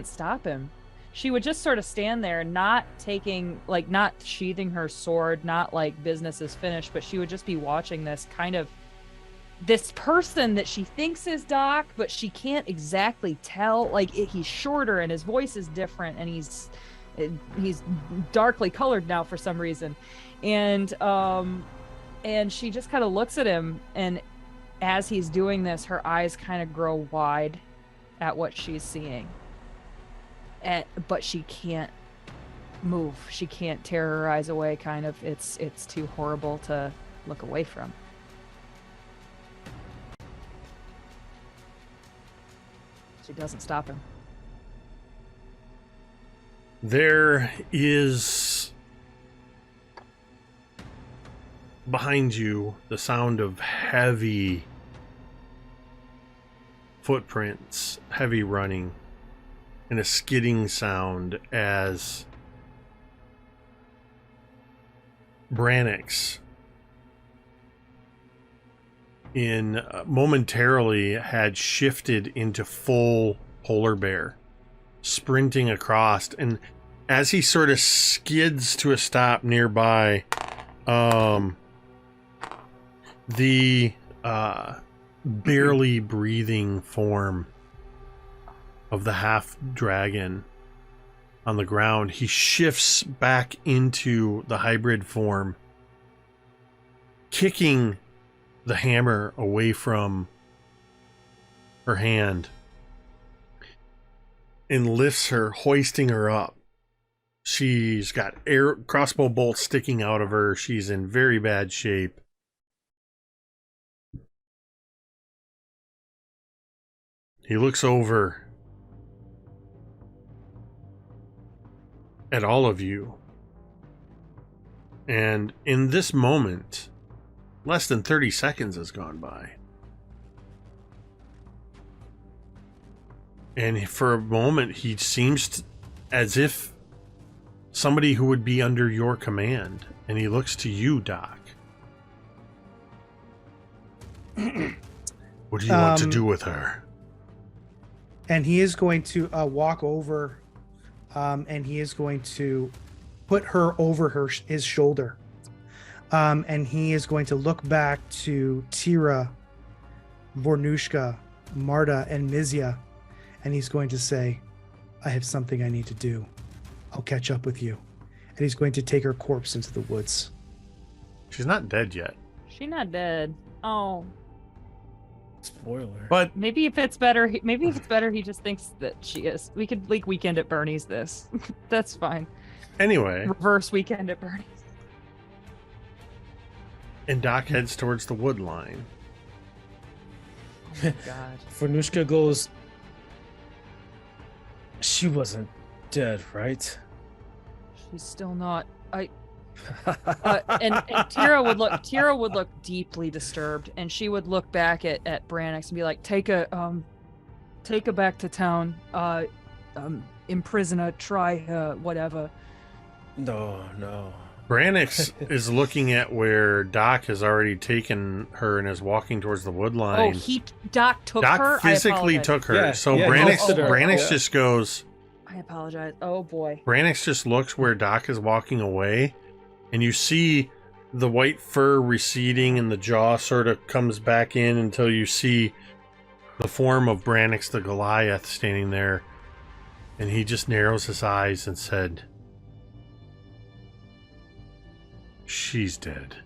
stop him. She would just sort of stand there, not sheathing her sword, not like business is finished, but she would just be watching this person that she thinks is Doc, but she can't exactly tell. Like he's shorter and his voice is different, and he's darkly colored now for some reason, and she just kind of looks at him, and as he's doing this, her eyes kind of grow wide at what she's seeing. But she can't move. She can't tear her eyes away, kind of. It's too horrible to look away from. She doesn't stop him. There is behind you the sound of heavy footprints, heavy running, and a skidding sound as Branix momentarily had shifted into full polar bear, sprinting across, and as he sort of skids to a stop nearby, the barely breathing form of the half dragon on the ground, he shifts back into the hybrid form, kicking the hammer away from her hand, and lifts her, hoisting her up. She's got crossbow bolts sticking out of her. She's in very bad shape. He looks over at all of you, and in this moment, less than 30 seconds has gone by, and for a moment he seems as if somebody who would be under your command, and he looks to you, Doc. What do you want to do with her? And he is going to walk over, and he is going to put her over his shoulder. And he is going to look back to Teera, Vornushka, Marta, and Mizya, and he's going to say, I have something I need to do. I'll catch up with you. And he's going to take her corpse into the woods. She's not dead yet. She's not dead. Oh. Spoiler. But Maybe if it's better, he just thinks that she is. We could like Weekend at Bernie's this. That's fine. anyway, Reverse Weekend at Bernie's. and Doc heads towards the wood line. Oh my god. Fornushka goes, she wasn't dead, right? She's still not. And Teera would look deeply disturbed, and she would look back at Branix and be like, take her back to town, imprison her, try her, whatever. No. Branix is looking at where Doc has already taken her and is walking towards the wood line. Oh, Doc took Doc her? physically I apologize. took her. Yeah, So yeah, he Branix lifted her. Yeah. just goes, I apologize. Oh boy. Branix just looks where Doc is walking away, and you see the white fur receding and the jaw sort of comes back in until you see the form of Branix the Goliath standing there, and he just narrows his eyes and said, "She's dead."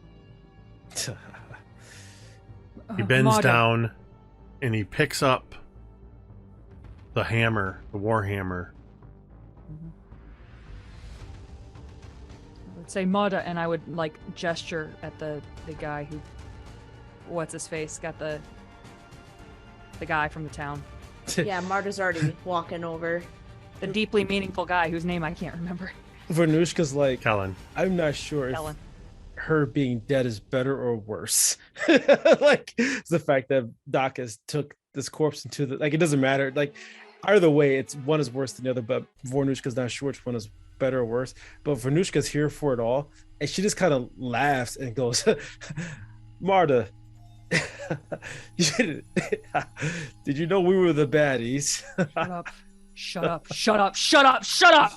He bends Marta. down and he picks up the hammer, the war hammer. I would say Marta, and I would like gesture at the guy who, what's his face, got the guy from the town, Yeah, Marta's already walking over. the deeply meaningful guy whose name I can't remember. Vernushka's like, Kellen. I'm not sure if Ellen. her being dead is better or worse. Like the fact that Doc has took this corpse into the, like, it doesn't matter. Like either way, it's one is worse than the other, but Vernushka's not sure which one is better or worse. But Vernushka's here for it all. And she just kind of laughs and goes, Marta, did you know we were the baddies? Shut up. Shut up. Shut up. Shut up. Shut up.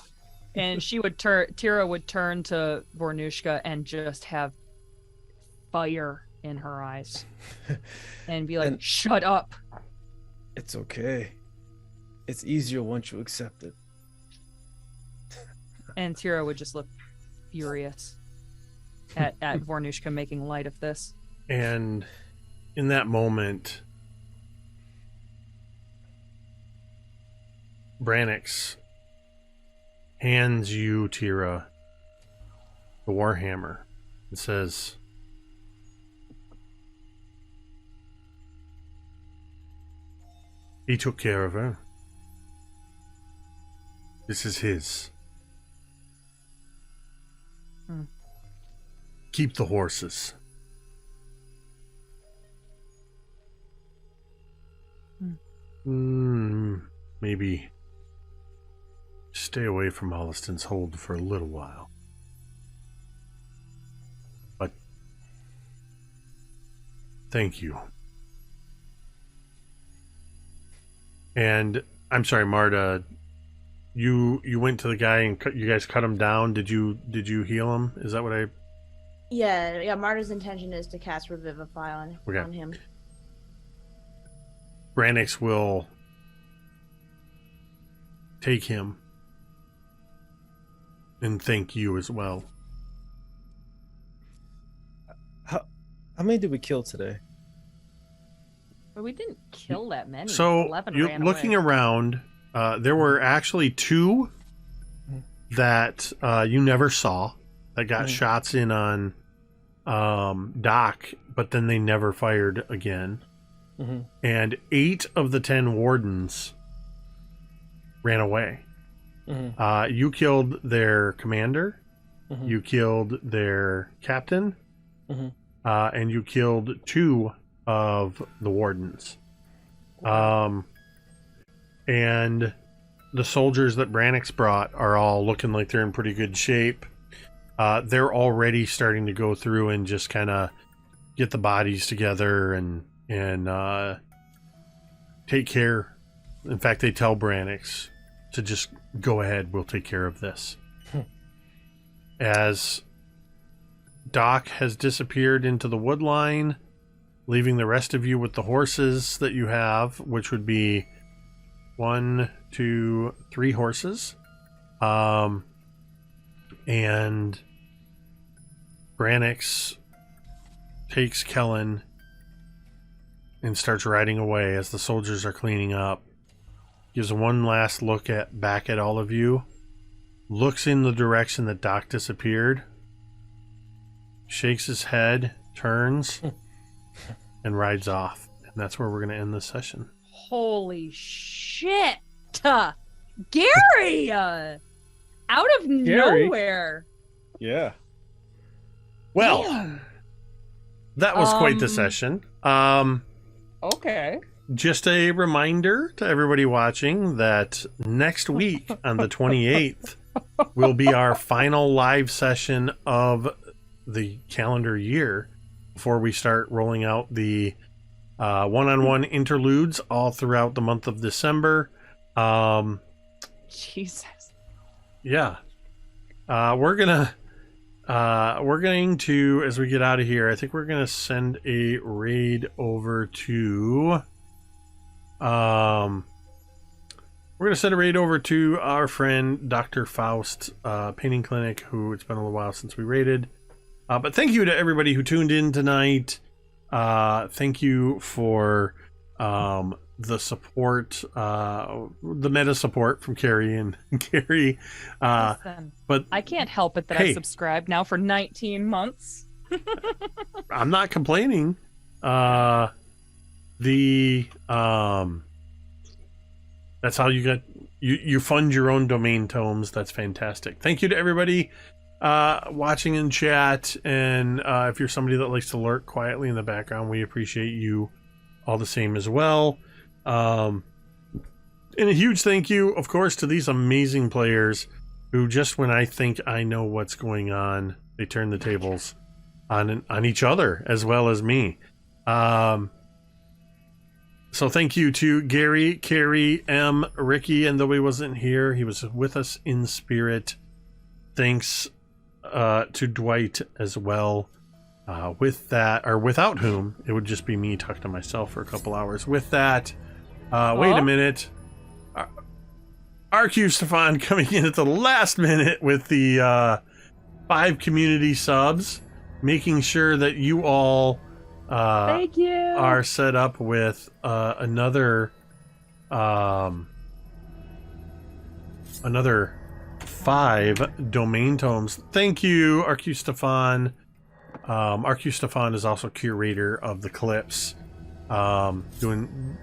And she would Teera would turn to Vornushka and just have fire in her eyes and be like, And- shut up. It's okay. It's easier once you accept it. And Teera would just look furious at Vornushka making light of this. And in that moment, Branix hands you, Teera, the warhammer and says, he took care of her. This is his. Keep the horses. Maybe stay away from Holliston's hold for a little while. But thank you. And I'm sorry, Marta, you went to the guy and you guys cut him down. Did you heal him? Is that what I... Yeah, Marta's intention is to cast Revivify on him. Branix will take him and thank you as well. How many did we kill today? But we didn't kill that many. So 11 you ran looking away. around, there were actually 2 that you never saw that got shots in on Doc, but then they never fired again. And 8 of the 10 wardens ran away. You killed their commander, you killed their captain, and you killed 2 of the wardens. And the soldiers that Branix brought are all looking like they're in pretty good shape. They're already starting to go through and just kind of get the bodies together and take care. In fact, they tell Branix to just go ahead. We'll take care of this. As Doc has disappeared into the wood line, leaving the rest of you with the horses that you have, which would be 1, 2, 3 horses. And Branix takes Kellen and starts riding away as the soldiers are cleaning up. Gives one last look back at all of you. Looks in the direction that Doc disappeared. Shakes his head, turns, and rides off. And that's where we're going to end this session. Holy shit! Gary! Out of Gary? nowhere. Yeah. Well, Damn. that was quite the session. Okay. Just a reminder to everybody watching that next week on the 28th will be our final live session of the calendar year before we start rolling out the one-on-one interludes all throughout the month of December. Jesus. Yeah. We're going to, as we get out of here, I think we're going to send a raid over to... we're going to send a raid over to our friend Dr. Faust Painting Clinic, who it's been a little while since we raided. But thank you to everybody who tuned in tonight. Thank you for the support, the meta support from Cari and Cari. Listen, But I can't help it that hey. I've subscribed now for 19 months. I'm not complaining. That's how you get you fund your own domain tomes. That's fantastic. Thank you to everybody watching in chat, and if you're somebody that likes to lurk quietly in the background, we appreciate you all the same as well. And a huge thank you, of course, to these amazing players who, just when I think I know what's going on, they turn the tables on each other as well as me. So thank you to Gary, Cari, M, Ricky, and though he wasn't here, he was with us in spirit. Thanks to Dwight as well. With that, or without whom, it would just be me talking to myself for a couple hours. With that, wait a minute. RQ Stefan coming in at the last minute with the 5 community subs, making sure that you all Thank you. are set up with another 5 domain tomes. Thank you, RQ Stefan. RQ Stefan is also curator of the clips, doing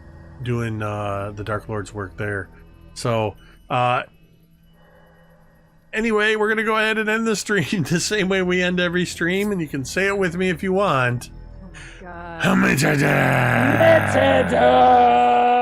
the Dark Lord's work there. So anyway, we're gonna go ahead and end the stream the same way we end every stream, and you can say it with me if you want. God. How much I did? Metadon!